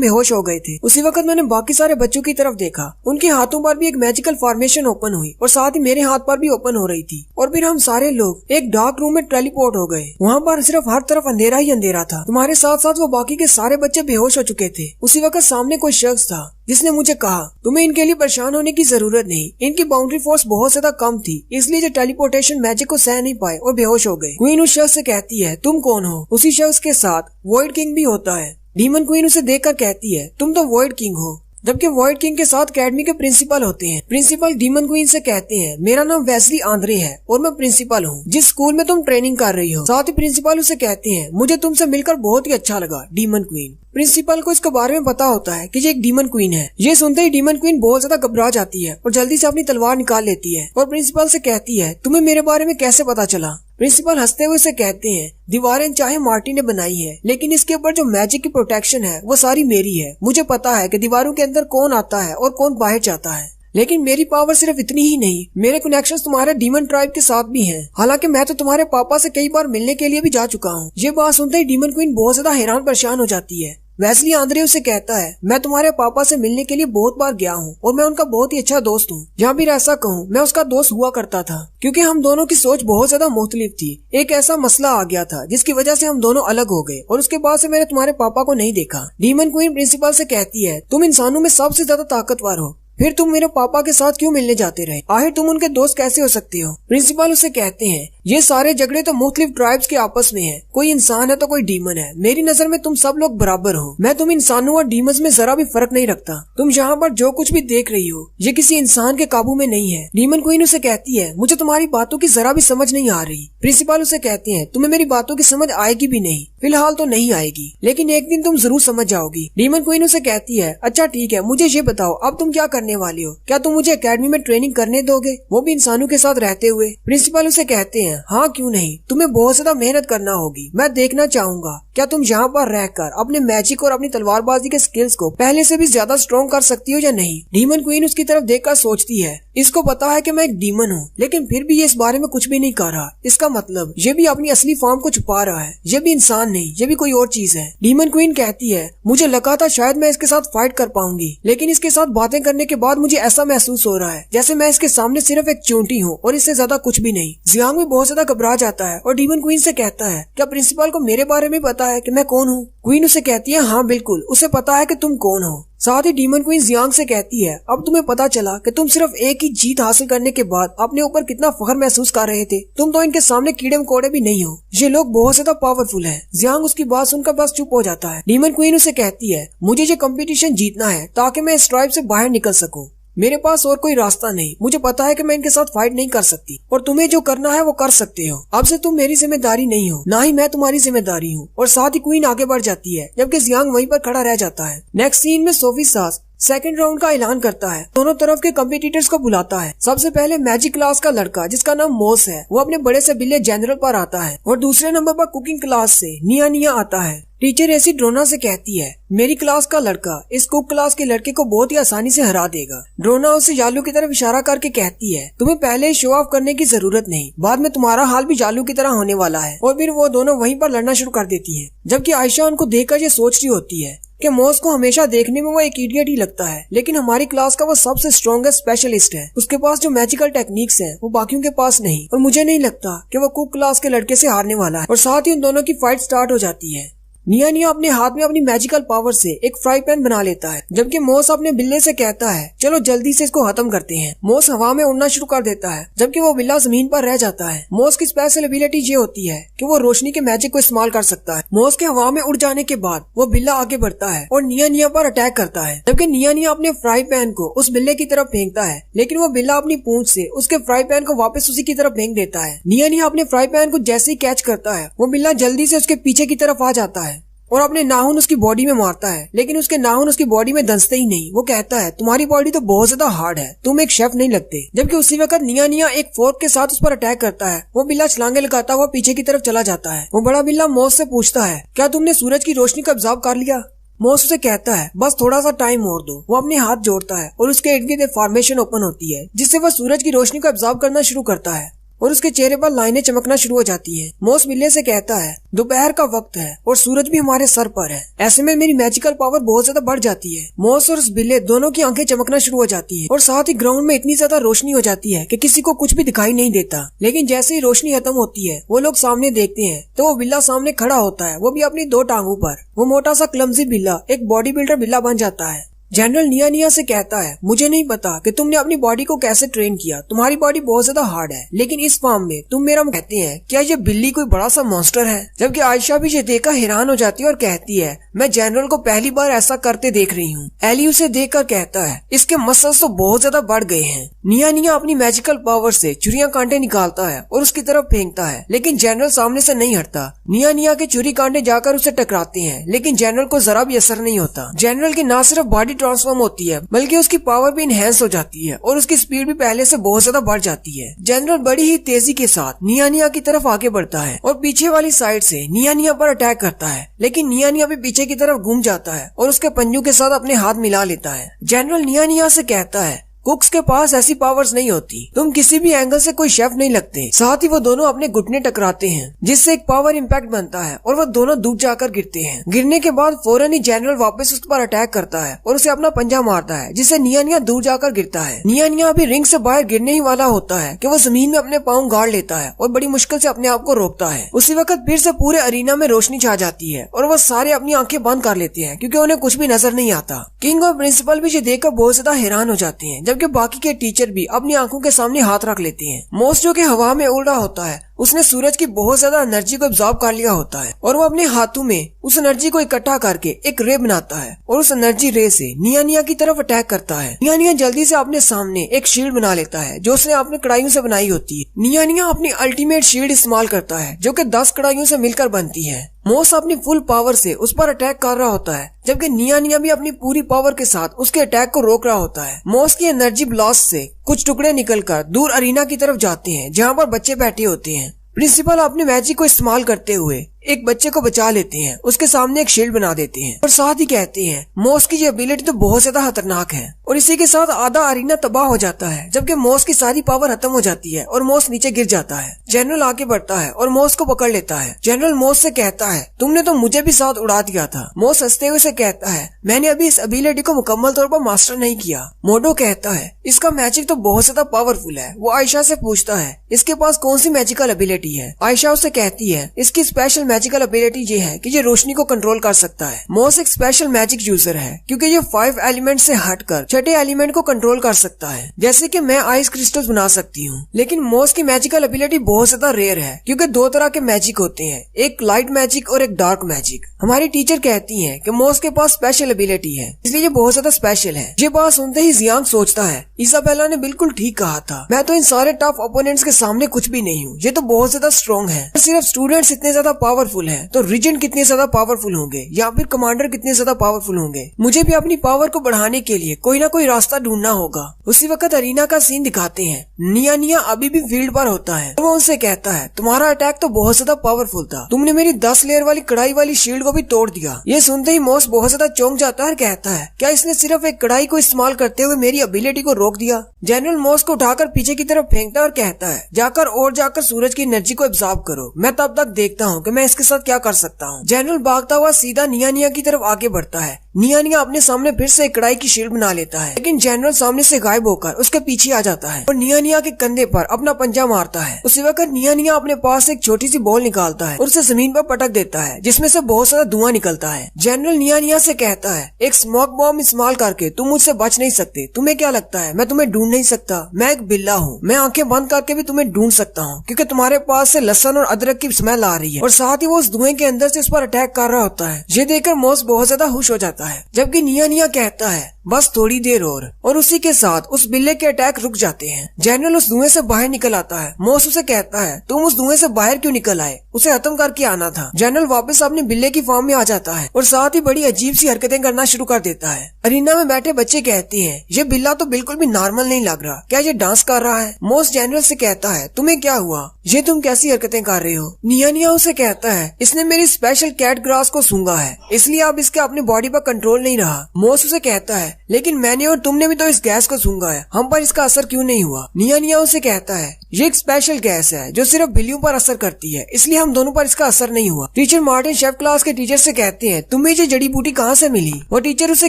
बेहोश हो गए थे। उसी वक्त मैंने बाकी सारे बच्चों की तरफ देखा, उनके हाथों पर भी एक मैजिकल फॉर्मेशन ओपन हुई और साथ ही मेरे हाथ पर भी ओपन हो रही थी और फिर हम सारे लोग एक डार्क रूम में टेलीपोर्ट हो गए। वहाँ पर सिर्फ हर तरफ अंधेरा ही अंधेरा था। तुम्हारे साथ साथ वो बाकी के सारे बच्चे बेहोश हो चुके थे। उसी वक्त सामने कोई शख्स था जिसने मुझे कहा तुम्हें इनके लिए परेशान होने की जरूरत नहीं, इनकी बाउंड्री फोर्स बहुत ज्यादा कम थी इसलिए जो टेलीपोर्टेशन मैजिक को सह नहीं पाए और बेहोश हो गए। क्वीन उस शख्स से कहती है तुम कौन हो? उसी शख्स के साथ वॉइड किंग भी होता है। डीमन क्वीन उसे देखकर कहती है तुम तो वॉइड किंग हो, जबकि वॉइड किंग के साथ अकेडमी के प्रिंसिपल होते हैं। प्रिंसिपल डीमन क्वीन से कहते हैं मेरा नाम वेस्ली आंद्रे है और मैं प्रिंसिपल हूँ जिस स्कूल में तुम ट्रेनिंग कर रही हो। साथ ही प्रिंसिपल उसे कहते हैं मुझे तुमसे मिलकर बहुत ही अच्छा लगा डीमन क्वीन। प्रिंसिपल को इसके बारे में पता होता है कि ये एक डीमन क्वीन है। ये सुनते ही डीमन क्वीन बहुत ज्यादा घबरा जाती है और जल्दी से अपनी तलवार निकाल लेती है और प्रिंसिपल से कहती है तुम्हें मेरे बारे में कैसे पता चला? प्रिंसिपल हंसते हुए उसे कहते हैं दीवारें चाहे मार्टी ने बनाई है लेकिन इसके ऊपर जो मैजिक की प्रोटेक्शन है वो सारी मेरी है। मुझे पता है कि दीवारों के अंदर कौन आता है और कौन बाहर जाता है, लेकिन मेरी पावर सिर्फ इतनी ही नहीं, मेरे कनेक्शंस तुम्हारे डीमन ट्राइब के साथ भी हैं। हालांकि मैं तो तुम्हारे पापा से कई बार मिलने के लिए भी जा चुका हूँ। ये बात सुनते ही डीमन क्वीन बहुत ज्यादा हैरान परेशान हो जाती है। वेस्ली आंद्रे उसे कहता है मैं तुम्हारे पापा से मिलने के लिए बहुत बार गया हूँ और मैं उनका बहुत ही अच्छा दोस्त हूँ। या फिर ऐसा कहूँ मैं उसका दोस्त हुआ करता था क्योंकि हम दोनों की सोच बहुत ज्यादा मुख्तलिफ थी। एक ऐसा मसला आ गया था जिसकी वजह से हम दोनों अलग हो गए और उसके बाद से मैंने तुम्हारे पापा को नहीं देखा। डीमन क्वीन प्रिंसिपल से कहती है तुम इंसानों में सबसे ज्यादा ताकतवर हो, फिर तुम मेरे पापा के साथ क्यों मिलने जाते रहे? आखिर तुम उनके दोस्त कैसे हो सकते हो? प्रिंसिपल उसे कहते हैं ये सारे झगड़े तो मुख्तलिफ ट्राइब्स के आपस में है, कोई इंसान है तो कोई डीमन है। मेरी नजर में तुम सब लोग बराबर हो। मैं तुम इंसानों और डीमंस में जरा भी फर्क नहीं रखता। तुम यहाँ पर जो कुछ भी देख रही हो ये किसी इंसान के काबू में नहीं है। डीमन क्वीन उसे कहती है मुझे तुम्हारी बातों की जरा भी समझ नहीं आ रही। प्रिंसिपल उसे कहते हैं तुम्हें मेरी बातों की समझ आएगी भी नहीं, फिलहाल तो नहीं आएगी लेकिन एक दिन तुम जरूर समझ जाओगी। डीमन क्वीन उसे कहती है अच्छा ठीक है मुझे ये बताओ अब तुम क्या करने वाली हो? क्या तुम मुझे एकेडमी में ट्रेनिंग करने दोगे, वो भी इंसानों के साथ रहते हुए? प्रिंसिपल उसे कहते हैं हाँ क्यों नहीं, तुम्हें बहुत ज्यादा मेहनत करना होगी। मैं देखना चाहूंगा क्या तुम यहाँ पर रहकर अपने मैजिक और अपनी तलवारबाजी के स्किल्स को पहले से भी ज्यादा स्ट्रॉन्ग कर सकती हो या नहीं। डीमन क्वीन उसकी तरफ देखकर सोचती है इसको पता है कि मैं एक डीमन हूँ, लेकिन फिर भी ये इस बारे में कुछ भी नहीं कर रहा। इसका मतलब ये भी अपनी असली फॉर्म को छुपा रहा है। ये भी इंसान नहीं, ये भी कोई और चीज है। डीमन क्वीन कहती है, मुझे लगा था शायद मैं इसके साथ फाइट कर पाऊंगी, लेकिन इसके साथ बातें करने के बाद मुझे ऐसा महसूस हो रहा है जैसे मैं इसके सामने सिर्फ एक चूंटी हूँ और इससे ज्यादा कुछ भी नहीं। जियांग भी बहुत ज्यादा घबरा जाता है और डीमन क्वीन से कहता है, क्या प्रिंसिपल को मेरे बारे में पता है कि मैं कौन हूँ? क्वीन उसे कहती है, हाँ बिल्कुल, उसे पता है कि तुम कौन हो। साथ ही डीमन क्वीन जियांग से कहती है, अब तुम्हें पता चला कि तुम सिर्फ एक ही जीत हासिल करने के बाद अपने ऊपर कितना फख्र महसूस कर रहे थे। तुम तो इनके सामने कीड़े मकोड़े भी नहीं हो। ये लोग बहुत ज्यादा पावरफुल हैं। जियांग उसकी बात सुनकर बस चुप हो जाता है। डीमन क्वीन उसे कहती है, मुझे ये कंपटीशन जीतना है ताकि मैं इस ट्राइब से बाहर निकल सकूं। मेरे पास और कोई रास्ता नहीं। मुझे पता है कि मैं इनके साथ फाइट नहीं कर सकती और तुम्हें जो करना है वो कर सकते हो। अब से तुम मेरी जिम्मेदारी नहीं हो, ना ही मैं तुम्हारी जिम्मेदारी हूँ। और साथ ही क्वीन आगे बढ़ जाती है जबकि जियांग वहीं पर खड़ा रह जाता है। नेक्स्ट सीन में सोफी सास सेकंड राउंड का ऐलान करता है। दोनों तरफ के कम्पिटिटर्स को बुलाता है। सबसे पहले मैजिक क्लास का लड़का जिसका नाम मोस है, वो अपने बड़े से बिल्ले जनरल पर आता है और दूसरे नंबर पर कुकिंग क्लास से निया निया आता है। टीचर ऐसी ड्रोना से कहती है, मेरी क्लास का लड़का इस कुक क्लास के लड़के को बहुत ही आसानी से हरा देगा। ड्रोना उसे जालू की तरफ इशारा करके कहती है, तुम्हें पहले शो ऑफ करने की जरूरत नहीं, बाद में तुम्हारा हाल भी जालू की तरह होने वाला है। और फिर वो दोनों वहीं पर लड़ना शुरू कर देती है। जबकि आयशा उनको देखकर ये सोच रही होती है कि मोस को हमेशा देखने में वो एक इडियट ही लगता है, लेकिन हमारी क्लास का वो सबसे स्ट्रॉन्गेस्ट स्पेशलिस्ट है। उसके पास जो मैजिकल टेक्निक्स हैं वो बाकियों के पास नहीं, और मुझे नहीं लगता कि वो कुक क्लास के लड़के से हारने वाला है। और साथ ही उन दोनों की फाइट स्टार्ट हो जाती है। निया निया अपने हाथ में अपनी मैजिकल पावर से एक फ्राई पैन बना लेता है, जबकि मोस अपने बिल्ले से कहता है, चलो जल्दी से इसको खत्म करते हैं। मोस हवा में उड़ना शुरू कर देता है, जबकि वो बिल्ला जमीन पर रह जाता है। मोस की स्पेशल एबिलिटी ये होती है कि वो रोशनी के मैजिक को इस्तेमाल कर सकता है। मोस के हवा में उड़ जाने के बाद वो बिल्ला आगे बढ़ता है और निया निया पर अटैक करता है, जबकि निया निया अपने फ्राई पैन को उस बिल्ले की तरफ फेंकता है, लेकिन वो बिल्ला अपनी पूंछ से उसके फ्राई पैन को वापस उसी की तरफ फेंक देता है। निया निया अपने फ्राई पैन को जैसे ही कैच करता है, वो बिल्ला जल्दी से उसके पीछे की तरफ आ जाता है और अपने नाखून उसकी बॉडी में मारता है, लेकिन उसके नाखून उसकी बॉडी में धंसते ही नहीं। वो कहता है, तुम्हारी बॉडी तो बहुत ज्यादा हार्ड है, तुम एक शेफ नहीं लगते। जबकि उसी वक्त निया निया एक फोर्क के साथ उस पर अटैक करता है। वो बिल्ला छलांगे लगाता हुआ पीछे की तरफ चला जाता है। वो बड़ा बिल्ला मोस से पूछता है, क्या तुमने सूरज की रोशनी को ऑब्जर्व कर लिया? मोस उसे कहता है, बस थोड़ा सा टाइम और दो। वो अपने हाथ जोड़ता है और उसके इर्द गिर्द एक फॉर्मेशन ओपन होती है, जिससे वो सूरज की रोशनी को ऑब्जर्व करना शुरू करता है और उसके चेहरे पर लाइनें चमकना शुरू हो जाती हैं। मोस बिल्ले से कहता है, दोपहर का वक्त है और सूरज भी हमारे सर पर है, ऐसे में मेरी मैजिकल पावर बहुत ज्यादा बढ़ जाती है। मोस और उस बिल्ले दोनों की आंखें चमकना शुरू हो जाती है और साथ ही ग्राउंड में इतनी ज्यादा रोशनी हो जाती है कि किसी को कुछ भी दिखाई नहीं देता। लेकिन जैसे ही रोशनी खत्म होती है, वो लोग सामने देखते हैं तो वो बिल्ला सामने खड़ा होता है, वो भी अपनी दो टांगों पर। वो मोटा सा क्लमजी बिल्ला एक बॉडी बिल्डर बिल्ला बन जाता है। जनरल निया निया से कहता है, मुझे नहीं पता कि तुमने अपनी बॉडी को कैसे ट्रेन किया, तुम्हारी बॉडी बहुत ज्यादा हार्ड है, लेकिन इस फॉर्म में तुम मेरा कहते हैं, क्या ये बिल्ली कोई बड़ा सा मॉन्स्टर है? जबकि आयशा भी ये देखकर हैरान हो जाती है और कहती है, मैं जनरल को पहली बार ऐसा करते देख रही हूँ। एली उसे देखकर कहता है, इसके मसल्स तो बहुत ज्यादा बढ़ गए हैं। निया निया अपनी मैजिकल पावर से चुरियां कांटे निकालता है और उसकी तरफ फेंकता है, लेकिन जनरल सामने से नहीं हटता। निया निया के चुरी कांटे जाकर उसे टकराते हैं, लेकिन जनरल को जरा भी असर नहीं होता। जनरल की न सिर्फ बॉडी ट्रांसफॉर्म होती है, बल्कि उसकी पावर भी इनहेंस हो जाती है और उसकी स्पीड भी पहले से बहुत ज्यादा बढ़ जाती है। जनरल बड़ी ही तेजी के साथ निया निया की तरफ आगे बढ़ता है और पीछे वाली साइड से निया निया पर अटैक करता है, लेकिन निया निया भी पीछे की तरफ घूम जाता है और उसके पंजों के साथ अपने हाथ मिला लेता है। जनरल निया निया से कहता है, कुक्स के पास ऐसी पावर्स नहीं होती, तुम किसी भी एंगल से कोई शेफ नहीं लगते। साथ ही वो दोनों अपने घुटने टकराते हैं, जिससे एक पावर इम्पैक्ट बनता है और वो दोनों दूर जाकर गिरते हैं। गिरने के बाद फौरन ही जनरल वापस उस पर अटैक करता है और उसे अपना पंजा मारता है, जिससे निया निया दूर जाकर गिरता है। निया निया अभी रिंग से बाहर गिरने ही वाला होता है कि वो जमीन में अपने पाँव गाड़ लेता है और बड़ी मुश्किल से अपने आप को रोकता है। उसी वक्त फिर से पूरे अरीना में रोशनी छा जाती है और वो सारे अपनी आंखें बंद कर लेते हैं, क्योंकि उन्हें कुछ भी नजर नहीं आता। किंग और प्रिंसिपल भी ये देखकर बहुत ज्यादा हैरान हो जाते हैं, जबकि बाकी के टीचर भी अपनी आंखों के सामने हाथ रख लेते हैं। मोस जो कि हवा में उड़ रहा होता है, उसने सूरज की बहुत ज्यादा एनर्जी को एब्जॉर्ब कर लिया होता है और वो अपने हाथों में उस एनर्जी को इकट्ठा करके एक रे बनाता है और उस एनर्जी रे से निया निया की तरफ अटैक करता है। निया निया जल्दी से अपने सामने एक शील्ड बना लेता है जो उसने अपने कड़ाइयों से बनाई होती है। निया निया अपनी अल्टीमेट शील्ड इस्तेमाल करता है जो कि 10 कड़ाइयों से मिलकर बनती है। मोस अपनी फुल पावर से उस पर अटैक कर रहा होता है, जबकि निया निया भी अपनी पूरी पावर के साथ उसके अटैक को रोक रहा होता है। मोस की एनर्जी ब्लास्ट से कुछ टुकड़े निकलकर दूर अरीना की तरफ जाते हैं, जहाँ पर बच्चे बैठे होते हैं। प्रिंसिपल अपने मैजिक को इस्तेमाल करते हुए एक बच्चे को बचा लेते हैं, उसके सामने एक शील्ड बना देते हैं और साथ ही कहते हैं मॉस की ये एबिलिटी तो बहुत ज्यादा खतरनाक है। और इसी के साथ आधा अरीना तबाह हो जाता है, जबकि मॉस की सारी पावर खत्म हो जाती है और मॉस नीचे गिर जाता है। जनरल आगे बढ़ता है और मॉस को पकड़ लेता है। जनरल मॉस से कहता है तुमने तो मुझे भी साथ उड़ा दिया था। मॉस हंसते हुए से कहता है मैंने अभी इस एबिलिटी को मुकम्मल तौर पर मास्टर नहीं किया। मोडो कहता है इसका मैजिक तो बहुत ज्यादा पावरफुल है। वो आयशा से पूछता है इसके पास कौन सी मैजिकल एबिलिटी है। आयशा उससे कहती है इसकी स्पेशल मैजिकल एबिलिटी ये है कि ये रोशनी को कंट्रोल कर सकता है। मॉस एक स्पेशल मैजिक यूजर है क्योंकि ये 5 एलिमेंट से हटकर छठे एलिमेंट को कंट्रोल कर सकता है, जैसे कि मैं आइस क्रिस्टल्स बना सकती हूँ। लेकिन मॉस की मैजिकल एबिलिटी बहुत ज्यादा रेयर है क्योंकि 2 तरह के मैजिक होते हैं, एक लाइट मैजिक और एक डार्क मैजिक। हमारी टीचर कहती है कि मॉस के पास स्पेशल एबिलिटी है, इसलिए ये बहुत ज्यादा स्पेशल है। ये बात सुनते ही जियांग सोचता है इसाबेला ने बिल्कुल ठीक कहा था, मैं तो इन सारे टफ ओपोनेंट्स के सामने कुछ भी नहीं हूँ। ये तो बहुत ज्यादा स्ट्रॉन्ग है। सिर्फ स्टूडेंट्स इतने ज्यादा पावरफुल हैं, तो रीजेंट कितने ज्यादा पावरफुल होंगे या फिर कमांडर कितने ज्यादा पावरफुल होंगे। मुझे भी अपनी पावर को बढ़ाने के लिए कोई ना कोई रास्ता ढूंढना होगा। उसी वक्त अरीना का सीन दिखाते हैं। निया अभी भी फील्ड पर होता है। वो उनसे कहता है तुम्हारा अटैक तो बहुत ज्यादा पावरफुल था, तुमने मेरी 10 लेयर वाली कढ़ाई वाली शील्ड को भी तोड़ दिया। ये सुनते ही मॉस बहुत ज्यादा चौंक जाता है और कहता है क्या इसने सिर्फ एक कढ़ाई को इस्तेमाल करते हुए मेरी एबिलिटी को रोक दिया। जनरल मॉस को उठाकर पीछे की तरफ फेंकता है और कहता है जाकर सूरज की एनर्जी को एब्जॉर्ब करो, मैं तब तक देखता हूँ कि मैं इसके साथ क्या कर सकता हूँ। जनरल भागता हुआ सीधा निया की तरफ आगे बढ़ता है। निया अपने सामने फिर से एक कढ़ाई की शील्ड बना लेता है, लेकिन जनरल सामने से गायब होकर उसके पीछे आ जाता है और निया के कंधे पर अपना पंजा मारता है। उसी वक्त निया अपने पास एक छोटी सी बॉल निकालता है और उसे जमीन पर पटक देता है, जिसमें से बहुत सारा धुआं निकलता है। जनरल निया से कहता है एक स्मोक बॉम्ब इस्तेमाल करके तुम मुझसे बच नहीं सकते। तुम्हें क्या लगता है मैं तुम्हें ढूंढ नहीं सकता? मैं एक बिल्ला हूँ, मैं आंखें बंद करके भी तुम्हें ढूंढ सकता हूँ क्योंकि तुम्हारे पास से लहसुन और अदरक की स्मेल आ रही है। और साथ ही वो उस धुएं के अंदर से उस पर अटैक कर रहा होता है। ये देखकर मॉस बहुत ज्यादा खुश हो जाता है, जबकि निया कहता है बस थोड़ी देर और उसी के साथ उस बिल्ले के अटैक रुक जाते हैं। जनरल उस धुएं से बाहर निकल आता है। मॉस उसे कहता है तुम उस धुएं से बाहर क्यों निकल आए, उसे खत्म करके आना था। जनरल वापस अपने बिल्ले की फॉर्म में आ जाता है और साथ ही बड़ी अजीब सी हरकतें करना शुरू कर देता है। अरीना में बैठे बच्चे कहते हैं ये बिल्ला तो बिल्कुल भी नॉर्मल नहीं लग रहा, क्या ये डांस कर रहा है? मॉस जनरल से कहता है तुम्हें क्या हुआ, ये तुम कैसी हरकतें कर रहे हो? निया उसे कहता है इसने मेरी स्पेशल कैट ग्रास को सूंघा है, इसलिए अब इसके अपनी बॉडी पर कंट्रोल नहीं रहा। मॉस उसे कहता है लेकिन मैंने और तुमने भी तो इस गैस को सूंघा है, हम पर इसका असर क्यों नहीं हुआ? निया उसे कहता है ये एक स्पेशल गैस है जो सिर्फ बिल्लियों पर असर करती है, इसलिए हम दोनों पर इसका असर नहीं हुआ। टीचर मार्टिन शेफ क्लास के टीचर से कहते हैं तुम्हें ये जड़ी बूटी कहाँ से मिली? वो टीचर उसे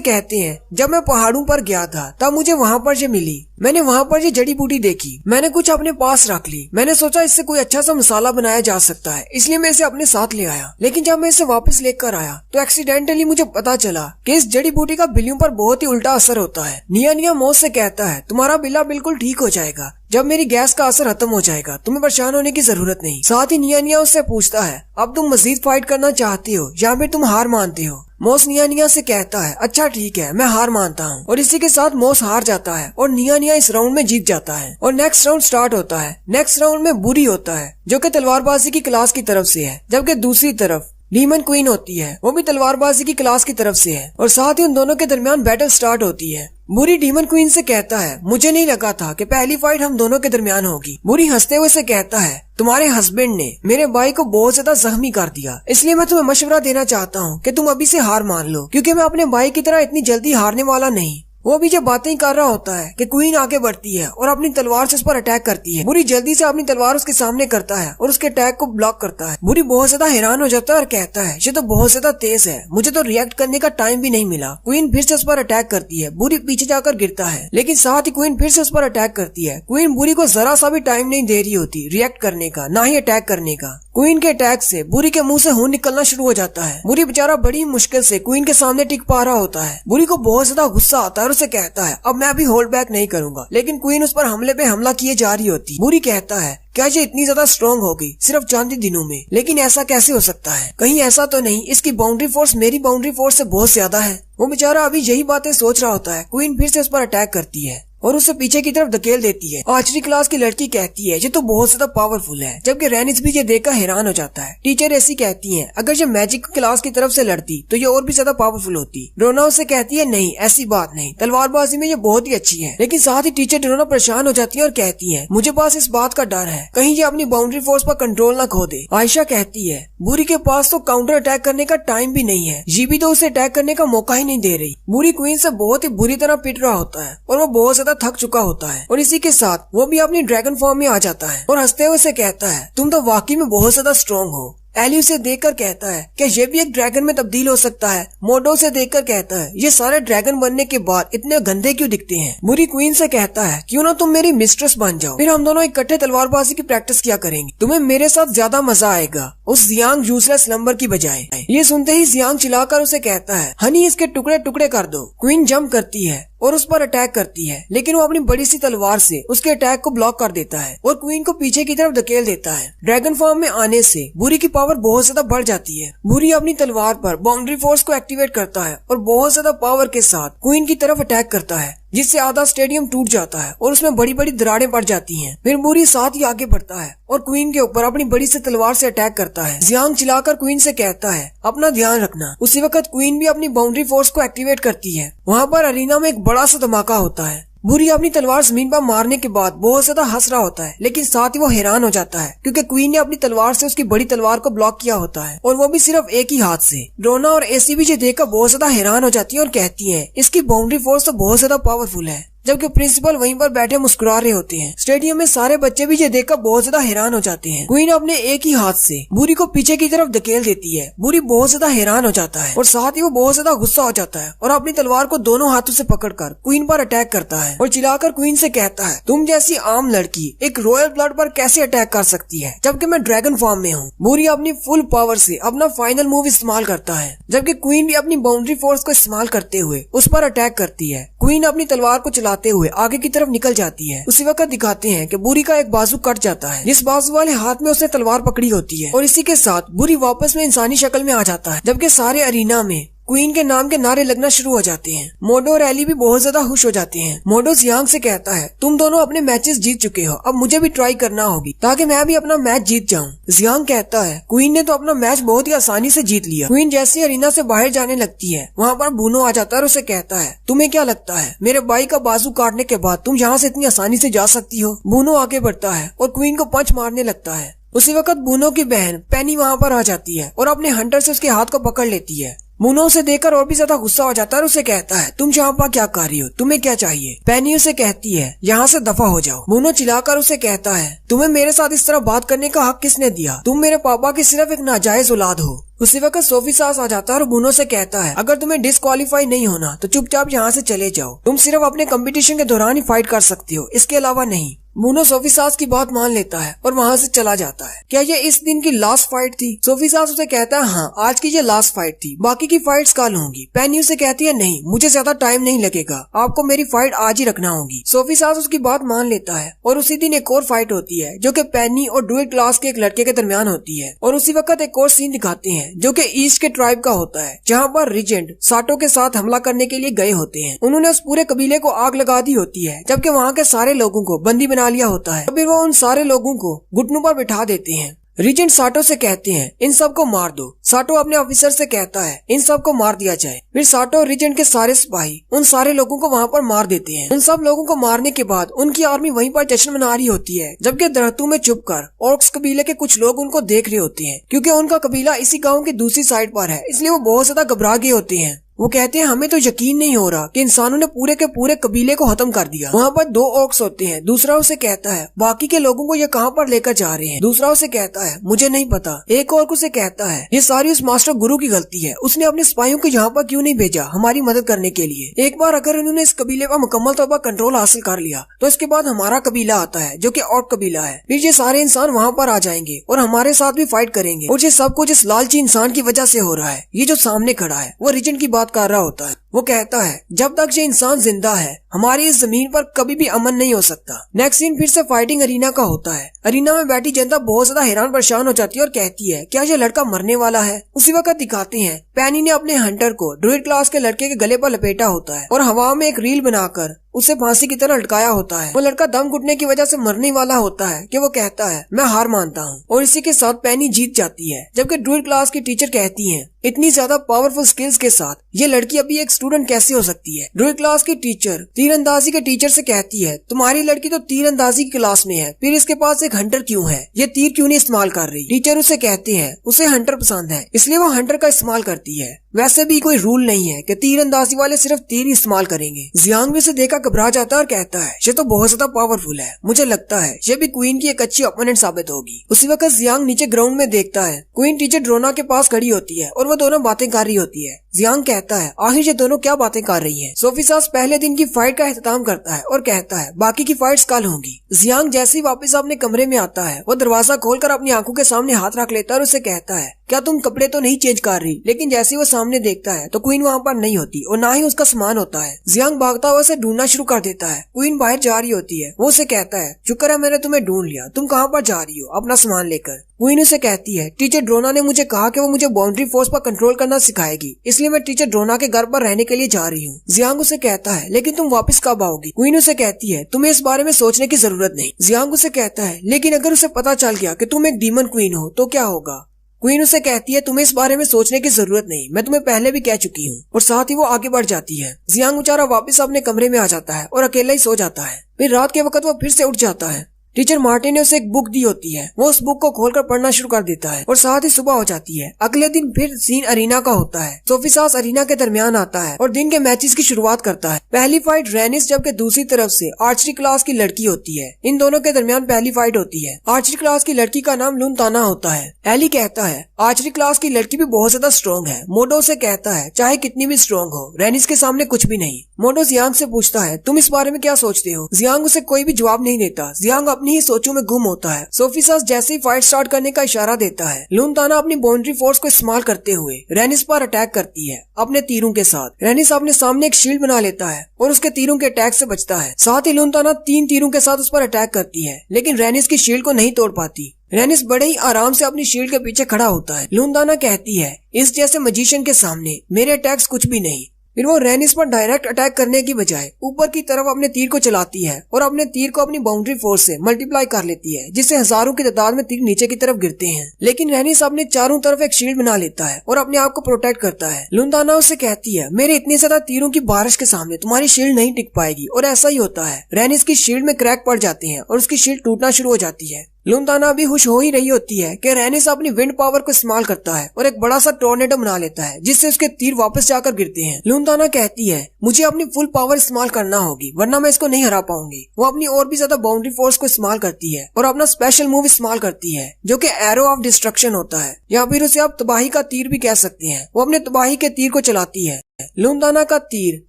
कहते हैं जब मैं पहाड़ों पर गया था तब मुझे वहाँ पर ये मिली, मैंने वहाँ पर ये जड़ी बूटी देखी, मैंने कुछ अपने पास रख ली, मैंने सोचा इससे कोई अच्छा सा मसाला बनाया जा सकता है, इसलिए मैं इसे अपने साथ ले आया। लेकिन जब मैं इसे वापस लेकर आया तो एक्सीडेंटली मुझे पता चला कि इस जड़ी बूटी का बिल्लियों पर बहुत ही उल्टा असर होता है। निया मॉस से कहता है तुम्हारा बिल्ला बिल्कुल ठीक हो जाएगा जब मेरी गैस का असर खत्म हो जाएगा, तुम्हें परेशान होने की जरूरत नहीं। साथ ही निया उससे पूछता है अब तुम मजीद फाइट करना चाहती हो या फिर तुम हार मानते हो? मॉस निया से कहता है अच्छा ठीक है मैं हार मानता हूँ। और इसी के साथ मॉस हार जाता है और निया इस राउंड में जीत जाता है और नेक्स्ट राउंड स्टार्ट होता है। नेक्स्ट राउंड में बुरी होता है जो कि तलवारबाजी की क्लास की तरफ से है, जबकि दूसरी तरफ डीमन क्वीन होती है, वो भी तलवारबाजी की क्लास की तरफ से है। और साथ ही उन दोनों के दरमियान बैटल स्टार्ट होती है। बुरी डीमन क्वीन से कहता है मुझे नहीं लगा था कि पहली फाइट हम दोनों के दरमियान होगी। बुरी हंसते हुए से कहता है तुम्हारे हस्बैंड ने मेरे भाई को बहुत ज्यादा जख्मी कर दिया, इसलिए मैं तुम्हें मशवरा देना चाहता हूँ कि तुम अभी से हार मान लो, क्योंकि मैं अपने भाई की तरह इतनी जल्दी हारने वाला नहीं। वो भी जब बातें ही कर रहा होता है कि क्वीन आगे बढ़ती है और अपनी तलवार से उस पर अटैक करती है। बुरी जल्दी से अपनी तलवार उसके सामने करता है और उसके अटैक को ब्लॉक करता है। बुरी बहुत ज्यादा हैरान हो जाता है और कहता है ये तो बहुत ज्यादा तेज है, मुझे तो रिएक्ट करने का टाइम भी नहीं मिला। क्वीन फिर से उस पर अटैक करती है, बुरी पीछे जाकर गिरता है, लेकिन साथ ही क्वीन फिर से उस पर अटैक करती है। क्वीन बुरी को जरा सा भी टाइम नहीं दे रही होती रिएक्ट करने का, ना ही अटैक करने का। क्वीन के अटैक से बुरी के मुंह से खून निकलना शुरू हो जाता है। बुरी बेचारा बड़ी मुश्किल से क्वीन के सामने टिक पा रहा होता है। बुरी को बहुत ज्यादा गुस्सा आता है और उसे कहता है अब मैं अभी होल्ड बैक नहीं करूंगा, लेकिन क्वीन उस पर हमले पे हमला किए जा रही होती। बुरी कहता है क्या ये इतनी ज्यादा स्ट्रॉन्ग होगी सिर्फ चंद दिनों में? लेकिन ऐसा कैसे हो सकता है? कहीं ऐसा तो नहीं इसकी बाउंड्री फोर्स मेरी बाउंड्री फोर्स से बहुत ज्यादा है? वो बेचारा अभी यही बातें सोच रहा होता है। क्वीन फिर से उस पर अटैक करती है। और उसे पीछे की तरफ धकेल देती है। आर्चरी क्लास की लड़की कहती है ये तो बहुत ज्यादा पावरफुल है, जबकि रेनिस भी ये देखकर हैरान हो जाता है। टीचर ऐसी कहती है अगर ये मैजिक क्लास की तरफ से लड़ती तो ये और भी ज्यादा पावरफुल होती। ड्रोना उसे कहती है नहीं ऐसी बात नहीं, तलवारबाजी में ये बहुत ही अच्छी है। लेकिन साथ ही टीचर ड्रोना परेशान हो जाती है और कहती है मुझे पास इस बात का डर है कहीं ये अपनी बाउंड्री फोर्स पर कंट्रोल ना खो दे। आयशा कहती है बुरी के पास तो काउंटर अटैक करने का टाइम भी नहीं है, जीबी तो उसे अटैक करने का मौका ही नहीं दे रही। बुरी क्वीन से बहुत ही बुरी तरह पिट रहा होता है और वो बहुत ज्यादा थक चुका होता है और इसी के साथ वो भी अपनी ड्रैगन फॉर्म में आ जाता है और हंसते हुए उसे कहता है तुम तो वाकई में बहुत ज्यादा स्ट्रॉन्ग हो। एली उसे देखकर कहता है क्या ये भी एक ड्रैगन में तब्दील हो सकता है। मोडो उसे देखकर कहता है ये सारे ड्रैगन बनने के बाद इतने गंदे क्यों दिखते हैं। बुरी क्वीन से कहता है क्यों ना तुम मेरी मिस्ट्रेस बन जाओ, फिर हम दोनों इकट्ठे तलवारबाजी की प्रैक्टिस किया करेंगे, तुम्हें मेरे साथ ज्यादा मजा आएगा उस जियांग यूजलेस नंबर की बजाय। ये सुनते ही जियांग चिल्लाकर उसे कहता है हनी इसके टुकड़े टुकड़े कर दो। क्वीन जंप करती है और उस पर अटैक करती है, लेकिन वो अपनी बड़ी सी तलवार से उसके अटैक को ब्लॉक कर देता है और क्वीन को पीछे की तरफ धकेल देता है। ड्रैगन फॉर्म में आने से बुरी की पावर बहुत ज्यादा बढ़ जाती है। बुरी अपनी तलवार पर बाउंड्री फोर्स को एक्टिवेट करता है और बहुत ज्यादा पावर के साथ क्वीन की तरफ अटैक करता है, जिससे आधा स्टेडियम टूट जाता है और उसमें बड़ी बड़ी दरारें पड़ जाती हैं। फिर बुरी साथ ही आगे बढ़ता है और क्वीन के ऊपर अपनी बड़ी सी तलवार से अटैक करता है। जियांग चिल्लाकर क्वीन से कहता है अपना ध्यान रखना। उसी वक्त क्वीन भी अपनी बाउंड्री फोर्स को एक्टिवेट करती है। वहाँ पर अरीना में एक बड़ा सा धमाका होता है। बुरी अपनी तलवार जमीन पर मारने के बाद बहुत ज्यादा हंस रहा होता है, लेकिन साथ ही वो हैरान हो जाता है क्योंकि क्वीन ने अपनी तलवार से उसकी बड़ी तलवार को ब्लॉक किया होता है और वो भी सिर्फ एक ही हाथ से। ड्रोना और एसी भी ये देखकर बहुत ज्यादा हैरान हो जाती है और कहती है इसकी बाउंड्री फोर्स तो बहुत ज्यादा पावरफुल है, जबकि प्रिंसिपल वहीं पर बैठे मुस्कुरा रहे होते हैं। स्टेडियम में सारे बच्चे भी ये देखकर बहुत ज्यादा हैरान हो जाते हैं। क्वीन अपने एक ही हाथ से बुरी को पीछे की तरफ धकेल देती है। बुरी बहुत ज्यादा हैरान हो जाता है और साथ ही वो बहुत ज्यादा गुस्सा हो जाता है और अपनी तलवार को दोनों हाथों से पकड़कर क्वीन पर अटैक करता है और चिल्लाकर क्वीन से कहता है तुम जैसी आम लड़की एक रॉयल ब्लड पर कैसे अटैक कर सकती है जबकि मैं ड्रैगन फॉर्म में हूँ। बुरी अपनी फुल पावर से अपना फाइनल मूव इस्तेमाल करता है, जबकि क्वीन भी अपनी बाउंड्री फोर्स को इस्तेमाल करते हुए उस पर अटैक करती है। क्वीन अपनी तलवार को चलाते हुए आगे की तरफ निकल जाती है। उसी वक्त दिखाते हैं कि बुरी का एक बाजू कट जाता है, जिस बाजू वाले हाथ में उसने तलवार पकड़ी होती है और इसी के साथ बुरी वापस में इंसानी शक्ल में आ जाता है, जबकि सारे अरीना में क्वीन के नाम के नारे लगना शुरू हो जाते हैं। मोडो और एली भी बहुत ज्यादा खुश हो जाते हैं। मोडो जियांग से कहता है तुम दोनों अपने मैचेस जीत चुके हो, अब मुझे भी ट्राई करना होगी ताकि मैं भी अपना मैच जीत जाऊं। जियांग कहता है क्वीन ने तो अपना मैच बहुत ही आसानी से जीत लिया। क्वीन जैसे अरीना से बाहर जाने लगती है, वहाँ पर बूनो आ जाता है और उसे कहता है तुम्हें क्या लगता है मेरे भाई का बाजू काटने के बाद तुम यहाँ से इतनी आसानी से जा सकती हो। बूनो आगे बढ़ता है और क्वीन को पंच मारने लगता है। उसी वक्त बूनो की बहन पेनी वहाँ पर आ जाती है और अपने हंटर से उसके हाथ को पकड़ लेती है। बूनो उसे देखकर और भी ज्यादा गुस्सा हो जाता है और उसे कहता है तुम यहाँ पर क्या कर रही हो, तुम्हें क्या चाहिए। पेनी उसे कहती है यहाँ से दफा हो जाओ। बूनो चिल्लाकर उसे कहता है तुम्हें मेरे साथ इस तरह बात करने का हक किसने दिया, तुम मेरे पापा की सिर्फ एक नाजायज औलाद हो। उसी वक्त सोफी सास आ जाता है और बूनो से कहता है अगर तुम्हें डिस्क्वालीफाई नहीं होना तो चुपचाप यहाँ से चले जाओ, तुम सिर्फ अपने कंपटीशन के दौरान ही फाइट कर सकती हो, इसके अलावा नहीं। बूनो सोफी सास की बात मान लेता है और वहाँ से चला जाता है। क्या ये इस दिन की लास्ट फाइट थी? सोफी सास उसे कहता है हाँ आज की ये लास्ट फाइट थी, बाकी की फाइट्स कल होंगी। पेनी उसे कहती है नहीं मुझे ज्यादा टाइम नहीं लगेगा, आपको मेरी फाइट आज ही रखना होगी। सोफी सास उसकी बात मान लेता है और उसी दिन एक और फाइट होती है जो कि पेनी और ड्रूइड क्लास के एक लड़के के दरमियान होती है। और उसी वक्त एक और सीन दिखाते हैं जो कि ईस्ट के ट्राइब का होता है, जहाँ पर रिजेंट साटो के साथ हमला करने के लिए गए होते हैं। उन्होंने उस पूरे कबीले को आग लगा दी होती है, जबकि वहाँ के सारे लोगों को बंदी बना लिया होता है। फिर वो उन सारे लोगों को घुटनों पर बिठा देते हैं। रिजेंट साटो से कहते हैं इन सबको मार दो। साटो अपने ऑफिसर से कहता है इन सबको मार दिया जाए। फिर साटो और रिजेंट के सारे सिपाही उन सारे लोगों को वहाँ पर मार देते हैं। उन सब लोगों को मारने के बाद उनकी आर्मी वहीं पर जश्न मना रही होती है, जबकि दरख्तों में छुपकर ऑर्क्स कबीले के कुछ लोग उनको देख रहे होते हैं। क्योंकि उनका कबीला इसी गाँव की दूसरी साइड पर है, इसलिए वो बहुत ज्यादा घबरा गए होते हैं। वो कहते हैं हमें तो यकीन नहीं हो रहा कि इंसानों ने पूरे के पूरे कबीले को खत्म कर दिया। वहाँ पर 2 ऑर्क्स होते हैं। दूसरा उसे कहता है बाकी के लोगों को ये कहाँ पर लेकर जा रहे हैं। दूसरा उसे कहता है मुझे नहीं पता। एक ऑर्क उसे कहता है ये सारी उस मास्टर गुरु की गलती है, उसने अपने सिपाहियों को यहाँ पर क्यों नहीं भेजा हमारी मदद करने के लिए। एक बार अगर उन्होंने इस कबीले पर मुकम्मल तौर पर कंट्रोल हासिल कर लिया तो इसके बाद हमारा कबीला आता है जो कि ऑर्क कबीला है। फिर ये सारे इंसान वहाँ पर आ जाएंगे और हमारे साथ भी फाइट करेंगे और ये सब कुछ इस लालची इंसान की वजह से हो रहा है। ये जो सामने खड़ा है वो रिजेंट की बात कर रहा होता है। वो कहता है जब तक ये इंसान जिंदा है हमारी इस जमीन पर कभी भी अमन नहीं हो सकता। नेक्स्ट सीन फिर से फाइटिंग अरीना का होता है। अरीना में बैठी जनता बहुत ज्यादा हैरान परेशान हो जाती है और कहती है क्या ये लड़का मरने वाला है। उसी वक्त दिखाते हैं पेनी ने अपने हंटर को ड्रूइड क्लास के लड़के के गले पर लपेटा होता है और हवा में एक रील बनाकर उसे फांसी की तरह लटकाया होता है। वो लड़का दम घुटने की वजह से मरने वाला होता है कि वो कहता है मैं हार मानता हूँ, और इसी के साथ पेनी जीत जाती है। जबकि ड्रूइड क्लास की टीचर कहती है इतनी ज्यादा पावरफुल स्किल्स के साथ ये लड़की अभी एक स्टूडेंट कैसे हो सकती है। ड्रूइड क्लास की टीचर तीरंदाजी के टीचर से कहती है तुम्हारी लड़की तो तीरंदाजी की क्लास में है, फिर इसके पास एक हंटर क्यों है, ये तीर क्यों नहीं इस्तेमाल कर रही। टीचर उसे कहते हैं उसे हंटर पसंद है इसलिए वो हंटर का इस्तेमाल करती है। वैसे भी कोई रूल नहीं है कि तीरंदाजी वाले सिर्फ तीर ही इस्तेमाल करेंगे। जियांग भी उसे देखा घबरा जाता है और कहता है ये तो बहुत ज्यादा पावरफुल है, मुझे लगता है ये भी क्वीन की एक अच्छी ओपोनेंट साबित होगी। उसी वक्त जियांग नीचे ग्राउंड में देखता है क्वीन टीचर ड्रोना के पास खड़ी होती है और वो दोनों बातें कर रही होती है। जियांग कहता है आखिर ये दोनों क्या बातें कर रही हैं। सोफी सास पहले दिन की फाइट का एहतमाम करता है और कहता है बाकी की फाइट्स कल होंगी। जियांग जैसे ही वापस अपने कमरे में आता है वो दरवाजा खोलकर अपनी आंखों के सामने हाथ रख लेता है और उसे कहता है क्या तुम कपड़े तो नहीं चेंज कर रही। लेकिन जैसे ही वो सामने देखता है तो क्वीन वहाँ पर नहीं होती और ना ही उसका सामान होता है। जियांग भागता हुआ उसे ढूंढना शुरू कर देता है। क्वीन बाहर जा रही होती है। वो उसे कहता है शुक्र है मैंने तुम्हें ढूंढ लिया, तुम कहाँ पर जा रही हो अपना सामान लेकर। क्वीन उसे कहती है टीचर ड्रोना ने मुझे कहा कि वो मुझे बाउंड्री फोर्स पर कंट्रोल करना सिखाएगी, इसलिए मैं टीचर ड्रोना के घर पर रहने के लिए जा रही हूँ। जियांग उसे कहता है लेकिन तुम वापस कब आओगी। क्वीन उसे कहती है तुम्हें इस बारे में सोचने की जरूरत नहीं। जियांग उसे कहता है लेकिन अगर उसे पता चल गया कि तुम एक डीमन क्वीन हो तो क्या होगा। क्वीन उसे कहती है तुम्हें इस बारे में सोचने की जरूरत नहीं, मैं तुम्हें पहले भी कह चुकी हूँ, और साथ ही वो आगे बढ़ जाती है। जियांग बेचारा वापस अपने कमरे में आ जाता है और अकेला ही सो जाता है। फिर रात के वक्त वो फिर से उठ जाता है। टीचर मार्टिन ने उसे एक बुक दी होती है, वो उस बुक को खोलकर पढ़ना शुरू कर देता है और साथ ही सुबह हो जाती है। अगले दिन फिर सीन अरीना का होता है। सोफी सास अरीना के दरमियान आता है और दिन के मैचेस की शुरुआत करता है। पहली फाइट रेनिस जबकि दूसरी तरफ से आर्चरी क्लास की लड़की होती है। इन दोनों के दरमियान पहली फाइट होती है। आर्चरी क्लास की लड़की का नाम लुन ताना होता है। एली कहता है आर्चरी क्लास की लड़की भी बहुत ज्यादा स्ट्रॉन्ग है। मोडो से कहता है चाहे कितनी भी स्ट्रॉन्ग हो रेनिस के सामने कुछ भी नहीं। मोडो जियांग से पूछता है तुम इस बारे में क्या सोचते हो। जियांग उसे कोई भी जवाब नहीं देता। जियांग अपनी ही सोचों में गुम होता है। सोफी सास जैसे ही फाइट स्टार्ट करने का इशारा देता है लुन ताना अपनी बाउंड्री फोर्स को इस्तेमाल करते हुए रेनिस पर अटैक करती है अपने तीरों के साथ। रेनिस अपने सामने एक शील्ड बना लेता है और उसके तीरों के अटैक से बचता है। साथ ही लुन ताना 3 तीरों के साथ उस पर अटैक करती है लेकिन रेनिस की शील्ड को नहीं तोड़ पाती। रेनिस बड़े ही आराम से अपनी शील्ड के पीछे खड़ा होता है। लुन ताना कहती है इस जैसे मजिशियन के सामने मेरे अटैक्स कुछ भी नहीं। फिर वो रेनिस पर डायरेक्ट अटैक करने की बजाय ऊपर की तरफ अपने तीर को चलाती है और अपने तीर को अपनी बाउंड्री फोर्स से मल्टीप्लाई कर लेती है, जिससे हजारों की तादाद में तीर नीचे की तरफ गिरते हैं। लेकिन रेनिस अपने चारों तरफ एक शील्ड बना लेता है और अपने आप को प्रोटेक्ट करता है। लुन ताना उससे कहती है मेरे इतने ज्यादा तीरों की बारिश के सामने तुम्हारी शील्ड नहीं टिक पाएगी, और ऐसा ही होता है। रेनिस की शील्ड में क्रैक पड़ जाते हैं और उसकी शील्ड टूटना शुरू हो जाती है। लुन ताना भी खुश हो ही रही होती है कि रेनिस अपनी विंड पावर को इस्तेमाल करता है और एक बड़ा सा टोर्नेडो बना लेता है, जिससे उसके तीर वापस जाकर गिरते हैं। लुन ताना कहती है मुझे अपनी फुल पावर इस्तेमाल करना होगी वरना मैं इसको नहीं हरा पाऊंगी। वो अपनी और भी ज्यादा बाउंड्री फोर्स को इस्तेमाल करती है और अपना स्पेशल मूव इस्तेमाल करती है जो कि एरो ऑफ डिस्ट्रक्शन होता है, या फिर उसे आप तबाही का तीर भी कह सकते हैं। वो अपने तबाही के तीर को चलाती है। लुन ताना का तीर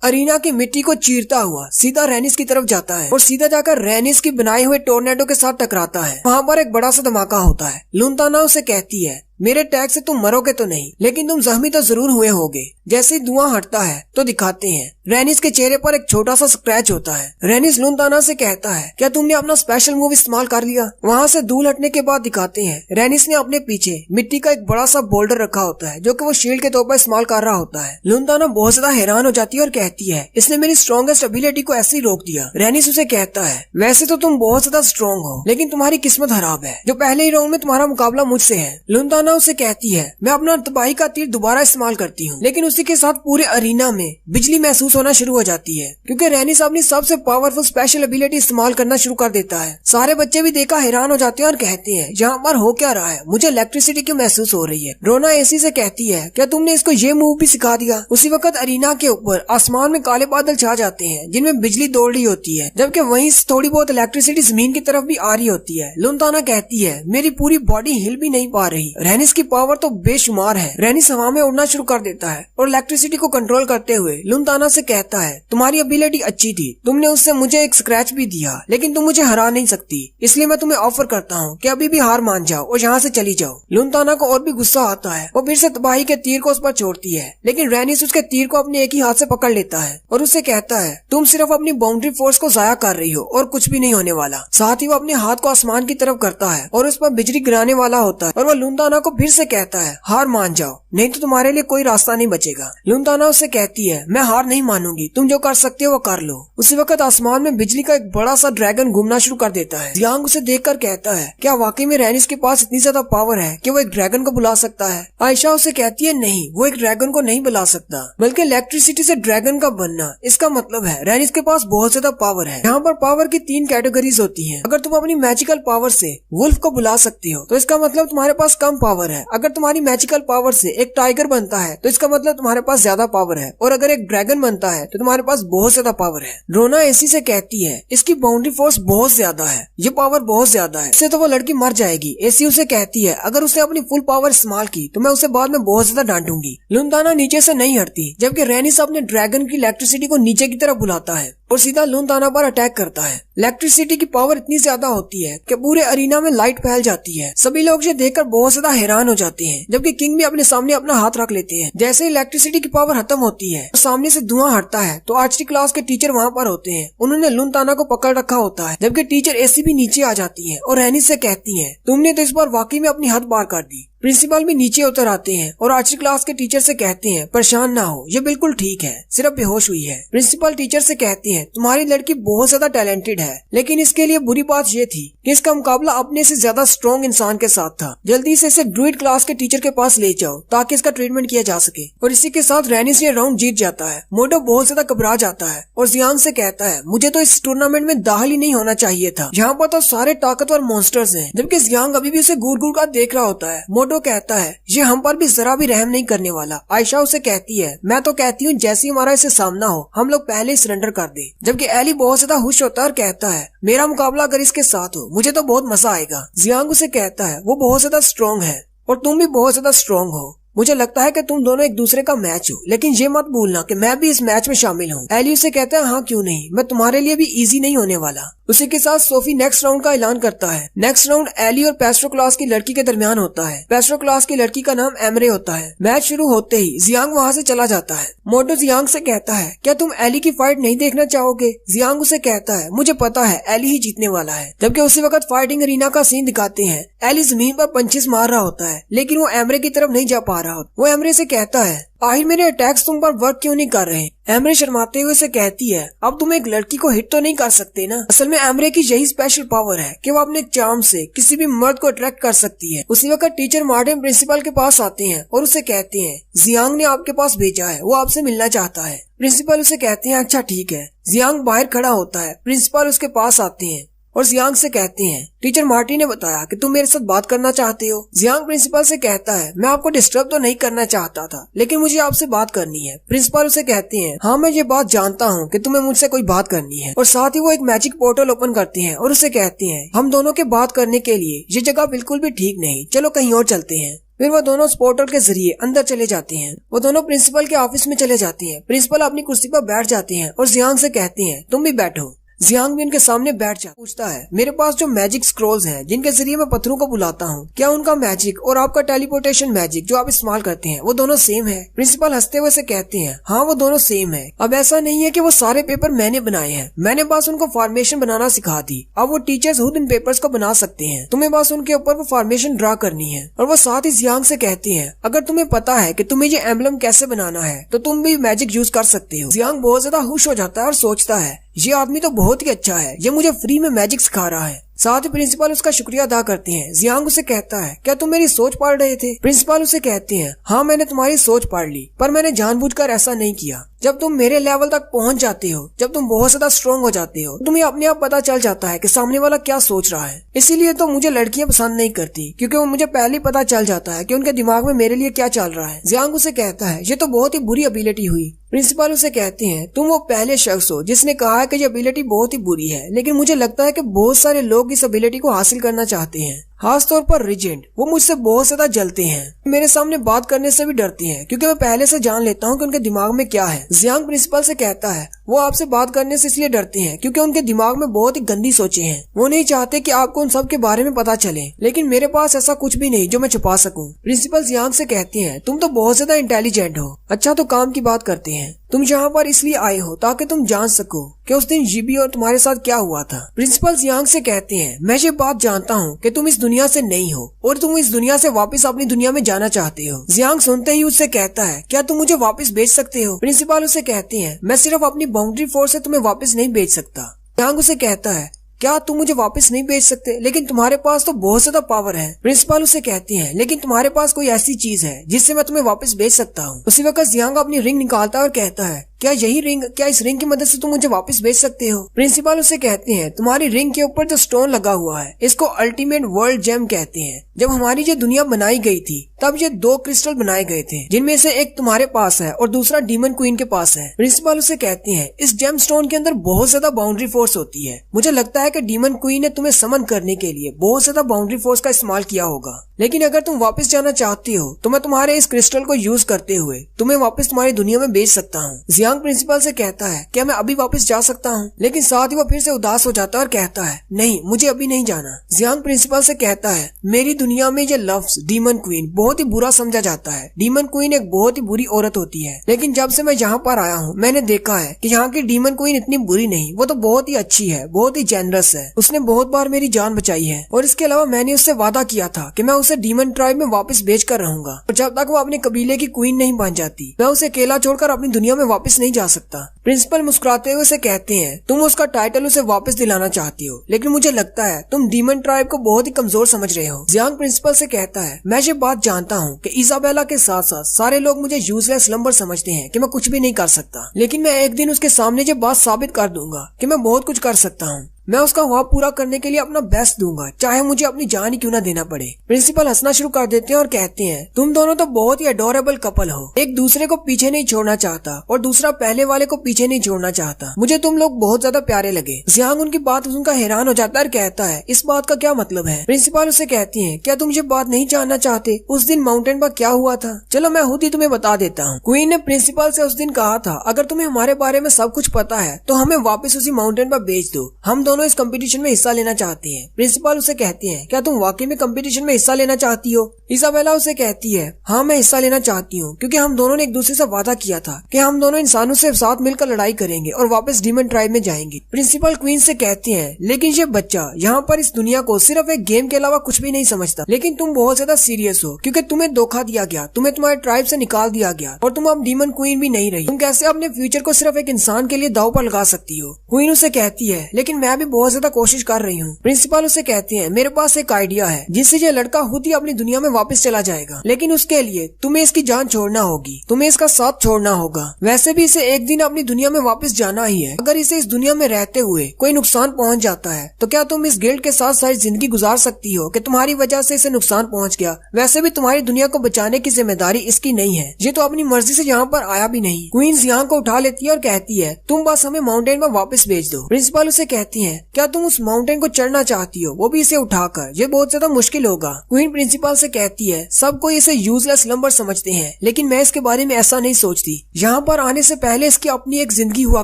अरीना की मिट्टी को चीरता हुआ सीधा रेनिस की तरफ जाता है और सीधा जाकर रेनिस की बनाए हुए टोर्नेडो के साथ टकराता है। वहाँ पर एक बड़ा सा धमाका होता है। लुन ताना उसे कहती है मेरे टैग से तुम मरोगे तो नहीं, लेकिन तुम जख्मी तो जरूर हुए होगे। जैसे ही धुआं हटता है तो दिखाते हैं रेनिस के चेहरे पर एक छोटा सा स्क्रैच होता है। रेनिस लुन ताना से कहता है क्या तुमने अपना स्पेशल मूव इस्तेमाल कर लिया। वहाँ से धूल हटने के बाद दिखाते हैं रेनिस ने अपने पीछे मिट्टी का एक बड़ा सा बोल्डर रखा होता है जो कि वो शील्ड के तौर पर इस्तेमाल कर रहा होता है। लुन ताना बहुत ज्यादा हैरान हो जाती है और कहती है इसने मेरी स्ट्रॉन्गेस्ट एबिलिटी को ऐसे ही रोक दिया। रेनिस उसे कहता है वैसे तो तुम बहुत ज्यादा स्ट्रॉन्ग हो, लेकिन तुम्हारी किस्मत खराब है जो पहले ही राउंड में तुम्हारा मुकाबला मुझसे है। लुन ताना उसे कहती है मैं अपना तबाही का तीर दोबारा इस्तेमाल करती हूँ, लेकिन उसी के साथ पूरे अरीना में बिजली महसूस होना शुरू हो जाती है क्योंकि रेनिस अपनी सबसे पावरफुल स्पेशल एबिलिटी इस्तेमाल करना शुरू कर देता है। सारे बच्चे भी देखा हैरान हो जाते हैं और कहते हैं यहाँ पर हो क्या रहा है, मुझे इलेक्ट्रिसिटी क्यों महसूस हो रही है। रोना एसी से कहती है क्या तुमने इसको ये मूव भी सिखा दिया। उसी वक्त अरीना के ऊपर आसमान में काले बादल छा जाते हैं जिनमें बिजली दौड़ रही होती है, जबकि वहीं से थोड़ी बहुत इलेक्ट्रिसिटी जमीन की तरफ भी आ रही होती है। लुन ताना कहती है मेरी पूरी बॉडी हिल भी नहीं पा रही। रेनिस की पावर तो बेशुमार है। रेनिस हवा में उड़ना शुरू कर देता है और इलेक्ट्रिसिटी को कंट्रोल करते हुए लुन ताना से कहता है तुम्हारी एबिलिटी अच्छी थी, तुमने उससे मुझे एक स्क्रैच भी दिया, लेकिन तुम मुझे हरा नहीं सकती, इसलिए मैं तुम्हें ऑफर करता हूँ कि अभी भी हार मान जाओ और यहाँ से चली जाओ। लुन ताना को और भी गुस्सा आता है। वो फिर से तबाही के तीर को उस पर छोड़ती है, लेकिन रेनिस उसके तीर को अपने एक ही हाथ से पकड़ लेता है और उससे कहता है तुम सिर्फ अपनी बाउंड्री फोर्स को जाया कर रही हो और कुछ भी नहीं होने वाला। साथ ही वो अपने हाथ को आसमान की तरफ करता है और उस पर बिजली गिराने वाला होता है और वो लुन ताना को को फिर से कहता है हार मान जाओ, नहीं तो तुम्हारे लिए कोई रास्ता नहीं बचेगा। लुनताना उससे कहती है मैं हार नहीं मानूंगी, तुम जो कर सकते हो वो कर लो। उसी वक्त आसमान में बिजली का एक बड़ा सा ड्रैगन घूमना शुरू कर देता है। जियांग उसे देखकर कहता है क्या वाकई में रैनिस के पास इतनी ज्यादा पावर है कि वो एक ड्रैगन को बुला सकता है? आयशा उसे कहती है नहीं, वो एक ड्रैगन को नहीं बुला सकता, बल्कि इलेक्ट्रिसिटी से ड्रैगन का बनना। इसका मतलब है रैनिस के पास बहुत ज्यादा पावर है। यहाँ पर पावर की 3 कैटेगरीज होती है। अगर तुम अपनी मैजिकल पावर से वुल्फ को बुला सकती हो तो इसका मतलब तुम्हारे पास कम पावर है। अगर तुम्हारी मैजिकल पावर से एक टाइगर बनता है तो इसका मतलब तुम्हारे पास ज्यादा पावर है। और अगर एक ड्रैगन बनता है तो तुम्हारे पास बहुत ज्यादा पावर है। रोना एसी से कहती है इसकी बाउंड्री फोर्स बहुत ज्यादा है, ये पावर बहुत ज्यादा है, इससे तो वो लड़की मर जाएगी। एसी उसे कहती है अगर उसने अपनी फुल पावर इस्तेमाल की तो मैं उसे बाद में बहुत ज्यादा डांटूंगी। लुनताना नीचे से नहीं हटती, जबकि रैनिस अपने ड्रैगन की इलेक्ट्रिसिटी को नीचे की तरफ बुलाता है और सीधा लुनताना पर अटैक करता है। इलेक्ट्रिसिटी की पावर इतनी ज्यादा होती है कि पूरे अरीना में लाइट फैल जाती है। सभी लोग इसे देखकर बहुत ज्यादा हैरान हो जाते हैं, जबकि किंग भी अपने सामने अपना हाथ रख लेते हैं। जैसे इलेक्ट्रिसिटी की पावर खत्म होती है और सामने से धुआं हटता है तो आर्चरी क्लास के टीचर वहाँ पर होते हैं। उन्होंने लुनताना को पकड़ रखा होता है, जबकि टीचर एसी भी नीचे आ जाती है और रैनिस से कहती है तुमने तो इस बार वाकई में अपनी हद पार कर दी। प्रिंसिपल भी नीचे उतर आते हैं और आर्चरी क्लास के टीचर से कहते हैं परेशान ना हो, ये बिल्कुल ठीक है, सिर्फ बेहोश हुई है। प्रिंसिपल टीचर से कहते हैं तुम्हारी लड़की बहुत ज्यादा टैलेंटेड है, लेकिन इसके लिए बुरी बात ये थी कि इसका मुकाबला अपने से ज्यादा स्ट्रॉन्ग इंसान के साथ था। जल्दी से इसे ड्रूइड क्लास के टीचर के पास ले जाओ ताकि इसका ट्रीटमेंट किया जा सके। और इसी के साथ रैनिस ये राउंड जीत जाता है। मोटो बहुत ज्यादा घबरा जाता है और जियांग से कहता है मुझे तो इस टूर्नामेंट में दाखिल ही नहीं होना चाहिए था, यहाँ पर तो सारे ताकतवर मॉन्स्टर्स हैं। जबकि जियांग अभी भी उसे घूर घूर कर देख रहा होता है। मोटो कहता है ये हम पर भी जरा भी रहम नहीं करने वाला। आयशा उसे कहती है मैं तो कहती हूँ जैसे ही हमारा इसे सामना हो हम लोग पहले ही सरेंडर कर दे। जबकि एली बहुत ज्यादा खुश होता है और कहता है मेरा मुकाबला अगर इसके साथ हो मुझे तो बहुत मजा आएगा। जियांग उसे कहता है वो बहुत ज्यादा स्ट्रॉन्ग है और तुम भी बहुत ज्यादा स्ट्रॉन्ग हो, मुझे लगता है कि तुम दोनों एक दूसरे का मैच हो, लेकिन ये मत भूलना कि मैं भी इस मैच में शामिल हूँ। एली उसे कहता है हाँ क्यों नहीं, मैं तुम्हारे लिए भी इजी नहीं होने वाला। उसी के साथ सोफी नेक्स्ट राउंड का ऐलान करता है। नेक्स्ट राउंड एली और पेस्ट्रो क्लास की लड़की के दरमियान होता है। पेस्ट्रो क्लास की लड़की का नाम एमरे होता है। मैच शुरू होते ही जियांग वहाँ से चला जाता है। मोटो जियांग से कहता है क्या तुम एली की फाइट नहीं देखना चाहोगे? जियांग उसे कहता है मुझे पता है एली ही जीतने वाला है। जबकि उसी वक्त फाइटिंग अरीना का सीन दिखाते हैं। एली जमीन पर पंचेस मार रहा होता है, लेकिन वो एमरे की तरफ नहीं जा पा रहा होता। वो एमरे से कहता है आखिर मेरे अटैक्स तुम पर वर्क क्यों नहीं कर रहे? एमरे शर्माते हुए से कहती है अब तुम एक लड़की को हिट तो नहीं कर सकते ना। असल में एमरे की यही स्पेशल पावर है कि वो अपने चार्म से किसी भी मर्द को अट्रैक्ट कर सकती है। उसी वक्त टीचर मार्टिन प्रिंसिपल के पास आते हैं और उसे कहते हैं जियांग ने आपके पास भेजा है, वो आपसे मिलना चाहता है। प्रिंसिपल उसे कहते हैं अच्छा ठीक है। जियांग बाहर खड़ा होता है। प्रिंसिपल उसके पास आते हैं और जियांग से कहते हैं टीचर मार्टी ने बताया कि तुम मेरे साथ बात करना चाहते हो। जियांग प्रिंसिपल से कहता है मैं आपको डिस्टर्ब तो नहीं करना चाहता था, लेकिन मुझे आपसे बात करनी है। प्रिंसिपल उसे कहते हैं हाँ मैं ये बात जानता हूँ कि तुम्हें मुझसे कोई बात करनी है। और साथ ही वो एक मैजिक पोर्टल ओपन करते हैं और उसे कहते हैं हम दोनों के बात करने के लिए ये जगह बिल्कुल भी ठीक नहीं, चलो कहीं और चलते हैं। फिर वो दोनों पोर्टल के जरिए अंदर चले जाते हैं। वो दोनों प्रिंसिपल के ऑफिस में चले जाते हैं। प्रिंसिपल अपनी कुर्सी पर बैठ जाते हैं और जियांग से कहते हैं तुम भी बैठो। जियांग भी उनके सामने बैठ जा पूछता है मेरे पास जो मैजिक स्क्रोल्स हैं जिनके जरिए मैं पत्थरों को बुलाता हूँ, क्या उनका मैजिक और आपका टेलीपोर्टेशन मैजिक जो आप इस्तेमाल करते हैं वो दोनों सेम है? प्रिंसिपल हंसते हुए से कहते हैं हाँ वो दोनों सेम है। अब ऐसा नहीं है कि वो सारे पेपर मैंने बनाए हैं, मैंने बस उनको फॉर्मेशन बनाना सिखा दी। अब वो टीचर्स खुद इन पेपर्स को बना सकते हैं, तुम्हें बस उनके ऊपर वो फॉर्मेशन ड्रा करनी है। और वो साथ ही जियांग से कहते हैं अगर तुम्हें पता है कि तुम्हें ये एम्बलम कैसे बनाना है तो तुम भी मैजिक यूज कर सकते हो। जियांग बहुत ज्यादा खुश हो जाता है और सोचता है ये आदमी तो बहुत ही अच्छा है, ये मुझे फ्री में मैजिक सिखा रहा है। साथ ही प्रिंसिपल उसका शुक्रिया अदा करते हैं। जियांग उसे कहता है क्या तुम मेरी सोच पढ़ रहे थे? प्रिंसिपल उसे कहते हैं हाँ मैंने तुम्हारी सोच पढ़ ली, पर मैंने जानबूझकर ऐसा नहीं किया। जब तुम मेरे लेवल तक पहुंच जाते हो, जब तुम बहुत ज्यादा स्ट्रॉन्ग हो जाते हो, तुम्हें अपने आप पता चल जाता है कि सामने वाला क्या सोच रहा है। इसीलिए तो मुझे लड़कियां पसंद नहीं करती, क्योंकि वो मुझे पहले ही पता चल जाता है कि उनके दिमाग में मेरे लिए क्या चल रहा है। जियांग उसे कहता है ये तो बहुत ही बुरी एबिलिटी हुई। प्रिंसिपल उसे कहते हैं तुम वो पहले शख्स हो जिसने कहा है कि ये एबिलिटी बहुत ही बुरी है, लेकिन मुझे लगता है कि बहुत सारे लोग इस एबिलिटी को हासिल करना चाहते हैं, खास तौर पर रिजेंट। वो मुझसे बहुत ज्यादा जलते हैं, मेरे सामने बात करने से भी डरते हैं क्योंकि मैं पहले से जान लेता हूँ कि उनके दिमाग में क्या है। जियांग प्रिंसिपल से कहता है वो आपसे बात करने से इसलिए डरते हैं क्योंकि उनके दिमाग में बहुत ही गंदी सोचें हैं। वो नहीं चाहते कि आपको उन सब के बारे में पता चले, लेकिन मेरे पास ऐसा कुछ भी नहीं जो मैं छुपा सकूं। प्रिंसिपल जियांग से कहते हैं, तुम तो बहुत ज्यादा इंटेलिजेंट हो। अच्छा तो काम की बात करते हैं। तुम यहाँ पर इसलिए आए हो ताकि तुम जान सको कि उस दिन जीबी और तुम्हारे साथ क्या हुआ था। प्रिंसिपल जियांग से कहते हैं, मैं ये बात जानता हूँ कि तुम इस दुनिया से नहीं हो और तुम इस दुनिया से वापस अपनी दुनिया में जाना चाहते हो। जियांग सुनते ही उससे कहता है, क्या तुम मुझे वापस भेज सकते हो? प्रिंसिपल उसे कहते हैं, मैं सिर्फ अपनी बाउंड्री फोर्स से तुम्हें वापस नहीं भेज सकता। जियांग उसे कहता है, क्या तुम मुझे वापस नहीं भेज सकते? लेकिन तुम्हारे पास तो बहुत ज्यादा पावर है। प्रिंसिपल उसे कहती हैं, लेकिन तुम्हारे पास कोई ऐसी चीज है जिससे मैं तुम्हें वापस भेज सकता हूँ। उसी वक्त जियांग अपनी रिंग निकालता है और कहता है, क्या इस रिंग की मदद से तुम मुझे वापस भेज सकते हो? प्रिंसिपल उसे कहते हैं, तुम्हारी रिंग के ऊपर जो स्टोन लगा हुआ है इसको अल्टीमेट वर्ल्ड जेम कहते हैं। जब हमारी ये दुनिया बनाई गई थी तब ये 2 क्रिस्टल बनाए गए थे, जिनमें से एक तुम्हारे पास है और दूसरा डीमन क्वीन के पास है। प्रिंसिपल उसे कहते हैं, इस जेम स्टोन के अंदर बहुत ज्यादा बाउंड्री फोर्स होती है। मुझे लगता है कि डीमन क्वीन ने तुम्हें समन करने के लिए बहुत ज्यादा बाउंड्री फोर्स का इस्तेमाल किया होगा। लेकिन अगर तुम वापस जाना चाहती हो तो मैं तुम्हारे इस क्रिस्टल को यूज करते हुए तुम्हें वापस तुम्हारी दुनिया में भेज सकता हूँ। जियांग प्रिंसिपल से कहता है, क्या मैं अभी वापस जा सकता हूँ? लेकिन साथ ही वो फिर से उदास हो जाता है और कहता है, नहीं, मुझे अभी नहीं जाना। जियांग प्रिंसिपल से कहता है, मेरी दुनिया में ये लफ्ज डीमन क्वीन बहुत ही बुरा समझा जाता है। डीमन क्वीन एक बहुत ही बुरी औरत होती है, लेकिन जब से मैं यहाँ पर आया हूँ मैंने देखा है कि यहाँ की डीमन क्वीन इतनी बुरी नहीं, वो तो बहुत ही अच्छी है, बहुत ही जेनरस है। उसने बहुत बार मेरी जान बचाई है और इसके अलावा मैंने उससे वादा किया था कि मैं उसे डीमन ट्राइब में वापस भेज कर रहूंगा और जब तक वो अपने कबीले की क्वीन नहीं बन जाती मैं उसे अकेला छोड़कर अपनी दुनिया में वापस नहीं जा सकता। प्रिंसिपल मुस्कुराते हुए उसे कहते हैं, तुम उसका टाइटल उसे वापस दिलाना चाहती हो, लेकिन मुझे लगता है तुम डीमन ट्राइब को बहुत ही कमजोर समझ रहे हो। जियांग प्रिंसिपल से कहता है, मैं ये बात जानता हूँ कि इजाबेला के साथ साथ सारे लोग मुझे यूजलेस लंबर समझते हैं कि मैं कुछ भी नहीं कर सकता, लेकिन मैं एक दिन उसके सामने ये बात साबित कर दूंगा कि मैं बहुत कुछ कर सकता हूँ। मैं उसका ख्वाब पूरा करने के लिए अपना बेस्ट दूंगा, चाहे मुझे अपनी जान ही क्यों ना देना पड़े। प्रिंसिपल हंसना शुरू कर देते हैं और कहते हैं, तुम दोनों तो बहुत ही अडोरेबल कपल हो। एक दूसरे को पीछे नहीं छोड़ना चाहता और दूसरा पहले वाले को पीछे नहीं छोड़ना चाहता। मुझे तुम लोग बहुत ज्यादा प्यारे लगे। जियांग उनकी बात सुनकर हैरान हो जाता है और कहता है, इस बात का क्या मतलब है? प्रिंसिपल उसे कहती है, क्या तुम ये बात नहीं जानना चाहते? उस दिन माउंटेन पर क्या हुआ था? चलो मैं खुद ही तुम्हें बता देता हूँ। क्वीन ने प्रिंसिपल से उस दिन कहा था, अगर तुम्हें हमारे बारे में सब कुछ पता है तो हमें वापस उसी माउंटेन पर भेज दो, हम दोनों इस कंपटीशन में हिस्सा लेना चाहते हैं। प्रिंसिपल उसे कहते हैं, क्या तुम वाकई में कंपटीशन में हिस्सा लेना चाहती हो? इसाबेला उसे कहती है, हाँ मैं हिस्सा लेना चाहती हूँ, क्योंकि हम दोनों ने एक दूसरे से वादा किया था कि हम दोनों इंसानों से साथ मिलकर लड़ाई करेंगे और वापस डीमन ट्राइब में जाएंगे। प्रिंसिपल क्वीन से कहते हैं, लेकिन ये बच्चा यहाँ पर इस दुनिया को सिर्फ एक गेम के अलावा कुछ भी नहीं समझता। लेकिन तुम बहुत ज्यादा सीरियस हो क्योंकि तुम्हें धोखा दिया गया, तुम्हें तुम्हारे ट्राइब से निकाल दिया गया और तुम अब डीमन क्वीन भी नहीं रही। तुम कैसे अपने फ्यूचर को सिर्फ एक इंसान के लिए दांव पर लगा सकती हो? क्वीन उसे कहती है, लेकिन मैं भी बहुत ज्यादा कोशिश कर रही हूँ। प्रिंसिपल उसे कहते हैं, मेरे पास एक आइडिया है जिससे ये लड़का खुद ही अपनी दुनिया में वापस चला जाएगा, लेकिन उसके लिए तुम्हें इसकी जान छोड़ना होगी, तुम्हें इसका साथ छोड़ना होगा। वैसे भी इसे एक दिन अपनी दुनिया में वापस जाना ही है। अगर इसे इस दुनिया में रहते हुए कोई नुकसान पहुंच जाता है तो क्या तुम इस गिल्ड के साथ सारी जिंदगी गुजार सकती हो कि तुम्हारी वजह से इसे नुकसान पहुंच गया? वैसे भी तुम्हारी दुनिया को बचाने की जिम्मेदारी इसकी नहीं है, ये तो अपनी मर्जी से यहाँ पर आया भी नहीं। क्वीन जियांग को उठा लेती है और कहती है, तुम बस हमें माउंटेन पर वापस भेज दो। प्रिंसिपल उसे कहती है, क्या तुम उस माउंटेन को चढ़ना चाहती हो, वो भी इसे उठाकर? ये बहुत ज्यादा मुश्किल होगा। क्वीन प्रिंसिपल से कहती है, सब कोई इसे यूजलेस लंबर समझते हैं, लेकिन मैं इसके बारे में ऐसा नहीं सोचती। यहाँ पर आने से पहले इसकी अपनी एक जिंदगी हुआ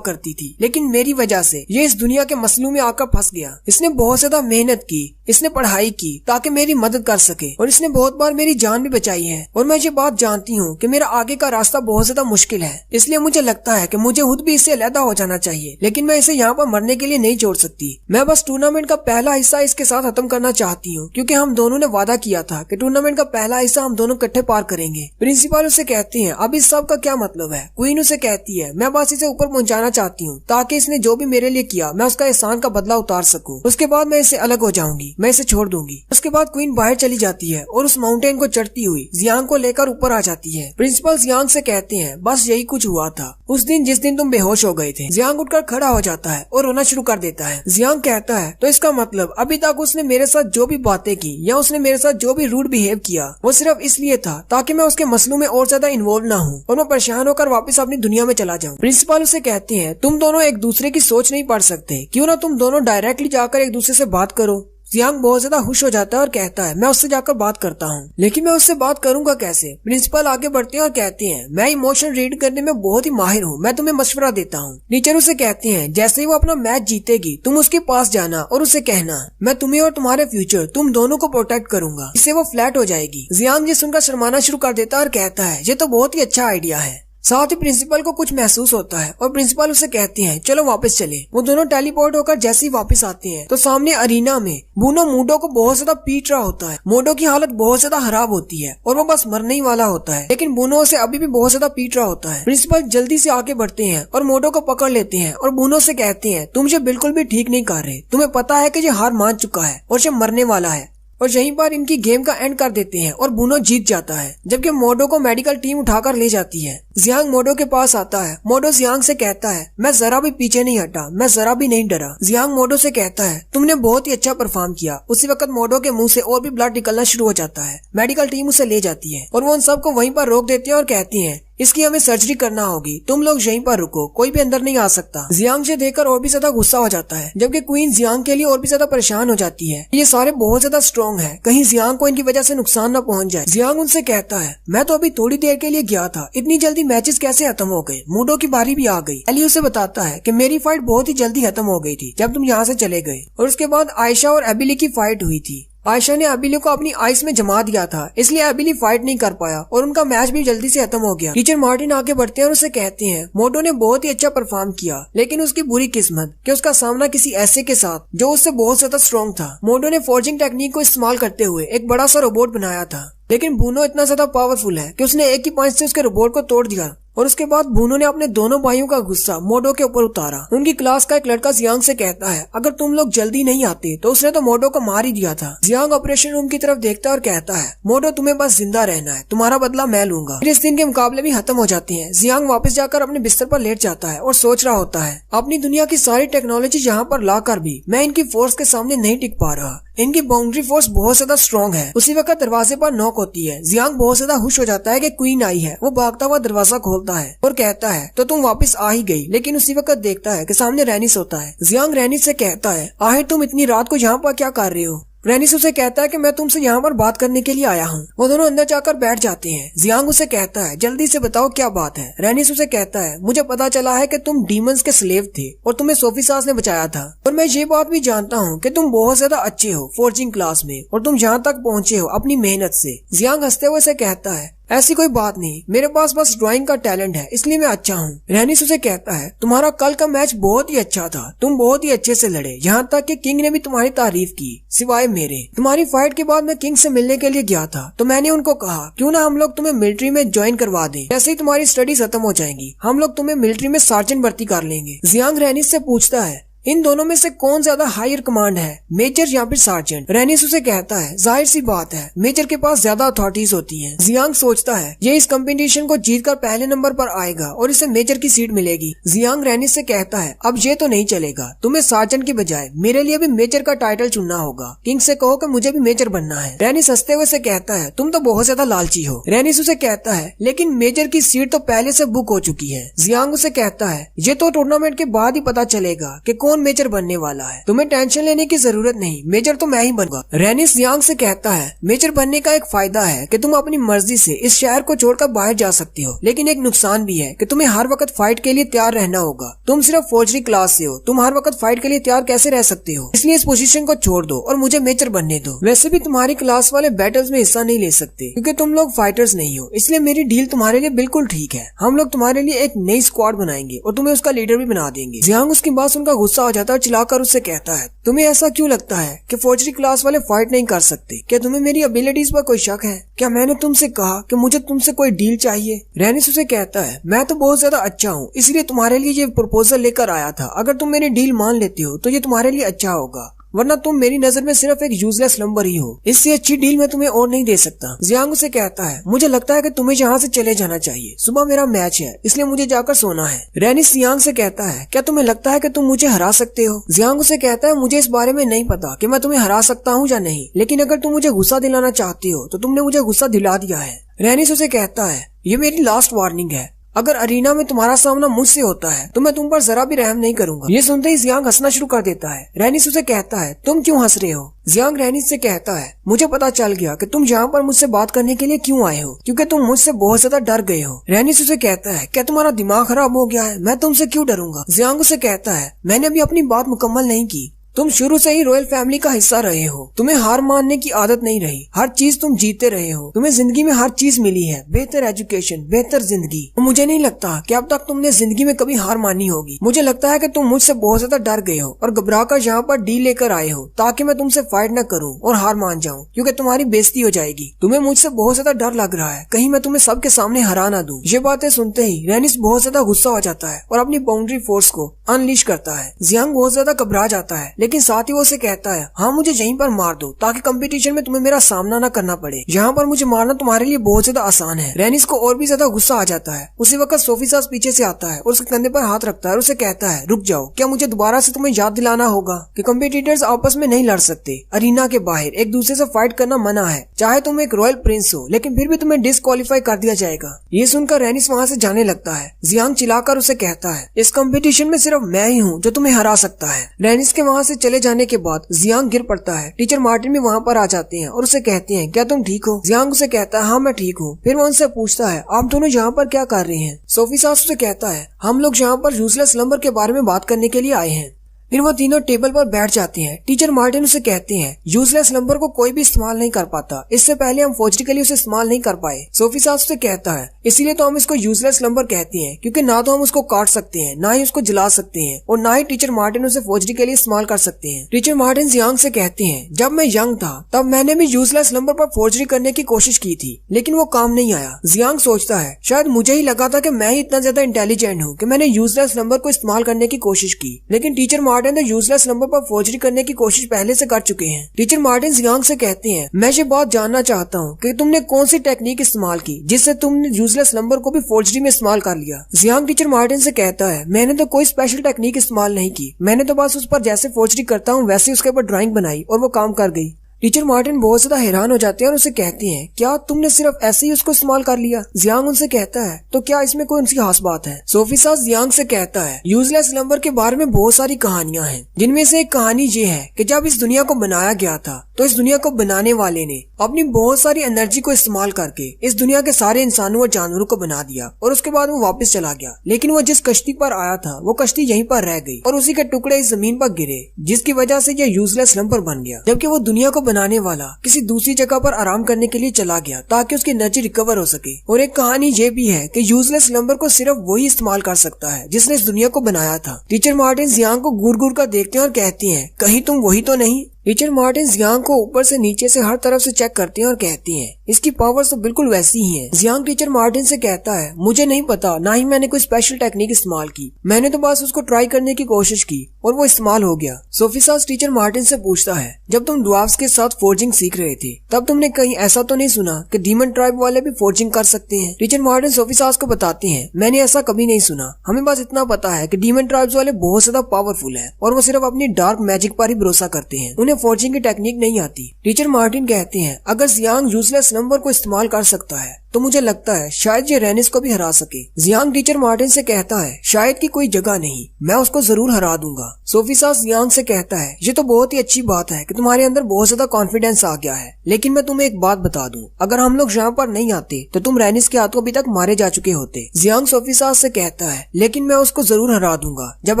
करती थी, लेकिन मेरी वजह से ये इस दुनिया के मसलों में आकर फंस गया। इसने बहुत ज्यादा मेहनत की, इसने पढ़ाई की ताकि मेरी मदद कर सके और इसने बहुत बार मेरी जान भी बचाई है। और मैं ये बात जानती हूँ कि मेरा आगे का रास्ता बहुत ज्यादा मुश्किल है, इसलिए मुझे लगता है कि मुझे खुद भी इससे अलग हो जाना चाहिए, लेकिन मैं इसे यहाँ पर मरने के लिए नहीं छोड़ सकती। मैं बस टूर्नामेंट का पहला हिस्सा इसके साथ खत्म करना चाहती हूँ, क्योंकि हम दोनों ने वादा किया था कि टूर्नामेंट का पहला हिस्सा हम दोनों इकट्ठे पार करेंगे। प्रिंसिपल उसे कहती है, अब इस सब का क्या मतलब है? क्वीन उसे कहती है, मैं बस इसे ऊपर पहुंचाना चाहती हूँ ताकि इसने जो भी मेरे लिए किया मैं उसका एहसान का बदला उतार सकूं। उसके बाद मैं इससे अलग हो जाऊंगी, मैं इसे छोड़ दूंगी। उसके बाद क्वीन बाहर चली जाती है और उस माउंटेन को चढ़ती हुई जियांग को लेकर ऊपर आ जाती है। प्रिंसिपल जियांग से कहते हैं, बस यही कुछ हुआ था उस दिन जिस दिन तुम बेहोश हो गए थे। जियांग उठकर खड़ा हो जाता है और रोना शुरू कर देता है। जियांग कहता है, तो इसका मतलब अभी तक उसने मेरे साथ जो भी बातें की या उसने मेरे साथ जो भी रूड बिहेव किया वो सिर्फ इसलिए था ताकि मैं उसके मसलों में और ज्यादा इन्वॉल्व ना हूँ और मैं परेशान होकर वापस अपनी दुनिया में चला जाऊँ। प्रिंसिपल उसे कहते हैं, तुम दोनों एक दूसरे की सोच नहीं पढ़ सकते, क्यों ना तुम दोनों डायरेक्टली जाकर एक दूसरे से बात करो। जियांग बहुत ज्यादा खुश हो जाता है और कहता है मैं उससे जाकर बात करता हूँ, लेकिन मैं उससे बात करूंगा कैसे। प्रिंसिपल आगे बढ़ते हैं और कहते हैं मैं इमोशन रीड करने में बहुत ही माहिर हूँ, मैं तुम्हें मशवरा देता हूँ। टीचर उसे कहते हैं जैसे ही वो अपना मैच जीतेगी तुम उसके पास जाना और उसे कहना मैं तुम्हें और तुम्हारे फ्यूचर तुम दोनों को प्रोटेक्ट करूंगा, इससे वो फ्लैट हो जाएगी। जियांग ये सुनकर शर्माना शुरू कर देता है और कहता है ये तो बहुत ही अच्छा आइडिया है। साथ ही प्रिंसिपल को कुछ महसूस होता है और प्रिंसिपल उसे कहते हैं चलो वापस चले। वो दोनों टेलीपोर्ट होकर जैसे ही वापस आते हैं तो सामने अरीना में बूनो मोडो को बहुत ज्यादा पीट रहा होता है। मोडो की हालत बहुत ज्यादा खराब होती है और वो बस मरने ही वाला होता है, लेकिन बूनो उसे अभी भी बहुत ज्यादा पीट रहा होता है। प्रिंसिपल जल्दी से आगे बढ़ते हैं और मोडो को पकड़ लेते हैं और बूनो से कहते हैं तुम मुझे बिल्कुल भी ठीक नहीं कर रहे, तुम्हें पता है कि ये हार मान चुका है और ये मरने वाला है। और यहीं पर इनकी गेम का एंड कर देते हैं और बूनो जीत जाता है, जबकि मोडो को मेडिकल टीम उठाकर ले जाती है। जियांग मोडो के पास आता है। मोडो जियांग से कहता है मैं जरा भी पीछे नहीं हटा, मैं जरा भी नहीं डरा। जियांग मोडो से कहता है तुमने बहुत ही अच्छा परफॉर्म किया। उसी वक्त मोडो के मुंह से और भी ब्लड निकलना शुरू हो जाता है। मेडिकल टीम उसे ले जाती है और वो उन सबको वहीं पर रोक देती है और कहती है इसकी हमें सर्जरी करना होगी, तुम लोग यहीं पर रुको, कोई भी अंदर नहीं आ सकता। जियांग से देखकर और भी ज्यादा गुस्सा हो जाता है, जबकि क्वीन जियांग के लिए और भी ज्यादा परेशान हो जाती है। ये सारे बहुत ज्यादा स्ट्रॉन्ग है, कहीं जियांग को इनकी वजह से नुकसान न पहुंच जाए। जियांग उनसे कहता है मैं तो अभी थोड़ी देर के लिए गया था, इतनी जल्दी मैचेस कैसे खत्म हो गए, मोडो की बारी भी आ गई। एली उसे बताता है कि मेरी फाइट बहुत ही जल्दी खत्म हो गई थी जब तुम यहाँ से चले गए। और उसके बाद आयशा और एबिली की फाइट हुई थी। आयशा ने एबिली को अपनी आइस में जमा दिया था, इसलिए एबिली फाइट नहीं कर पाया और उनका मैच भी जल्दी से खत्म हो गया। टीचर मार्टिन आगे बढ़ते हैं और उसे कहते हैं मोडो ने बहुत ही अच्छा परफॉर्म किया, लेकिन उसकी बुरी किस्मत कि उसका सामना किसी ऐसे के साथ जो उससे बहुत ज्यादा स्ट्रॉन्ग था। मोडो ने फोर्जिंग टेक्निक को इस्तेमाल करते हुए एक बड़ा सा रोबोट बनाया था, लेकिन बूनो इतना ज्यादा पावरफुल है कि उसने एक ही पंच से उसके रोबोट को तोड़ दिया। और उसके बाद बूनो ने अपने दोनों भाइयों का गुस्सा मोडो के ऊपर उतारा। उनकी क्लास का एक लड़का जियांग से कहता है अगर तुम लोग जल्दी नहीं आते तो उसने तो मोडो को मार ही दिया था। जियांग ऑपरेशन रूम की तरफ देखता है और कहता है मोडो तुम्हें बस जिंदा रहना है, तुम्हारा बदला मैं लूंगा। फिर इस दिन के मुकाबले भी खत्म हो जाते हैं। जियांग वापस जाकर अपने बिस्तर पर लेट जाता है और सोच रहा होता है अपनी दुनिया की सारी टेक्नोलॉजी यहाँ पर लाकर भी मैं इनकी फोर्स के सामने नहीं टिक पा रहा। इनकी बाउंड्री फोर्स बहुत ज्यादा स्ट्रॉन्ग है। उसी वक्त दरवाजे पर नॉक होती है। जियांग बहुत ज्यादा खुश हो जाता है कि क्वीन आई है। वो भागता हुआ दरवाजा खोलता है और कहता है तो तुम वापस आ ही गई, लेकिन उसी वक्त देखता है कि सामने रैनिस होता है। जियांग रैनिस से कहता है आखिर तुम इतनी रात को यहाँ पर क्या कर रहे हो। रैनिस उसे कहता है कि मैं तुमसे यहाँ पर बात करने के लिए आया हूँ। वो दोनों अंदर जाकर बैठ जाते हैं। जियांग उसे कहता है जल्दी से बताओ क्या बात है। रैनिस उसे कहता है मुझे पता चला है कि तुम डीमंस के स्लेव थे और तुम्हें सोफी सास ने बचाया था, और मैं ये बात भी जानता हूँ कि तुम बहुत ज्यादा अच्छे हो फोर्जिंग क्लास में और तुम यहाँ तक पहुँचे हो अपनी मेहनत से। जियांग हंसते हुए उसे कहता है ऐसी कोई बात नहीं, मेरे पास बस ड्राइंग का टैलेंट है, इसलिए मैं अच्छा हूँ। रैनिस उसे कहता है तुम्हारा कल का मैच बहुत ही अच्छा था, तुम बहुत ही अच्छे से लड़े, यहाँ तक कि किंग ने भी तुम्हारी तारीफ की सिवाय मेरे। तुम्हारी फाइट के बाद मैं किंग से मिलने के लिए गया था तो मैंने उनको कहा क्यों ना हम लोग तुम्हें मिलिट्री में ज्वाइन करवा दें, जैसे ही तुम्हारी स्टडीज खत्म हो जाएंगी हम लोग तुम्हें मिलिट्री में सार्जेंट भर्ती कर लेंगे। जियांग रैनिस से पूछता है इन दोनों में से कौन ज्यादा हायर कमांड है, मेजर या फिर सार्जेंट। रैनिस उसे कहता है जाहिर सी बात है मेजर के पास ज्यादा अथॉरिटीज होती हैं। जियांग सोचता है ये इस कंपटीशन को जीतकर पहले नंबर पर आएगा और इसे मेजर की सीट मिलेगी। जियांग रैनिस से कहता है अब ये तो नहीं चलेगा, तुम्हें सार्जेंट की बजाय मेरे लिए भी मेजर का टाइटल चुनना होगा। किंग से कहो कि मुझे भी मेजर बनना है। रैनिस हंसते हुए से कहता है तुम तो बहुत ज्यादा लालची हो। रैनिस उसे कहता है लेकिन मेजर की सीट तो पहले से बुक हो चुकी है। जियांग उसे कहता है ये तो टूर्नामेंट के बाद ही पता चलेगा कि कौन मेजर बनने वाला है, तुम्हें टेंशन लेने की जरूरत नहीं, मेजर तो मैं ही बनूंगा। रैनिस जियांग से कहता है मेजर बनने का एक फायदा है कि तुम अपनी मर्जी से इस शहर को छोड़कर बाहर जा सकती हो, लेकिन एक नुकसान भी है कि तुम्हें हर वक्त फाइट के लिए तैयार रहना होगा। तुम सिर्फ फोर्जरी क्लास से हो, तुम हर वक्त फाइट के लिए तैयार कैसे रह सकते हो, इसलिए इस पोजीशन को छोड़ दो और मुझे मेजर बनने दो। वैसे भी तुम्हारी क्लास वाले बैटल्स में हिस्सा नहीं ले सकते क्योंकि तुम लोग फाइटर्स नहीं हो, इसलिए मेरी डील तुम्हारे लिए बिल्कुल ठीक है। हम लोग तुम्हारे लिए एक नई स्क्वाड बनाएंगे और तुम्हें उसका लीडर भी बना देंगे। जियांग उसकी बात सुनकर गुस्सा हो जाता है, चिल्लाकर उससे कहता है तुम्हें ऐसा क्यों लगता है कि फोर्जरी क्लास वाले फाइट नहीं कर सकते? क्या तुम्हें मेरी एबिलिटीज पर कोई शक है? क्या मैंने तुमसे कहा कि मुझे तुमसे कोई डील चाहिए? रैनिस उसे कहता है मैं तो बहुत ज्यादा अच्छा हूँ, इसलिए तुम्हारे लिए ये प्रपोजल लेकर आया था। अगर तुम मेरी डील मान लेते हो तो ये तुम्हारे लिए अच्छा होगा, वरना तुम मेरी नजर में सिर्फ एक यूजलेस नंबर ही हो। इससे अच्छी डील मैं तुम्हें और नहीं दे सकता। जियांग उसे कहता है मुझे लगता है कि तुम्हें यहाँ से चले जाना चाहिए, सुबह मेरा मैच है इसलिए मुझे जाकर सोना है। रैनिस जियांग से कहता है क्या तुम्हें लगता है कि तुम मुझे हरा सकते हो? जियांग उसे कहता है मुझे इस बारे में नहीं पता कि मैं तुम्हें हरा सकता हूँ या नहीं, लेकिन अगर तुम मुझे गुस्सा दिलाना चाहती हो तो तुमने मुझे गुस्सा दिला दिया है। रैनिस उसे कहता है ये मेरी लास्ट वार्निंग है, अगर अरीना में तुम्हारा सामना मुझसे होता है तो मैं तुम पर जरा भी रहम नहीं करूंगा। ये सुनते ही जियांग हंसना शुरू कर देता है। रेनिस उसे कहता है तुम क्यों हंस रहे हो? जियांग रेनिस से कहता है मुझे पता चल गया कि तुम यहाँ पर मुझसे बात करने के लिए क्यों आए हो, क्योंकि तुम मुझसे बहुत ज्यादा डर गए हो। रेनिस उसे कहता है क्या तुम्हारा दिमाग खराब हो गया है? मैं तुमसे क्यों डरूंगा? जियांग उसे कहता है मैंने अभी अपनी बात मुकम्मल नहीं की। तुम शुरू से ही रॉयल फैमिली का हिस्सा रहे हो, तुम्हें हार मानने की आदत नहीं रही, हर चीज तुम जीते रहे हो, तुम्हें जिंदगी में हर चीज मिली है, बेहतर एजुकेशन, बेहतर जिंदगी। मुझे नहीं लगता कि अब तक तुमने जिंदगी में कभी हार मानी होगी। मुझे लगता है कि तुम मुझसे बहुत ज्यादा डर गए हो और घबरा कर यहाँ पर डी लेकर आए हो ताकि मैं तुमसे फाइट न करूँ और हार मान जाऊँ, क्योंकि तुम्हारी बेइज्जती हो जाएगी। तुम्हें मुझसे बहुत ज्यादा डर लग रहा है कहीं मैं तुम्हें सबके सामने हरा ना दूं। ये बातें सुनते ही रेनिस बहुत ज्यादा गुस्सा हो जाता है और अपनी बाउंड्री फोर्स को अनलीश करता है। जियांग बहुत ज्यादा घबरा जाता है, लेकिन साथ ही वो उसे कहता है हाँ मुझे यहीं पर मार दो ताकि कंपटीशन में तुम्हें मेरा सामना न करना पड़े। यहाँ पर मुझे मारना तुम्हारे लिए बहुत ज्यादा आसान है। रेनिस को और भी ज्यादा गुस्सा आ जाता है। उसी वक्त सोफी सास पीछे से आता है और उसके कंधे पर हाथ रखता है और उसे कहता है रुक जाओ, क्या मुझे दोबारा से तुम्हें याद दिलाना होगा कि कंपटीटर्स आपस में नहीं लड़ सकते। अरीना के बाहर एक दूसरे से फाइट करना मना है, चाहे तुम एक रॉयल प्रिंस हो, लेकिन फिर भी तुम्हें डिस्क्वालीफाई कर दिया जाएगा। ये सुनकर रेनिस वहाँ से जाने लगता है। जियांग चिल्लाकर उसे कहता है इस कंपटीशन में सिर्फ मैं ही हूँ जो तुम्हें हरा सकता है। रेनिस के वहाँ से चले जाने के बाद जियांग गिर पड़ता है। टीचर मार्टिन भी वहाँ पर आ जाते हैं और उसे कहते हैं क्या तुम ठीक हो? जियांग उसे कहता है हाँ मैं ठीक हूँ। फिर वो उनसे पूछता है आप दोनों यहाँ पर क्या कर रहे हैं? सोफी सास उसे कहता है हम लोग यहाँ पर यूजलेस स्लम्बर के बारे में बात करने के लिए आए हैं। फिर वो तीनों टेबल पर बैठ जाते हैं। टीचर मार्टिन उसे कहते हैं यूजलेस नंबर को कोई भी इस्तेमाल नहीं कर पाता, इससे पहले हम फॉर्जिकली उसे इस्तेमाल नहीं कर पाए। सोफी सास उसे कहता है इसीलिए तो हम इसको यूजलेस नंबर कहते हैं, क्योंकि ना तो हम उसको काट सकते हैं, ना ही उसको जला सकते हैं, और ना ही टीचर मार्टिन उसे फॉर्जिकली इस्तेमाल कर सकते हैं। टीचर मार्टिन जियांग से कहते हैं जब मैं यंग था तब मैंने भी यूजलेस नंबर पर फॉर्जरी करने की कोशिश की थी, लेकिन वो काम नहीं आया। जियांग सोचता है शायद मुझे ही लगा था कि मैं ही इतना ज्यादा इंटेलिजेंट हूँ कि मैंने यूजलेस नंबर को इस्तेमाल करने की कोशिश की, लेकिन टीचर मार्टिन तो यूजलेस नंबर पर फॉर्जरी करने की कोशिश पहले से कर चुके हैं। टीचर मार्टिन जियांग से कहते हैं मैं ये बात जानना चाहता हूँ कि तुमने कौन सी टेक्निक इस्तेमाल की जिससे तुमने यूजलेस नंबर को भी फॉर्जरी में इस्तेमाल कर लिया। जियांग टीचर मार्टिन से कहता है मैंने तो कोई स्पेशल टेक्निक इस्तेमाल नहीं की, मैंने तो बस उस पर जैसे फॉर्जरी करता हूँ वैसे उसके ऊपर ड्राइंग बनाई और वो काम कर गई। टीचर मार्टिन बहुत ज्यादा हैरान हो जाते हैं और उसे कहते हैं क्या तुमने सिर्फ ऐसे ही उसको इस्तेमाल कर लिया? जियांग उनसे कहता है तो क्या इसमें कोई उनकी खास बात है? सोफी सास जियांग से कहता है यूजलेस नंबर के बारे में बहुत सारी कहानियां हैं, जिनमें से एक कहानी ये है कि जब इस दुनिया को बनाया गया था तो इस दुनिया को बनाने वाले ने अपनी बहुत सारी एनर्जी को इस्तेमाल करके इस दुनिया के सारे इंसानों और जानवरों को बना दिया और उसके बाद वो वापस चला गया। लेकिन वो जिस कश्ती पर आया था वो कश्ती यहीं पर रह गई और उसी के टुकड़े इस जमीन पर गिरे, जिसकी वजह से ये यूजलेस नंबर बन गया। जबकि वो दुनिया को बनाने वाला किसी दूसरी जगह पर आराम करने के लिए चला गया ताकि उसकी एनर्जी रिकवर हो सके। और एक कहानी ये भी है कि यूजलेस नंबर को सिर्फ वही इस्तेमाल कर सकता है जिसने इस दुनिया को बनाया था। टीचर मार्टिन जियांग को घूर घूर कर देखते हैं और कहती हैं कहीं तुम वही तो नहीं? टीचर मार्टिन जियांग को ऊपर से नीचे से हर तरफ से चेक करते हैं और कहती हैं इसकी पावर्स तो बिल्कुल वैसी ही हैं। जियांग टीचर मार्टिन से कहता है मुझे नहीं पता, ना ही मैंने कोई स्पेशल टेक्निक इस्तेमाल की, मैंने तो बस उसको ट्राई करने की कोशिश की और वो इस्तेमाल हो गया। सोफी सास टीचर मार्टिन से पूछता है जब तुम ड्वार्फ्स के साथ फोर्जिंग सीख रहे थे तब तुमने कहीं ऐसा तो नहीं सुना कि डीमन ट्राइब वाले भी फोर्जिंग कर सकते हैं? टीचर मार्टिन सोफी सास को बताते हैं मैंने ऐसा कभी नहीं सुना, हमें बस इतना पता है कि डीमन ट्राइब्स वाले बहुत ज्यादा पावरफुल है और वो सिर्फ अपनी डार्क मैजिक पर ही भरोसा करते हैं, उन्हें फोर्जिंग की टेक्निक नहीं आती। टीचर मार्टिन कहते हैं अगर जियांग यूजलेस नंबर को इस्तेमाल कर सकता है तो मुझे लगता है शायद ये रेनिस को भी हरा सके। जियांग टीचर मार्टिन से कहता है शायद की कोई जगह नहीं, मैं उसको जरूर हरा दूंगा। सोफी सास जियांग से कहता है ये तो बहुत ही अच्छी बात है कि तुम्हारे अंदर बहुत ज्यादा कॉन्फिडेंस आ गया है, लेकिन मैं तुम्हें एक बात बता दूं, अगर हम लोग यहाँ पर नहीं आते तो तुम रेनिस के हाथों अभी तक मारे जा चुके होते। जियांग सोफी सास से कहता है लेकिन मैं उसको जरूर हरा दूंगा जब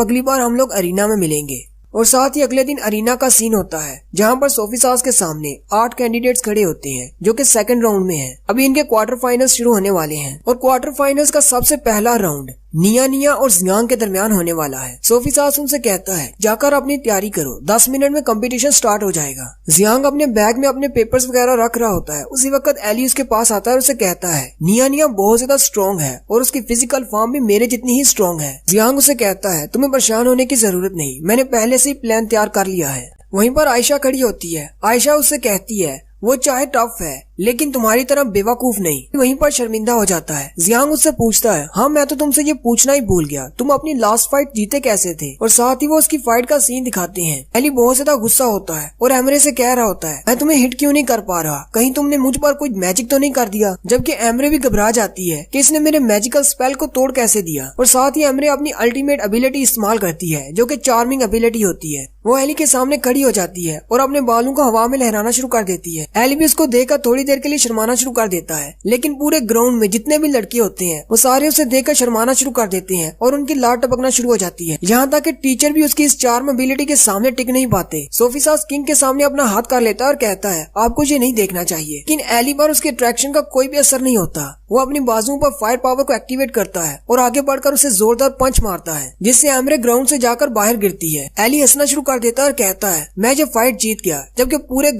अगली बार हम लोग अरीना में मिलेंगे। और साथ ही अगले दिन अरीना का सीन होता है जहाँ पर सोफी सास के सामने 8 कैंडिडेट्स खड़े होते हैं जो कि सेकंड राउंड में हैं। अभी इनके क्वार्टर फाइनल्स शुरू होने वाले हैं और क्वार्टर फाइनल्स का सबसे पहला राउंड निया और जियांग के दरमियान होने वाला है। सोफी सास उनसे कहता है जाकर अपनी तैयारी करो, 10 मिनट में कंपटीशन स्टार्ट हो जाएगा। जियांग अपने बैग में अपने पेपर्स वगैरह रख रहा होता है। उसी वक्त एली उसके पास आता है और उसे कहता है निया बहुत ज्यादा स्ट्रॉन्ग है और उसकी फिजिकल फॉर्म भी मेरे जितनी ही स्ट्रॉन्ग है। जियांग उसे कहता है तुम्हें परेशान होने की जरूरत नहीं, मैंने पहले से ही प्लान तैयार कर लिया है। वहीं पर आयशा खड़ी होती है। आयशा उससे कहती है वो चाहे टफ है लेकिन तुम्हारी तरह बेवकूफ नहीं। वहीं पर शर्मिंदा हो जाता है। जियांग उससे पूछता है, हाँ मैं तो तुमसे ये पूछना ही भूल गया, तुम अपनी लास्ट फाइट जीते कैसे थे? और साथ ही वो उसकी फाइट का सीन दिखाते हैं। एली बहुत ज्यादा गुस्सा होता है और एमरे से कह रहा होता है, मैं तुम्हें हिट क्यों नहीं कर पा रहा, कहीं तुमने मुझ पर कोई मैजिक तो नहीं कर दिया? जबकि एमरे भी घबरा जाती है कि इसने मेरे मैजिकल स्पेल को तोड़ कैसे दिया। और साथ ही एमरे अपनी अल्टीमेट एबिलिटी इस्तेमाल करती है जो कि चार्मिंग एबिलिटी होती है। वो एली के सामने खड़ी हो जाती है और अपने बालों को हवा में लहराना शुरू कर देती है। एली भी उसको देखकर थोड़ी देर के लिए शर्माना शुरू कर देता है, लेकिन पूरे ग्राउंड में जितने भी लड़के होते हैं वो सारे उसे देखकर शर्माना शुरू कर देते हैं और उनकी लाट टपकना शुरू हो जाती है। यहाँ तक कि टीचर भी उसकी इस चार्म एबिलिटी के सामने टिक नहीं पाते। सोफी सास किंग के सामने अपना हाथ कर लेता है और कहता है, आपको ये नहीं देखना चाहिए। लेकिन एली पर उसके अट्रैक्शन का कोई भी असर नहीं होता। वो अपनी बाजुओं पर फायर पावर को एक्टिवेट करता है और आगे बढ़कर उसे जोरदार पंच मारता है, जिससे एमरे ग्राउंड से जाकर बाहर गिरती है। एली हंसना शुरू कर देता है और कहता है, मैं ये फाइट जीत गया। जबकि पूरे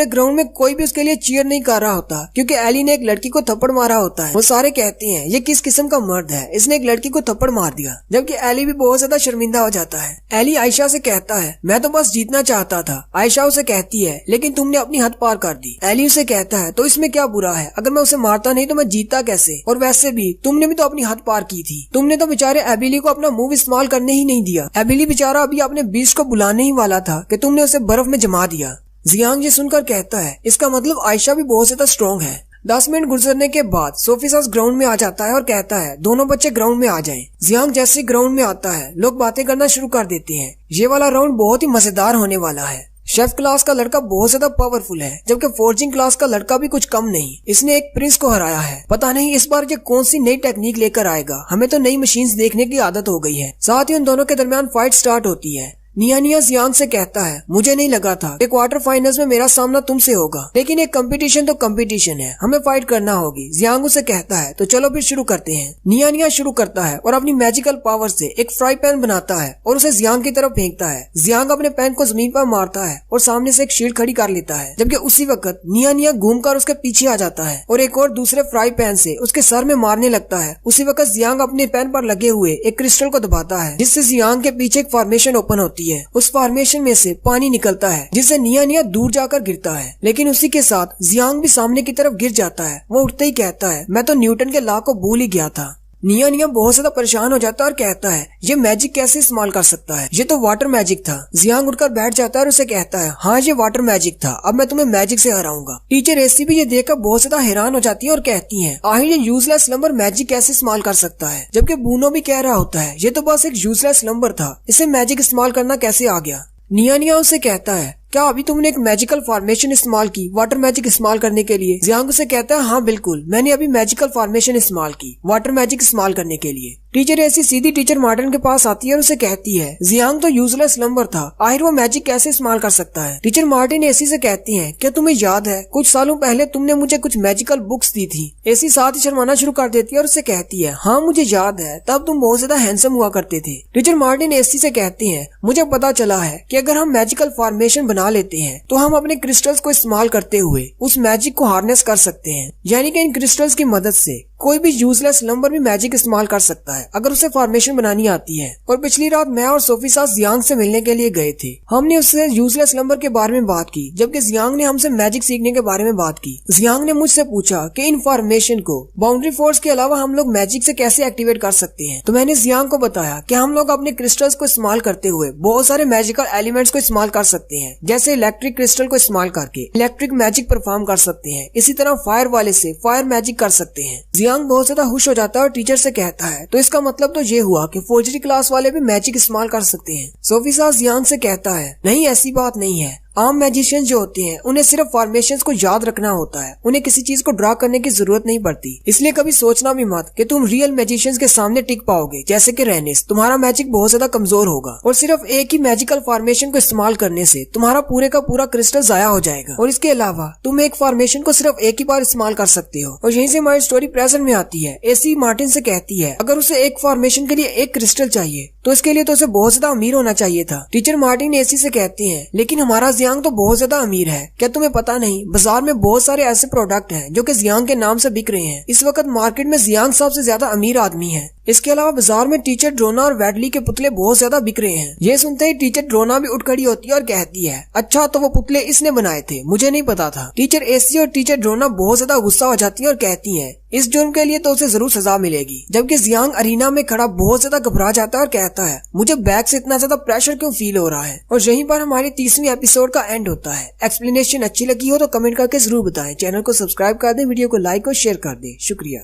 ग्राउंड में कोई भी उसके लिए चीयर नहीं कर रहा होता, क्योंकि एली ने एक लड़की को थप्पड़ मारा होता है। वो सारे कहते हैं, ये किस किस्म का मर्द है, इसने एक लड़की को थप्पड़ मार दिया। जबकि एली भी बहुत ज्यादा शर्मिंदा हो जाता है। एली आयशा से कहता है, मैं तो बस जीतना चाहता था। आयशा उसे कहती है, लेकिन तुमने अपनी हद पार कर दी। एली उसे कहता है, तो इसमें क्या बुरा है, अगर मैं उसे मारता नहीं तो मैं जीतता कैसे? और वैसे भी तुमने भी तो अपनी हद पार की थी। तुमने तो बेचारे एबिली को अपना मूव इस्तेमाल करने ही नहीं दिया। एबिली बेचारा अभी अपने बीस्ट को बुलाने ही वाला था कि तुमने उसे बर्फ में जमा दिया। जियांग ये सुनकर कहता है, इसका मतलब आयशा भी बहुत ज्यादा स्ट्रॉन्ग है। 10 मिनट गुजरने के बाद सोफी सास ग्राउंड में आ जाता है और कहता है, दोनों बच्चे ग्राउंड में आ जाएं। जियांग जैसे ग्राउंड में आता है, लोग बातें करना शुरू कर देते हैं। ये वाला राउंड बहुत ही मजेदार होने वाला है। शेफ क्लास का लड़का बहुत ज्यादा पावरफुल है, जबकि फोर्जिंग क्लास का लड़का भी कुछ कम नहीं। इसने एक प्रिंस को हराया है। पता नहीं इस बार ये कौन सी नई टेक्निक लेकर आएगा। हमें तो नई मशीन्स देखने की आदत हो गई है। साथ ही उन दोनों के दरमियान फाइट स्टार्ट होती है। निया जियांग से कहता है, मुझे नहीं लगा था कि क्वार्टर फाइनल्स में मेरा सामना तुमसे होगा, लेकिन एक कंपटीशन तो कंपटीशन है, हमें फाइट करना होगी। जियांग उसे कहता है, तो चलो फिर शुरू करते हैं। निया शुरू करता है और अपनी मैजिकल पावर से एक फ्राई पैन बनाता है और उसे जियांग की तरफ फेंकता है। जियांग अपने पैन को जमीन पर मारता है और सामने से एक शील्ड खड़ी कर लेता है। जबकि उसी वक्त निया घूमकर उसके पीछे आ जाता है और एक और दूसरे फ्राई पैन से उसके सर में मारने लगता है। उसी वक्त जियांग अपने पैन पर लगे हुए एक क्रिस्टल को दबाता है, जिससे जियांग के पीछे एक फॉर्मेशन ओपन होती है। उस फॉर्मेशन में से पानी निकलता है, जिससे निया दूर जाकर गिरता है। लेकिन उसी के साथ जियांग भी सामने की तरफ गिर जाता है। वो उठते ही कहता है, मैं तो न्यूटन के लॉ को भूल ही गया था। निया बहुत ज्यादा परेशान हो जाता है और कहता है, ये मैजिक कैसे इस्तेमाल कर सकता है, ये तो वाटर मैजिक था। जियांग उठकर बैठ जाता है और उसे कहता है, हाँ ये वाटर मैजिक था, अब मैं तुम्हें मैजिक से हराऊंगा। टीचर एसी भी ये देखकर बहुत ज्यादा हैरान हो जाती है और कहती है, आखिर ये यूजलेस नंबर मैजिक कैसे इस्तेमाल कर सकता है? जबकि बूनो भी कह रहा होता है, ये तो बस एक यूजलेस नंबर था, इसे मैजिक इस्तेमाल करना कैसे आ गया? निया उसे कहता है, क्या अभी तुमने एक मैजिकल फॉर्मेशन इस्तेमाल की वाटर मैजिक इस्तेमाल करने के लिए? जियांग से कहता है, हाँ बिल्कुल, मैंने अभी मैजिकल फॉर्मेशन इस्तेमाल की वाटर मैजिक इस्तेमाल करने के लिए। टीचर ऐसी सीधी टीचर मार्टिन के पास आती है और उसे कहती है, जियांग तो यूजलेस नंबर था, आखिर वो मैजिक कैसे इस्तेमाल कर सकता है? टीचर मार्टिन एसी से कहती है, क्या तुम्हें याद है कुछ सालों पहले तुमने मुझे कुछ मैजिकल बुक्स दी थी? एसी साथ ही शर्माना शुरू कर देती है और उसे कहती है, हाँ मुझे याद है, तब तुम बहुत ज्यादा हैंडसम हुआ करते थे। टीचर मार्टिन एसी से कहती है, मुझे पता चला है कि अगर हम मैजिकल फॉर्मेशन बना लेते हैं तो हम अपने क्रिस्टल्स को इस्तेमाल करते हुए उस मैजिक को हार्नेस कर सकते हैं। यानी कि इन क्रिस्टल्स की मदद से कोई भी यूजलेस नंबर भी मैजिक इस्तेमाल कर सकता है अगर उसे फॉर्मेशन बनानी आती है। और पिछली रात मैं और सोफी सास जियांग से मिलने के लिए गए थे। हमने उससे यूजलेस नंबर के बारे में बात की, जबकि जियांग ने हमसे मैजिक सीखने के बारे में बात की। जियांग ने मुझसे पूछा कि इन फॉर्मेशन को बाउंड्री फोर्स के अलावा हम लोग मैजिक से कैसे एक्टिवेट कर सकते हैं। तो मैंने जियांग को बताया कि हम लोग अपने क्रिस्टल्स को इस्तेमाल करते हुए बहुत सारे मैजिकल एलिमेंट्स को इस्तेमाल कर सकते हैं, जैसे इलेक्ट्रिक क्रिस्टल को इस्तेमाल करके इलेक्ट्रिक मैजिक परफॉर्म कर सकते हैं। इसी तरह फायर वाले से फायर मैजिक कर सकते हैं। जियांग बहुत ज्यादा खुश हो जाता है और टीचर से कहता है, तो इसका मतलब तो ये हुआ कि फोर्जरी क्लास वाले भी मैजिक इस्तेमाल कर सकते हैं। सोफी सास जियांग से कहता है, नहीं ऐसी बात नहीं है, आम मैजिशियन जो होते हैं उन्हें सिर्फ फॉर्मेशंस को याद रखना होता है, उन्हें किसी चीज को ड्रा करने की जरूरत नहीं पड़ती। इसलिए कभी सोचना भी मत कि तुम रियल मैजिशियंस के सामने टिक पाओगे, जैसे कि रेनिस। तुम्हारा मैजिक बहुत ज्यादा कमजोर होगा और सिर्फ एक ही मैजिकल फॉर्मेशन को इस्तेमाल करने से तुम्हारा पूरे का पूरा क्रिस्टल जाया हो जाएगा। और इसके अलावा तुम एक फॉर्मेशन को सिर्फ एक ही बार इस्तेमाल कर सकते हो। और यहीं से हमारी स्टोरी प्रेजेंट में आती है। एसी मार्टिन से कहती है, अगर उसे एक फॉर्मेशन के लिए एक क्रिस्टल चाहिए तो इसके लिए तो उसे बहुत ज्यादा अमीर होना चाहिए था। टीचर मार्टिन एसी से कहती है, लेकिन हमारा जियांग तो बहुत ज्यादा अमीर है, क्या तुम्हें पता नहीं बाजार में बहुत सारे ऐसे प्रोडक्ट हैं जो कि जियांग के नाम से बिक रहे हैं। इस वक्त मार्केट में जियांग सबसे ज्यादा अमीर आदमी है। इसके अलावा बाजार में टीचर ड्रोना और वैडली के पुतले बहुत ज्यादा बिक रहे हैं। ये सुनते ही टीचर ड्रोना भी उठ खड़ी होती है और कहती है, अच्छा तो वो पुतले इसने बनाए थे, मुझे नहीं पता था। टीचर एसी और टीचर ड्रोना बहुत ज्यादा गुस्सा हो जाती है और कहती है, इस जुर्म के लिए तो उसे जरूर सजा मिलेगी। जबकि जियांग अरीना में खड़ा बहुत ज्यादा घबरा जाता है और कहता है, मुझे बैक से इतना ज्यादा प्रेशर क्यों फील हो रहा है। और यहीं पर हमारी 30वीं एपिसोड का एंड होता है। एक्सप्लेनेशन अच्छी लगी हो तो कमेंट करके जरूर बताएं। चैनल को सब्सक्राइब कर दें, वीडियो को लाइक और शेयर कर दें। शुक्रिया।